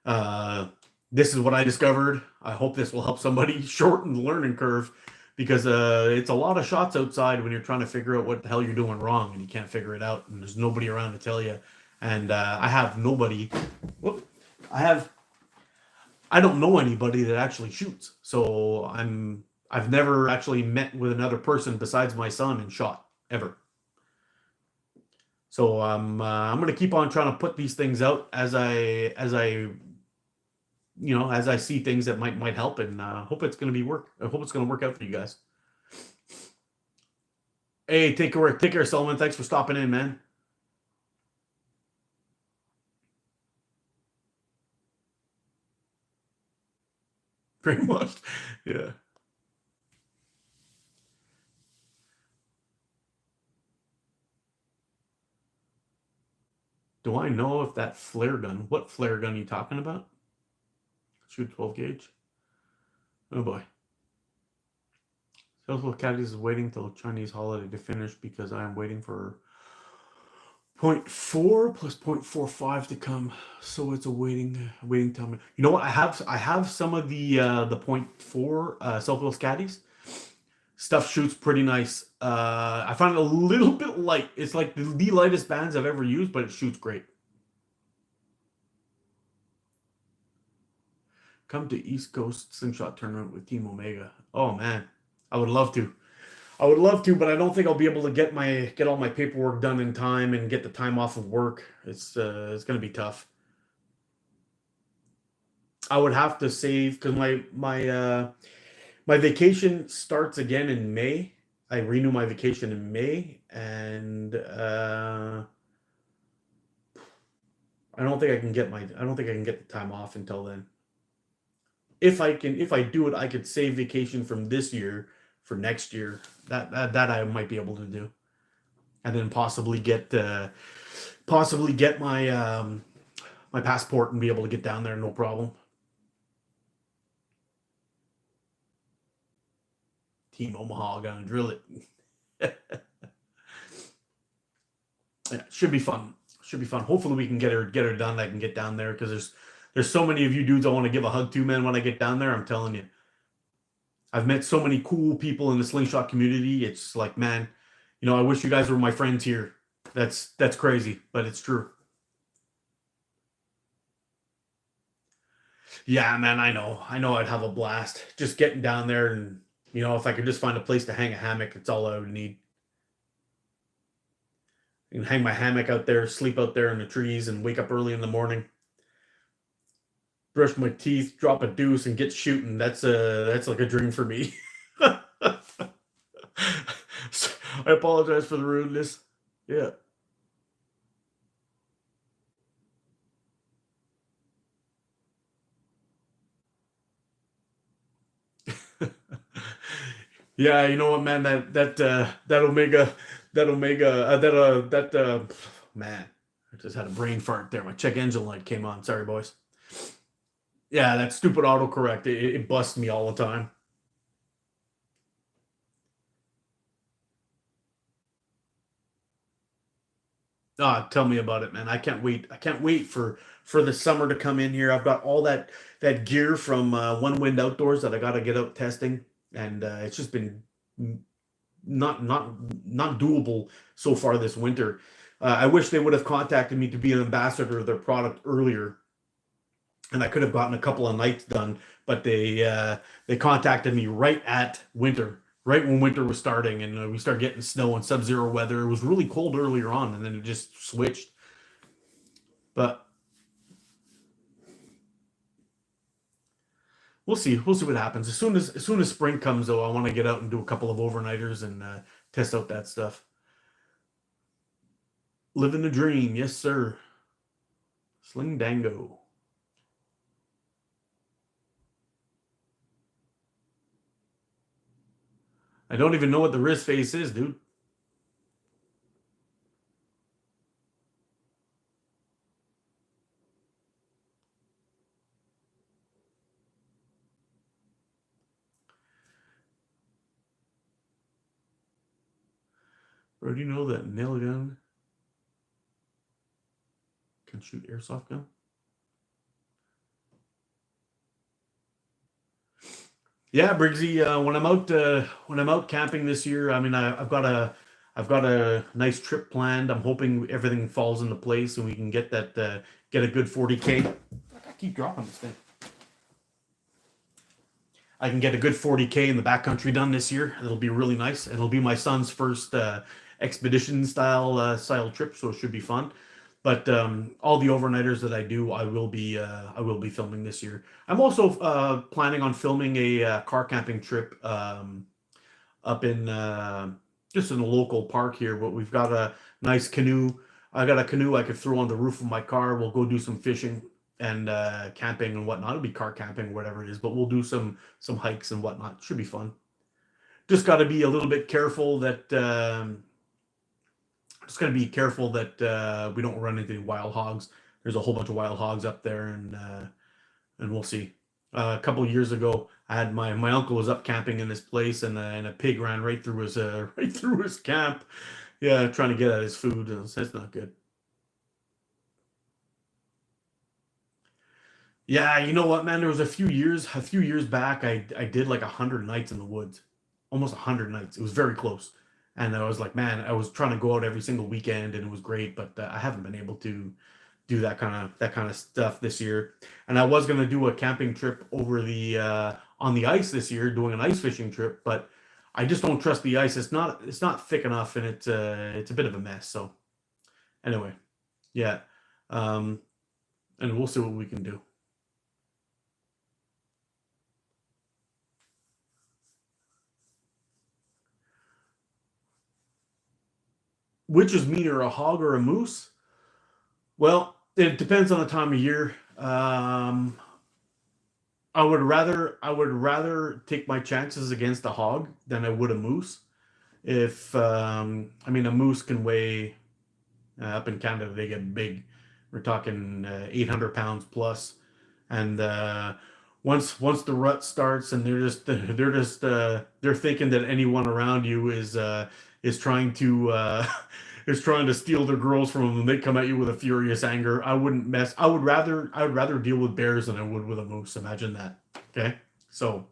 uh, this is what I discovered. I hope this will help somebody shorten the learning curve, because it's a lot of shots outside when you're trying to figure out what the hell you're doing wrong and you can't figure it out, and there's nobody around to tell you." And I have nobody. Whoop, I don't know anybody that actually shoots, so I've never actually met with another person besides my son and shot ever. So I'm gonna keep on trying to put these things out as I see things that might help, and hope it's gonna work out for you guys. Hey, take care, Solomon. Thanks for stopping in, man. Pretty much, yeah. Do I know if that flare gun? What flare gun are you talking about? Shoot 12 gauge. Oh boy. Southwell Caddies is waiting till Chinese holiday to finish because I am waiting for .4 plus .45 to come. So it's a waiting time. You know what? I have some of the .4 Southwell Caddies. Stuff shoots pretty nice. I find it a little bit light. It's like the lightest bands I've ever used, but it shoots great. Come to East Coast Slingshot Tournament with Team Omega. Oh man, I would love to. I would love to, but I don't think I'll be able to get all my paperwork done in time and get the time off of work. It's going to be tough. I would have to save, because my vacation starts again in May. I renew my vacation in May, and I don't think I can get the time off until then. If I do it, I could save vacation from this year for next year. That I might be able to do, and then possibly get my passport and be able to get down there, no problem. Team Omaha gonna drill it. Yeah, should be fun. Should be fun. Hopefully we can get her done. I can get down there because there's so many of you dudes I want to give a hug to, man. When I get down there, I'm telling you, I've met so many cool people in the slingshot community. It's like, man, I wish you guys were my friends here. That's crazy, but it's true. Yeah, man, I know I'd have a blast just getting down there, and if I could just find a place to hang a hammock, that's all I would need. And hang my hammock out there, sleep out there in the trees, and wake up early in the morning, brush my teeth, drop a deuce, and get shooting. That's like a dream for me. So, I apologize for the rudeness. Yeah. Yeah, you know what, man? That Omega, man. I just had a brain fart there. My check engine light came on. Sorry, boys. Yeah, that stupid autocorrect. It busts me all the time. Ah, tell me about it, man. I can't wait. I can't wait for the summer to come in here. I've got all that gear from One Wind Outdoors that I got to get out testing, and it's just been not not not doable so far this winter. I wish they would have contacted me to be an ambassador of their product earlier, and I could have gotten a couple of nights done. But they contacted me right at winter, right when winter was starting, and we started getting snow and sub-zero weather. It was really cold earlier on, and then it just switched. But we'll see what happens. As soon as spring comes, though, I want to get out and do a couple of overnighters and test out that stuff. Living the dream, yes sir. Sling dango. I don't even know what the wrist face is, dude. Bro, do you know that nail gun can shoot airsoft gun? Yeah, Briggsy. When I'm out camping this year, I mean, I've got a nice trip planned. I'm hoping everything falls into place and we can get a good 40K. I keep dropping this thing. I can get a good 40K in the backcountry done this year. It'll be really nice. It'll be my son's first expedition style trip, so it should be fun. But all the overnighters that I do, I will be filming this year. I'm also planning on filming a car camping trip up in just in a local park here. But we've got a nice canoe. I got a canoe I could throw on the roof of my car. We'll go do some fishing and camping and whatnot. It'll be car camping, whatever it is. But we'll do some hikes and whatnot. Should be fun. Just got to be a little bit careful that. Just got to be careful that we don't run into wild hogs. There's a whole bunch of wild hogs up there, and we'll see. A couple of years ago, I had my uncle was up camping in this place, and a pig ran right through his right through his camp. Yeah, trying to get at his food. And that's not good. Yeah, you know what, man? There was a few years back, I did like 100 nights in the woods, almost 100 nights. It was very close, and I was like, man, I was trying to go out every single weekend, and it was great, but I haven't been able to do that kind of stuff this year. And I was gonna do a camping trip over the on the ice this year, doing an ice fishing trip, but I just don't trust the ice. It's not thick enough, and it's a bit of a mess. So anyway, yeah, um, and we'll see what we can do. which is meaner, a hog or a moose? Well, it depends on the time of year. I would rather take my chances against a hog than I would a moose. If I mean, a moose can weigh up in Canada, they get big. We're talking 800 pounds plus, and once the rut starts, and they're thinking that anyone around you is trying to is trying to steal their girls from them, and they come at you with a furious anger. I wouldn't mess. I would rather deal with bears than I would with a moose. Imagine that. Okay, so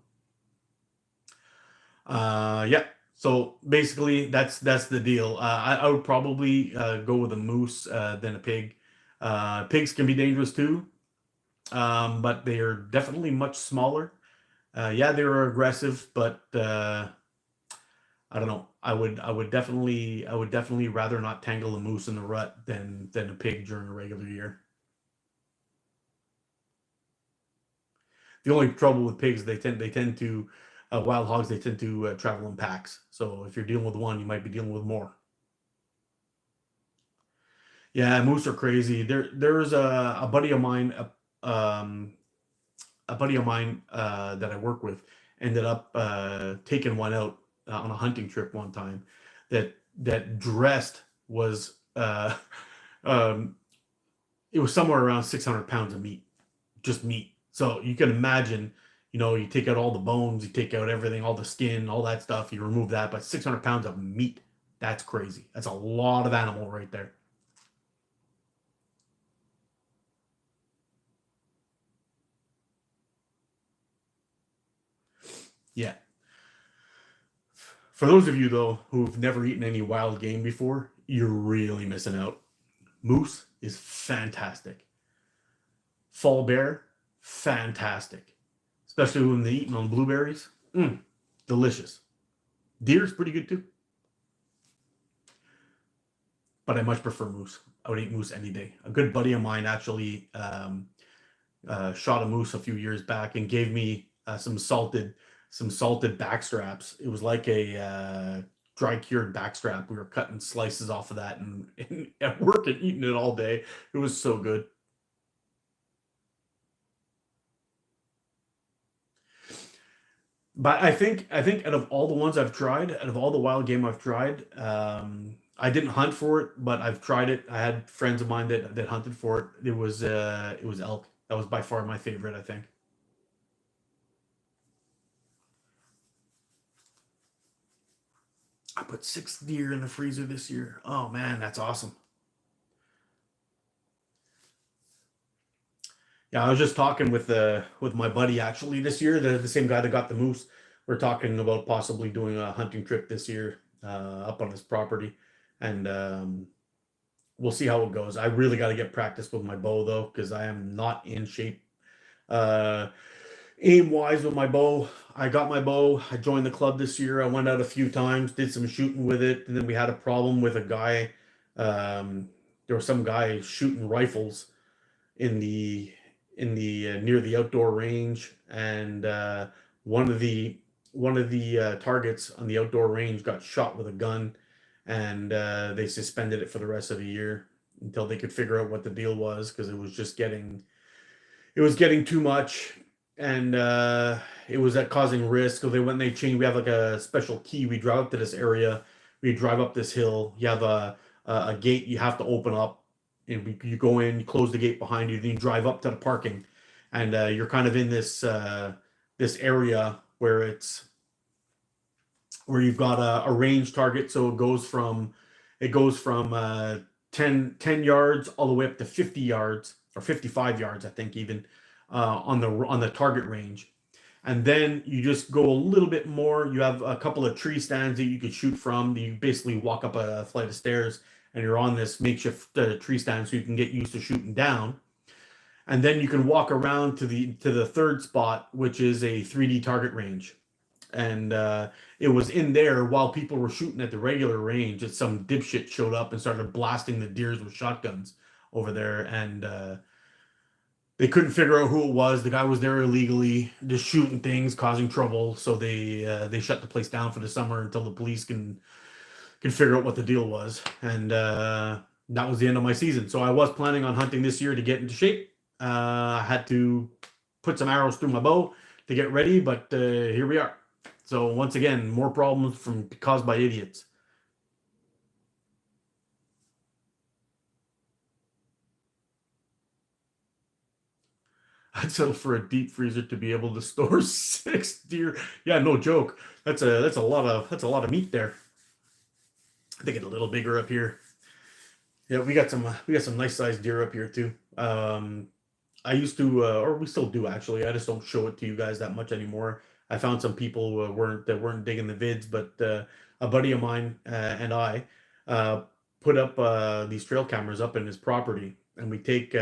yeah. So basically, that's the deal. I would probably go with a moose than a pig. Pigs can be dangerous too, but they are definitely much smaller. Yeah, they are aggressive, but I don't know. I would definitely rather not tangle a moose in the rut than a pig during a regular year. The only trouble with pigs, they tend to wild hogs, they tend to travel in packs. So if you're dealing with one, you might be dealing with more. Yeah, moose are crazy. There's a buddy of mine, that I work with, ended up taking one out on a hunting trip one time. That dressed was um, it was somewhere around 600 pounds of meat, just meat. So you can imagine, you take out all the bones, you take out everything, all the skin, all that stuff, you remove that, but 600 pounds of meat, that's crazy. That's a lot of animal right there. Yeah. For those of you though who've never eaten any wild game before, you're really missing out. Moose is fantastic. Fall bear, fantastic. Especially when they're eating on blueberries. Delicious. Deer's pretty good too, but I much prefer moose. I would eat moose any day. A good buddy of mine actually shot a moose a few years back and gave me some salted back straps. It was like a dry cured back strap. We were cutting slices off of that and at work and eating it all day. It was so good. But I think out of all the ones I've tried, out of all the wild game I've tried, I didn't hunt for it, but I've tried it. I had friends of mine that hunted for it. It was elk. That was by far my favorite, I think. I put 6 deer in the freezer this year. Oh man, that's awesome. Yeah, I was just talking with my buddy actually this year, the same guy that got the moose. We're talking about possibly doing a hunting trip this year up on his property, and we'll see how it goes. I really got to get practice with my bow though, because I am not in shape. Uh, Aim wise with my bow, I got my bow. I joined the club this year. I went out a few times, did some shooting with it, and then we had a problem with a guy. Um, there was some guy shooting rifles in the near the outdoor range, and one of the targets on the outdoor range got shot with a gun, and they suspended it for the rest of the year until they could figure out what the deal was, because it was getting too much, and it was causing risk. So they went and they changed. We have like a special key. We drive up to this area. We drive up this hill. You have a gate you have to open up, and you go in. You close the gate behind you. Then you drive up to the parking, and you're kind of in this area where you've got a range target. So it goes from 10 yards all the way up to 50 yards or 55 yards, I think, even on the target range. And then you just go a little bit more. You have a couple of tree stands that you could shoot from. You basically walk up a flight of stairs and you're on this makeshift tree stand, so you can get used to shooting down. And then you can walk around to the third spot, which is a 3D target range. And it was in there while people were shooting at the regular range that some dipshit showed up and started blasting the deers with shotguns over there, and they couldn't figure out who it was. The guy was there illegally, just shooting things, causing trouble. So they shut the place down for the summer until the police can could figure out what the deal was. And that was the end of my season. So I was planning on hunting this year to get into shape. I had to put some arrows through my bow to get ready, but here we are. So once again, more problems caused by idiots. I'd settle for a deep freezer to be able to store 6 deer. Yeah, no joke. That's a lot of meat there. They get a little bigger up here. Yeah, we got some nice sized deer up here too. I used to, or we still do actually. I just don't show it to you guys that much anymore. I found some people who weren't digging the vids, but a buddy of mine and I uh, put up these trail cameras up in his property, and we take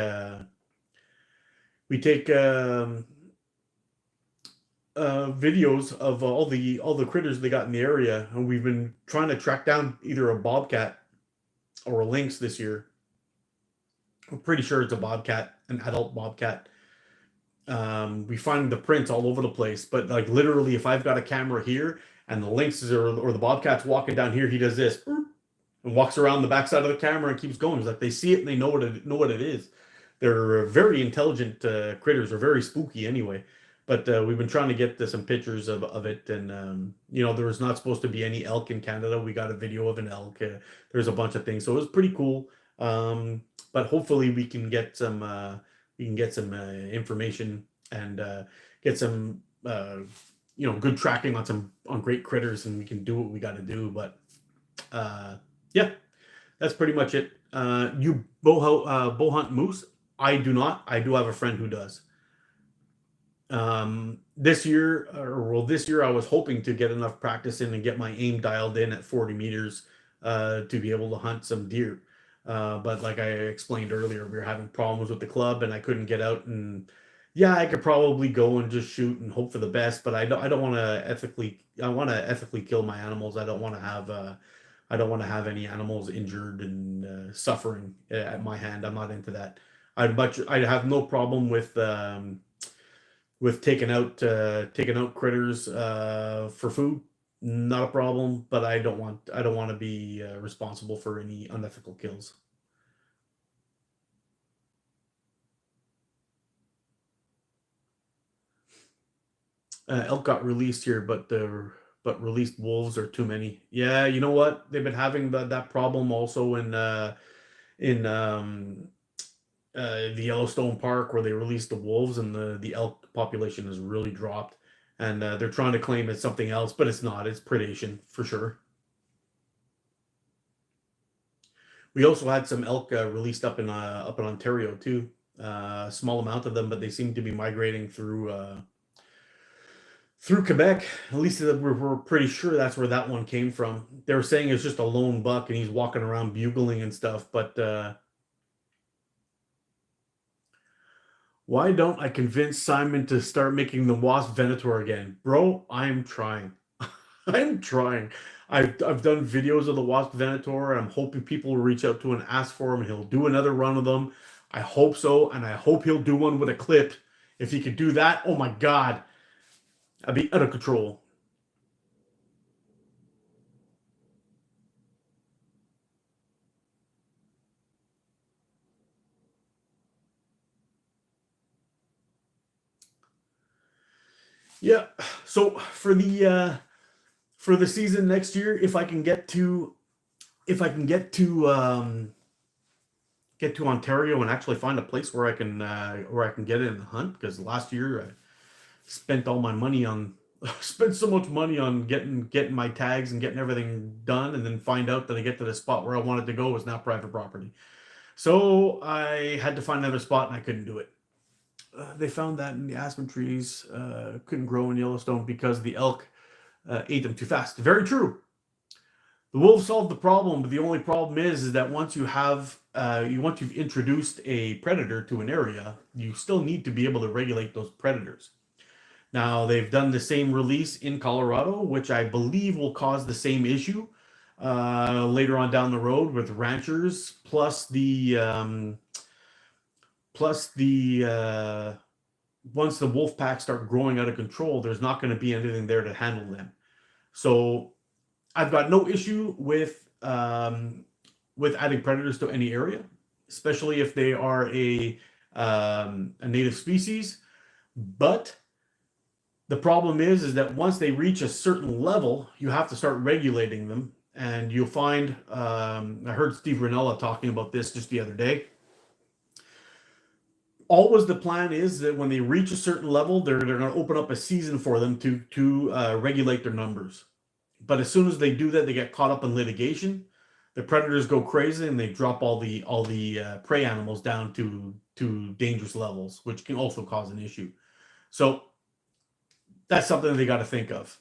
videos of all the critters they got in the area, and we've been trying to track down either a bobcat or a lynx this year. I'm pretty sure it's a bobcat, an adult bobcat. We find the prints all over the place, but like literally, if I've got a camera here and the lynx or the bobcat's walking down here, he does this and walks around the backside of the camera and keeps going. It's like they see it and they know what it is. They're very intelligent critters, or very spooky anyway. But we've been trying to get some pictures of it, and there was not supposed to be any elk in Canada. We got a video of an elk. There's a bunch of things, so it was pretty cool. But hopefully we can get some information and get some good tracking on great critters, and we can do what we got to do. But yeah, that's pretty much it. You bow hunt moose? I do not. I do have a friend who does. This year, this year I was hoping to get enough practice in and get my aim dialed in at 40 meters to be able to hunt some deer. But like I explained earlier, we were having problems with the club, and I couldn't get out. And yeah, I could probably go and just shoot and hope for the best, but I don't want to ethically. I want to ethically kill my animals. I don't want to have any animals injured and suffering at my hand. I'm not into that. I have no problem with taking out critters for food. Not a problem, but I don't want to be responsible for any unethical kills. Elk got released here, but released wolves are too many. Yeah, you know what? They've been having that problem also in the Yellowstone Park, where they released the wolves, and the elk population has really dropped. And they're trying to claim it's something else, but it's not. It's predation for sure. We also had some elk released up in Ontario too. A small amount of them, but they seem to be migrating through Quebec. At least we're pretty sure that's where that one came from. They were saying it's just a lone buck and he's walking around bugling and stuff. But why don't I convince Simon to start making the Wasp Venator again? Bro, I'm trying. I'm trying. I've done videos of the Wasp Venator, and I'm hoping people will reach out to and ask for him, and he'll do another run of them. I hope so, and I hope he'll do one with a clip. If he could do that, oh my God, I'd be out of control. Yeah. So for the season next year, if I can get to Ontario and actually find a place where I can get in and hunt, because last year I spent all my money on spent so much money on getting my tags and getting everything done, and then find out that I get to the spot where I wanted to go was now private property. So I had to find another spot, and I couldn't do it. They found that in the aspen trees couldn't grow in Yellowstone because the elk ate them too fast. Very true. The wolves solved the problem, but the only problem is that once you've introduced a predator to an area, you still need to be able to regulate those predators. Now they've done the same release in Colorado, which I believe will cause the same issue later on down the road with ranchers, plus the once the wolf pack start growing out of control, there's not going to be anything there to handle them. So I've got no issue with adding predators to any area, especially if they are a native species. But the problem is that once they reach a certain level, you have to start regulating them. And you'll find, I heard Steve Rinella talking about this just the other day. Always the plan is that when they reach a certain level, they're going to open up a season for them to regulate their numbers. But as soon as they do that, they get caught up in litigation. The predators go crazy and they drop all the prey animals down to dangerous levels, which can also cause an issue. So that's something that they got to think of.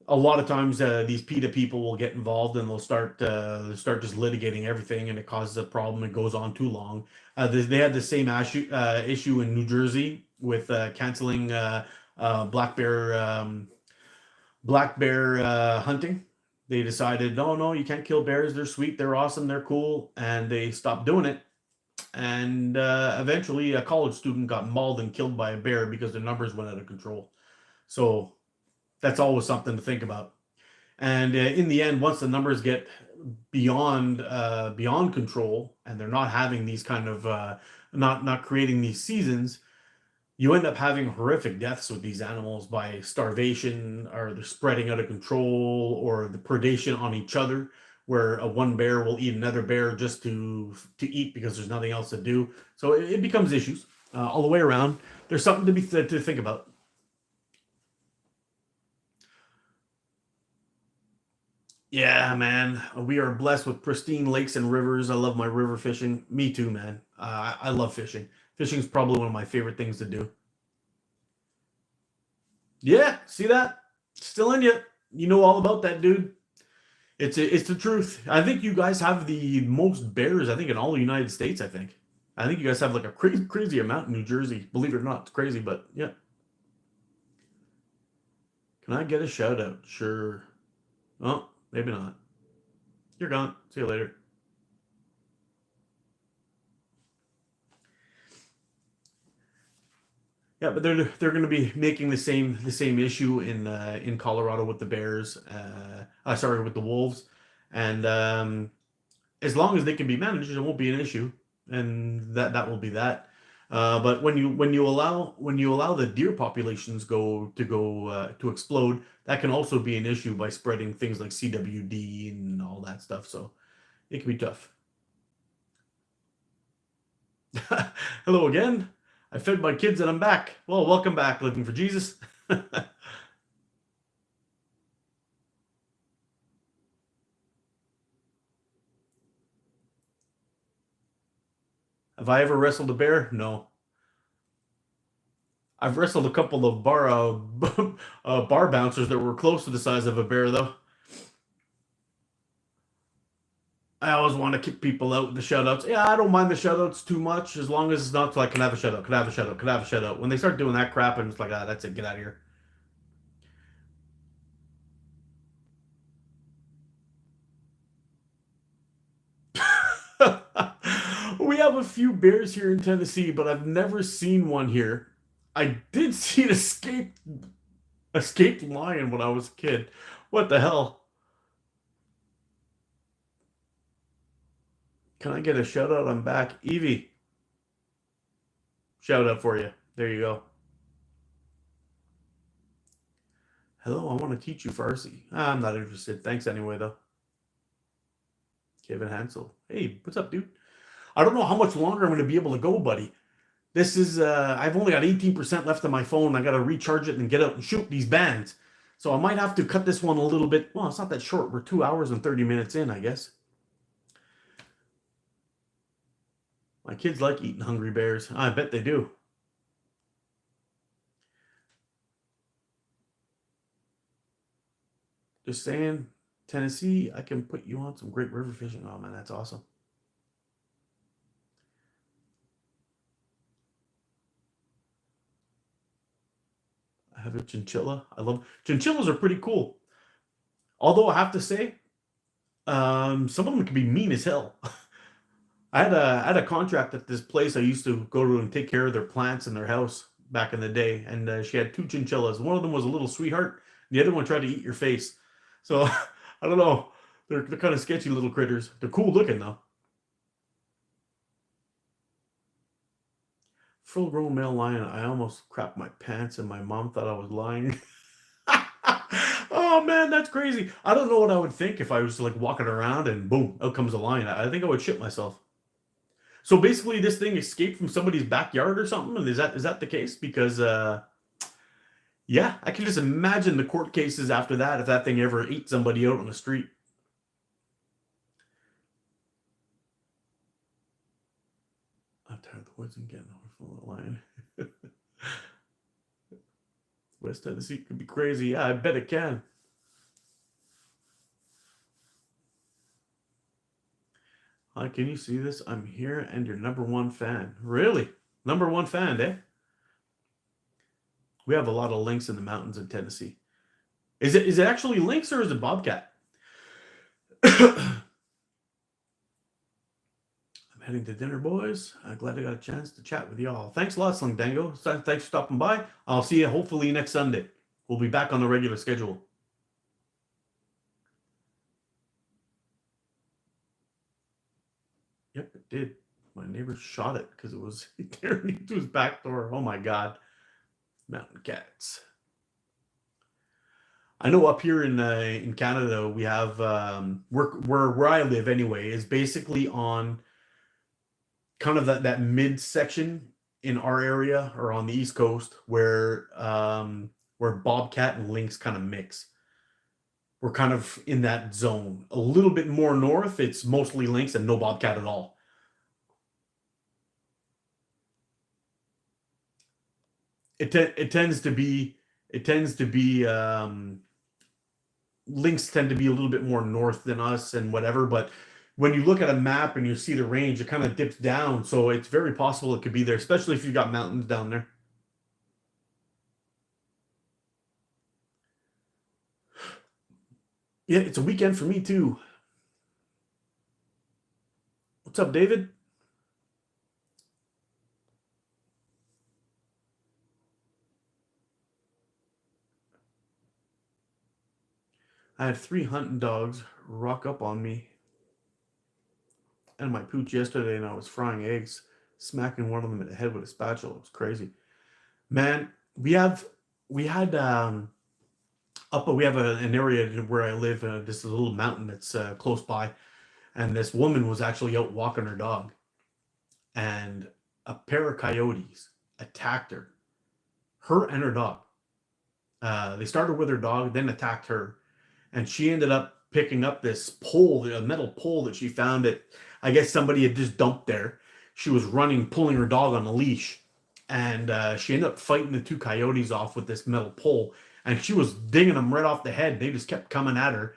A lot of times these PETA people will get involved and they'll start just litigating everything, and it causes a problem. It goes on too long. They had the same issue in New Jersey with canceling black bear hunting. They decided, no, you can't kill bears. They're sweet, they're awesome, they're cool, and they stopped doing it. And eventually, a college student got mauled and killed by a bear because their numbers went out of control. So that's always something to think about. And in the end, once the numbers get beyond control, and they're not having these kind of not creating these seasons, you end up having horrific deaths with these animals by starvation, or they're spreading out of control, or the predation on each other, where one bear will eat another bear just to eat because there's nothing else to do. So it becomes issues all the way around. There's something to think about. Yeah, man. We are blessed with pristine lakes and rivers. I love my river fishing. Me too, man. I love fishing. Fishing is probably one of my favorite things to do. Yeah, see that? Still in you. You know all about that, dude. It's the truth. I think you guys have the most bears, I think, in all the United States, I think you guys have like a crazy amount in New Jersey. Believe it or not, it's crazy, but yeah. Can I get a shout out? Sure. Oh, maybe not. You're gone. See you later. Yeah, but they're going to be making the same issue in Colorado with the Bears. Sorry, with the Wolves, and as long as they can be managed, it won't be an issue, and that will be that. But when you allow the deer populations to explode, that can also be an issue by spreading things like CWD and all that stuff. So it can be tough. Hello again. I fed my kids and I'm back. Well, welcome back, Living for Jesus. Have I ever wrestled a bear? No. I've wrestled a couple of bar bouncers that were close to the size of a bear, though. I always want to kick people out with the shutouts. Yeah, I don't mind the shutouts too much, as long as it's not like, can I have a shutout, can I have a shutout, can I have a shutout. When they start doing that crap, I'm just like, that's it, get out of here. We have a few bears here in Tennessee, but I've never seen one here. I did see an escaped lion when I was a kid. What the hell? Can I get a shout out? I'm back. Evie, shout out for you. There you go. Hello, I want to teach you Farsi. I'm not interested. Thanks anyway, though. Kevin Hansel. Hey, what's up, dude? I don't know how much longer I'm going to be able to go, buddy. This is, I've only got 18% left on my phone. I got to recharge it and get out and shoot these bands. So I might have to cut this one a little bit. Well, it's not that short. We're 2 hours and 30 minutes in, I guess. My kids like eating Hungry Bears. I bet they do. Just saying, Tennessee, I can put you on some great river fishing. Oh, man, that's awesome. I have a chinchilla. I love chinchillas are pretty cool. Although I have to say, some of them can be mean as hell. I had a contract at this place I used to go to and take care of their plants in their house back in the day, and she had two chinchillas. One of them was a little sweetheart, The other one tried to eat your face. So I don't know. They're kind of sketchy little critters. They're cool looking though. Full-grown male lion. I almost crapped my pants, and my mom thought I was lying. Oh man, that's crazy. I don't know what I would think if I was like walking around and boom, out comes a lion. I think I would shit myself. So basically, this thing escaped from somebody's backyard or something. And is that the case? Because yeah, I can just imagine the court cases after that if that thing ever ate somebody out on the street. I'm tired of the woods and getting full of lion. West Tennessee could be crazy. Yeah, I bet it can. Hi, can you see this? I'm here and your number one fan. Really? Number one fan, eh? We have a lot of lynx in the mountains in Tennessee. Is it actually lynx or is it bobcat? I'm heading to dinner, boys. I'm glad I got a chance to chat with y'all. Thanks a lot, Sling Dango. Thanks for stopping by. I'll see you hopefully next Sunday. We'll be back on the regular schedule. Yep, it did. My neighbor shot it because it was tearing into his back door. Oh my God. Mountain cats. I know up here in Canada we have where I live anyway is basically on kind of that mid section in our area or on the East Coast where bobcat and lynx kind of mix. We're kind of in that zone. A little bit more north, it's mostly lynx and no bobcat at all. It tends to be lynx tend to be a little bit more north than us and whatever, but when you look at a map and you see the range, it kind of dips down, so it's very possible it could be there, especially if you've got mountains down there. Yeah, it's a weekend for me too. What's up, David? I had 3 hunting dogs rock up on me and my pooch yesterday, and I was frying eggs, smacking one of them in the head with a spatula. It was crazy. Man, we had we have an area where I live. This little mountain that's close by, and this woman was actually out walking her dog, and a pair of coyotes attacked her and her dog. They started with her dog, then attacked her, and she ended up picking up this pole, a metal pole that she found that I guess somebody had just dumped there. She was running, pulling her dog on a leash, and she ended up fighting the two coyotes off with this metal pole, and she was dinging them right off the head. They just kept coming at her.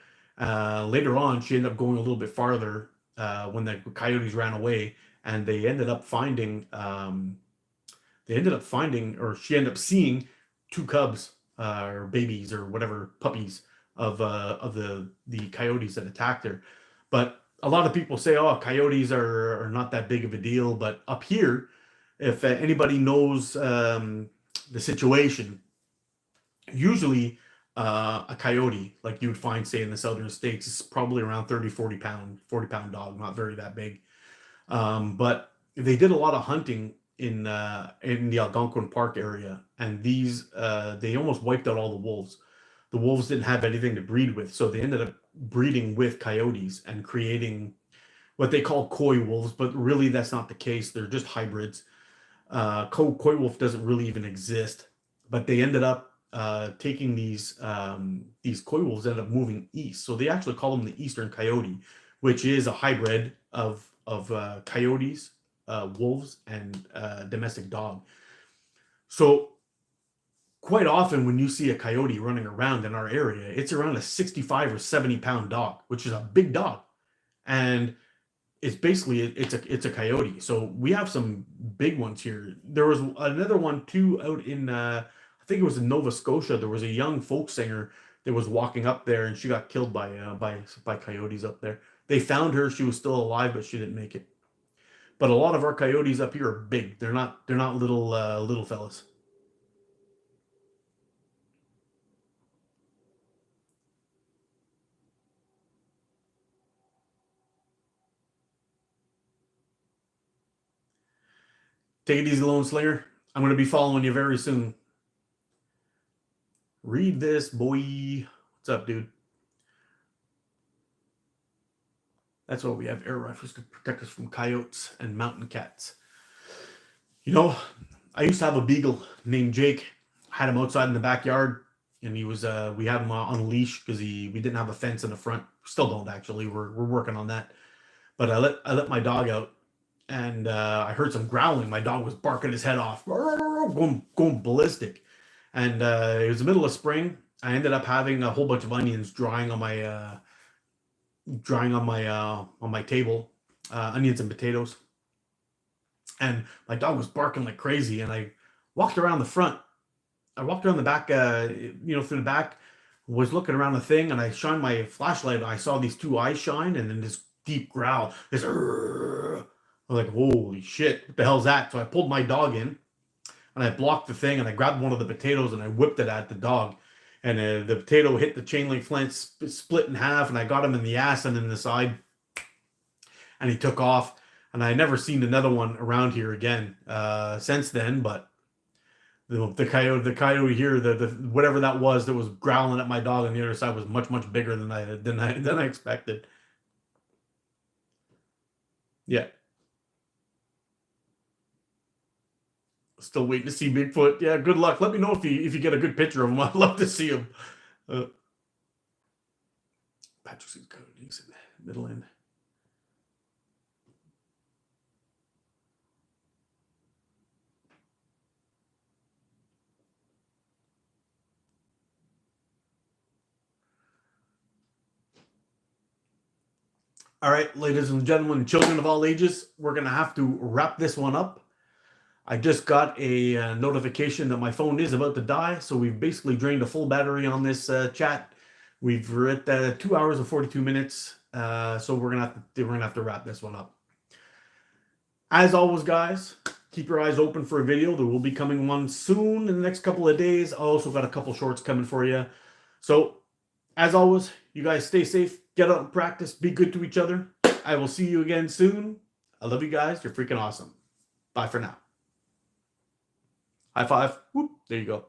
Later on, she ended up going a little bit farther when the coyotes ran away, and they ended up finding. Or she ended up seeing two cubs or babies or whatever puppies of the coyotes that attacked her. But a lot of people say, "Oh, coyotes are not that big of a deal." But up here, if anybody knows the situation, usually a coyote like you would find say in the southern states is probably around 30 40 pound dog, not very that big. But they did a lot of hunting in the Algonquin Park area, and these they almost wiped out all the wolves. The wolves didn't have anything to breed with, so they ended up breeding with coyotes and creating what they call coy wolves, but really that's not the case. They're just hybrids. Coy wolf doesn't really even exist, but they ended up taking these coy wolves ended up moving east, so they actually call them the eastern coyote, which is a hybrid of coyotes, wolves, and domestic dog. So quite often when you see a coyote running around in our area, it's around a 65 or 70 pound dog, which is a big dog, and it's basically it's a coyote. So we have some big ones here. There was another one too out in I think it was in Nova Scotia. There was a young folk singer that was walking up there, and she got killed by coyotes up there. They found her; she was still alive, but she didn't make it. But a lot of our coyotes up here are big. They're not little fellas. Take it easy, Lone Slinger. I'm going to be following you very soon. Read this, boy. What's up, dude? That's why we have air rifles to protect us from coyotes and mountain cats. You know, I used to have a beagle named Jake. I had him outside in the backyard, and he was we had him on a leash because we didn't have a fence in the front. Still don't actually. We're working on that. But I let my dog out, and I heard some growling. My dog was barking his head off, going ballistic. And it was the middle of spring. I ended up having a whole bunch of onions drying on my table, onions and potatoes. And my dog was barking like crazy. And I walked around the front. I walked around the back, through the back. Was looking around the thing, and I shined my flashlight. I saw these two eyes shine, and then this deep growl. This, I'm like, holy shit, what the hell's that? So I pulled my dog in, and I blocked the thing, and I grabbed one of the potatoes, and I whipped it at the dog. And the potato hit the chain link fence, split in half, and I got him in the ass and in the side. And he took off, and I never seen another one around here again since then. But the coyote here, the whatever that was growling at my dog on the other side was much bigger than I expected. Yeah. Still waiting to see Bigfoot. Yeah, good luck. Let me know if you get a good picture of him. I'd love to see him. Patrick's coyotes in the middle end. All right, ladies and gentlemen, children of all ages, we're going to have to wrap this one up. I just got a notification that my phone is about to die, so we've basically drained a full battery on this chat. We're at 2 hours and 42 minutes, so we're gonna have to wrap this one up. As always, guys, keep your eyes open for a video. There will be coming one soon in the next couple of days. I also got a couple shorts coming for you. So, as always, you guys stay safe, get out and practice, be good to each other. I will see you again soon. I love you guys. You're freaking awesome. Bye for now. High five. Whoop. There you go.